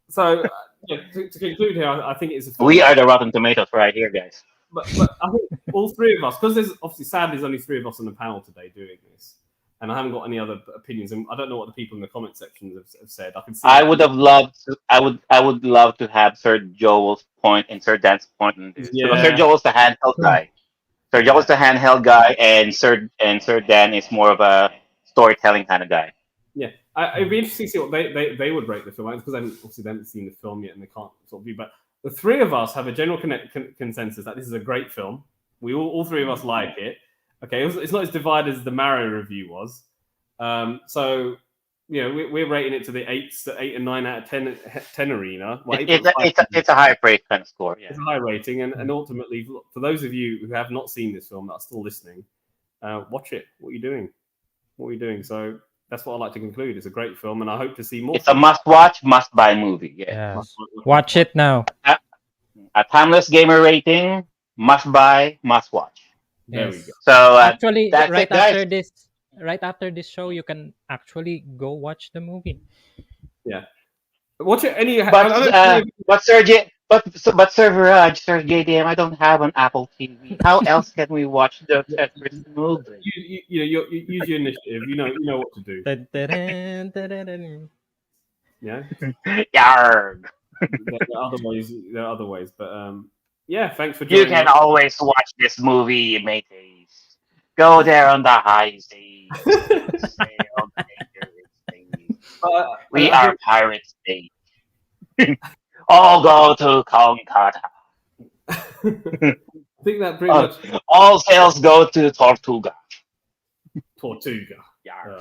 So to conclude here, I think it's a film. We are the Rotten Tomatoes right here, guys. But I think all three of us, because there's obviously sadly there's only three of us on the panel today doing this, and I haven't got any other opinions, and I don't know what the people in the comment section have said. I can see. I would have loved to. I would love to have Sir Joel's point and Sir Dan's point in this. Because Sir Joel's the handheld guy. Sir Joel's the handheld guy, and Sir Dan is more of a storytelling kind of guy. Yeah, it'd be interesting to see what they would rate the film, because they haven't seen the film yet and they can't sort of view. But the three of us have a general consensus that this is a great film. We all three of us like it. Okay, it's not as divided as the Mario review was. So we're rating it to the 8 and 9 out of 10 arena. Well, it's a high praise kind of score. Yeah. It's a high rating, and ultimately, for those of you who have not seen this film that are still listening, watch it. What are you doing? So that's what I'd like to conclude. It's a great film, and I hope to see more. It's a must-watch, must-buy movie. Yeah. Yes. Watch it now. A timeless gamer rating, must-buy, must-watch. There we go. So actually, right after this show, you can actually go watch the movie. Yeah. Watch it. But Sir Viraj, Sir JDM, I don't have an Apple TV. How else can we watch the Tetris movie? You use your initiative. You know what to do. Yeah. Yarg. There are other ways, but yeah. Thanks for joining. You can always watch this movie, mateys. Go there on the high seas. Sail the dangerous seas. We are pirates, mate. All go to Kolkata. I think that pretty much. All sails go to Tortuga. Yeah.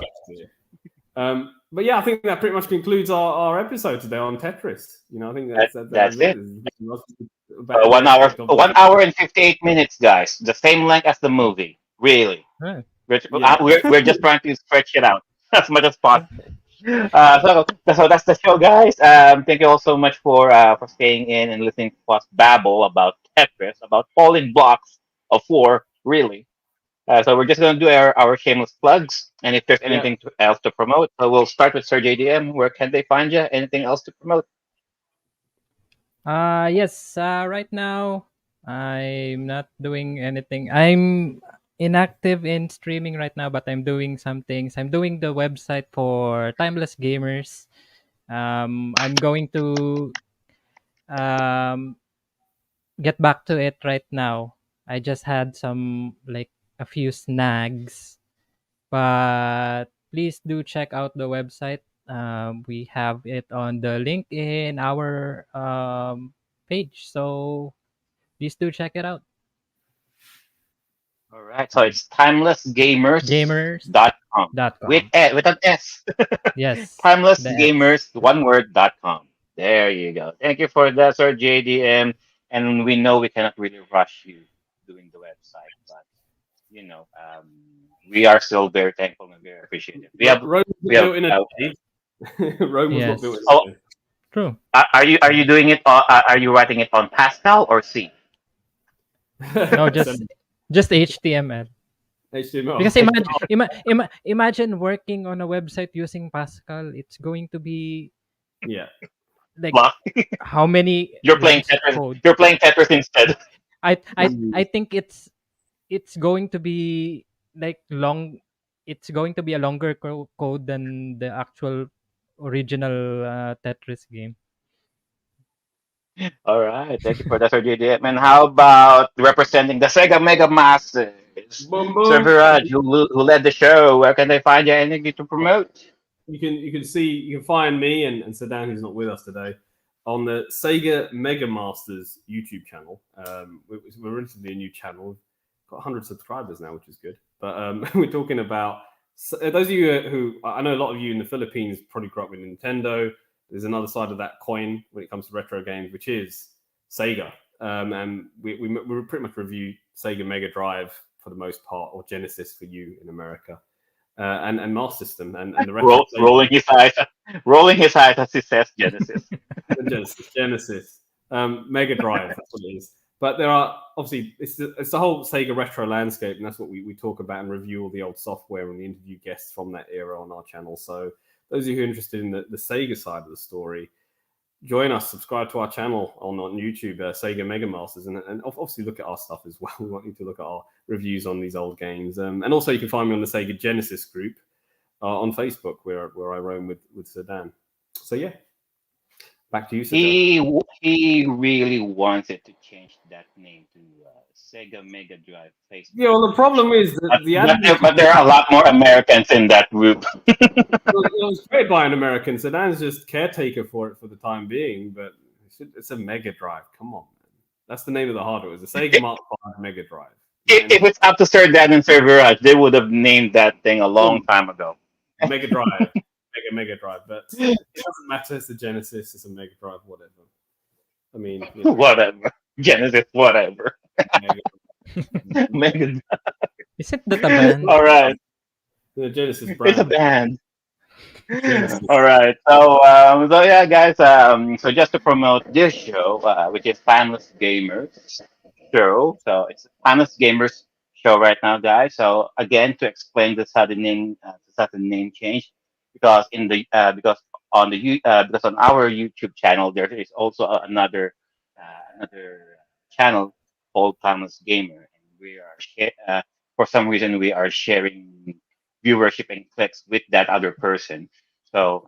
But yeah, I think that pretty much concludes our episode today on Tetris. I think that's it. 1 hour and 58 minutes, guys. The same length as the movie. Really. Right. We're just trying to stretch it out as much as possible. So that's the show, guys. Thank you all so much for staying in and listening to us babble about Tetris, about falling blocks of 4, really. So we're just going to do our shameless plugs, and if there's anything else to promote, so we'll start with Sir JDM. Where can they find you? Anything else to promote? Yes. Right now, I'm not doing anything. I'm inactive in streaming right now, but I'm doing some things. I'm doing the website for Timeless Gamers. I'm going to get back to it right now. I just had a few snags, but please do check out the website. We have it on the link in our page, so please do check it out. All right, so it's timelessgamers.com with an S. Yes. Timelessgamers, one word.com. There you go. Thank you for that, Sir JDM. And we know we cannot really rush you doing the website, but we are still very thankful and very appreciative. Rome was not built in a day. True. Are you doing it? Are you writing it on Pascal or C? No, just HTML. Because imagine working on a website using Pascal. It's going to be how many? You're playing Tetris. Code? You're playing Tetris instead. I think it's going to be long. It's going to be a longer code than the actual original Tetris game. All right, thank you for that, Sir JDM. And how about representing the Sega Mega Masters? Sir Viraj, who led the show. Where can they find you? Anything to promote? You can find me and Sedan, who's not with us today, on the Sega Mega Masters YouTube channel. We're relatively a new channel. We've got 100 subscribers now, which is good. But we're talking about those of you who I know a lot of you in the Philippines probably grew up with Nintendo. there's another side of that coin when it comes to retro games, which is Sega. And we pretty much review Sega Mega Drive for the most part, or Genesis for you in America, and Master System and the retro rolling his eyes as he says Genesis. Genesis, Mega Drive. That's what it is. But there are obviously it's the whole Sega retro landscape, and that's what we talk about and review all the old software, and we interview guests from that era on our channel. So those of you who are interested in the Sega side of the story, join us, subscribe to our channel on YouTube, Sega Mega Masters, and obviously look at our stuff as well. We want you to look at our reviews on these old games. And also you can find me on the Sega Genesis group on Facebook, where I roam with Sedan. So yeah, back to you, Sedan. He really wanted to change that name to Sega Mega Drive Facebook. Yeah, well, the problem is that but there are a lot more Americans in that group. It was created by an American. Sedan's just caretaker for it for the time being, but it's a Mega Drive. Come on, man. That's the name of the hardware. It's a Sega Mark V Mega Drive. If it's up to Sir Dan and Sir Viraj, they would have named that thing a long time ago. Mega Drive. Mega Drive. But it doesn't matter. It's a Genesis. It's a Mega Drive, whatever. I mean, whatever. Genesis, whatever. Mega Drive. Isn't that a band? All right. The Genesis brand. It's a band. All right. So yeah, guys. So just to promote this show, which is Timeless Gamers Show. So it's a Timeless Gamers Show right now, guys. So again, to explain the sudden name change, because because on our YouTube channel there is also another channel called Timeless Gamer, and we are for some reason we are sharing viewership and clicks with that other person. So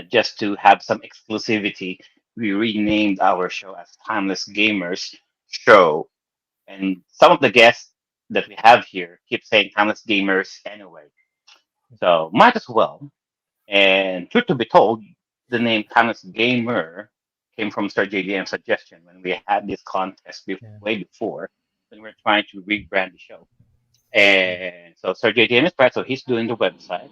just to have some exclusivity, we renamed our show as Timeless Gamers Show. And some of the guests that we have here keep saying Timeless Gamers anyway. So might as well. And truth to be told, the name Timeless Gamer came from Sir JDM's suggestion when we had this contest way before, when we were trying to rebrand the show. And so Sir JDM is right, so he's doing the website.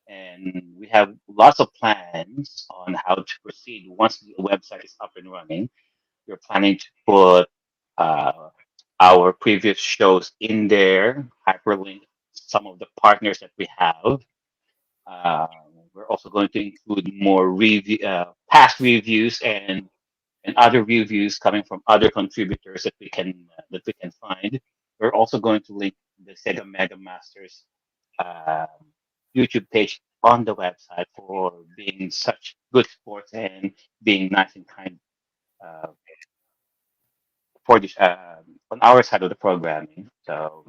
And we have lots of plans on how to proceed once the website is up and running. We're planning to put our previous shows in there, hyperlink some of the partners that we have. We're also going to include more past reviews and other reviews coming from other contributors that we can find. We're also going to link the Sega Mega Masters YouTube page on the website for being such good sports and being nice and kind for this on our side of the programming. So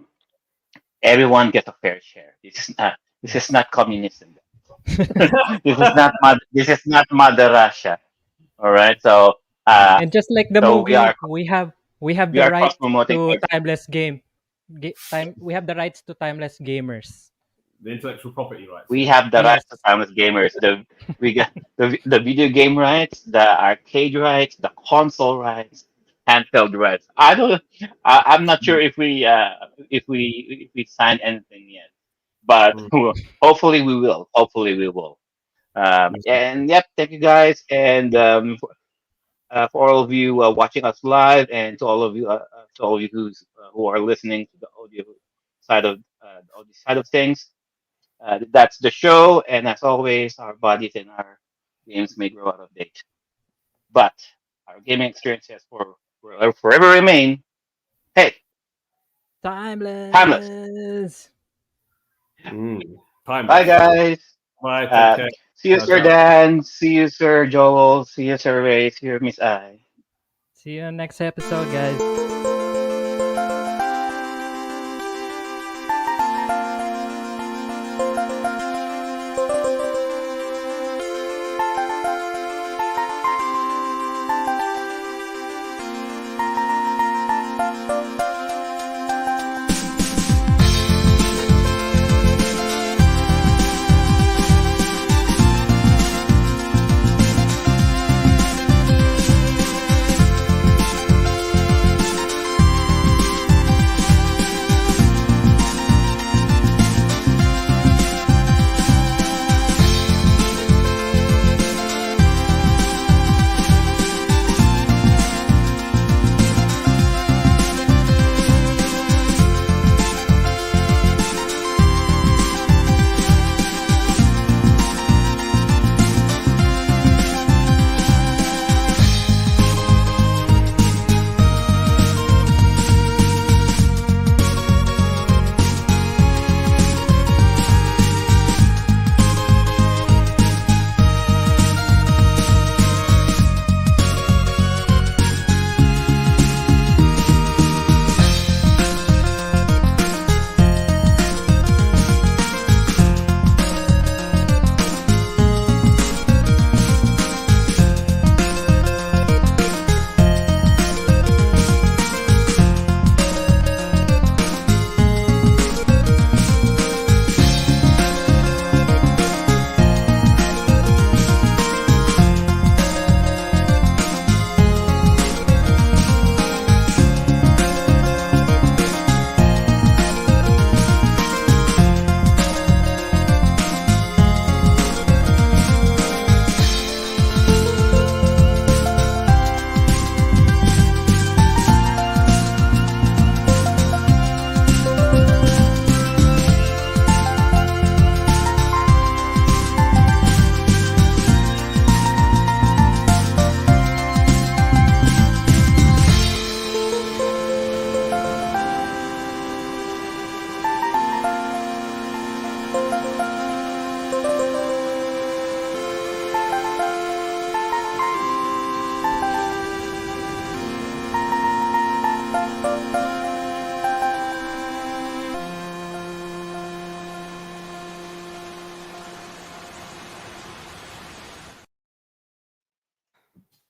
everyone gets a fair share. This is not communism. This is not Mother Russia. All right. So and just like the movie, we have the right to timeless game. We have the rights to timeless gamers. The intellectual property rights. We have the rights to timeless gamers. We got the video game rights, the arcade rights, the console rights, handheld rights. I'm not sure if we signed anything yet, but hopefully we will. Hopefully we will. And yep, thank you guys, and for all of you watching us live, and to all of you who are listening to the audio side of things. That's the show, and as always, our bodies and our games may grow out of date, but our gaming experiences forever remain. Hey, timeless. Bye, guys. Bye. Take care. See you, Sir Dan. See you, Sir Joel. See you, Sir Ray. See you, Miss I. See you next episode, guys.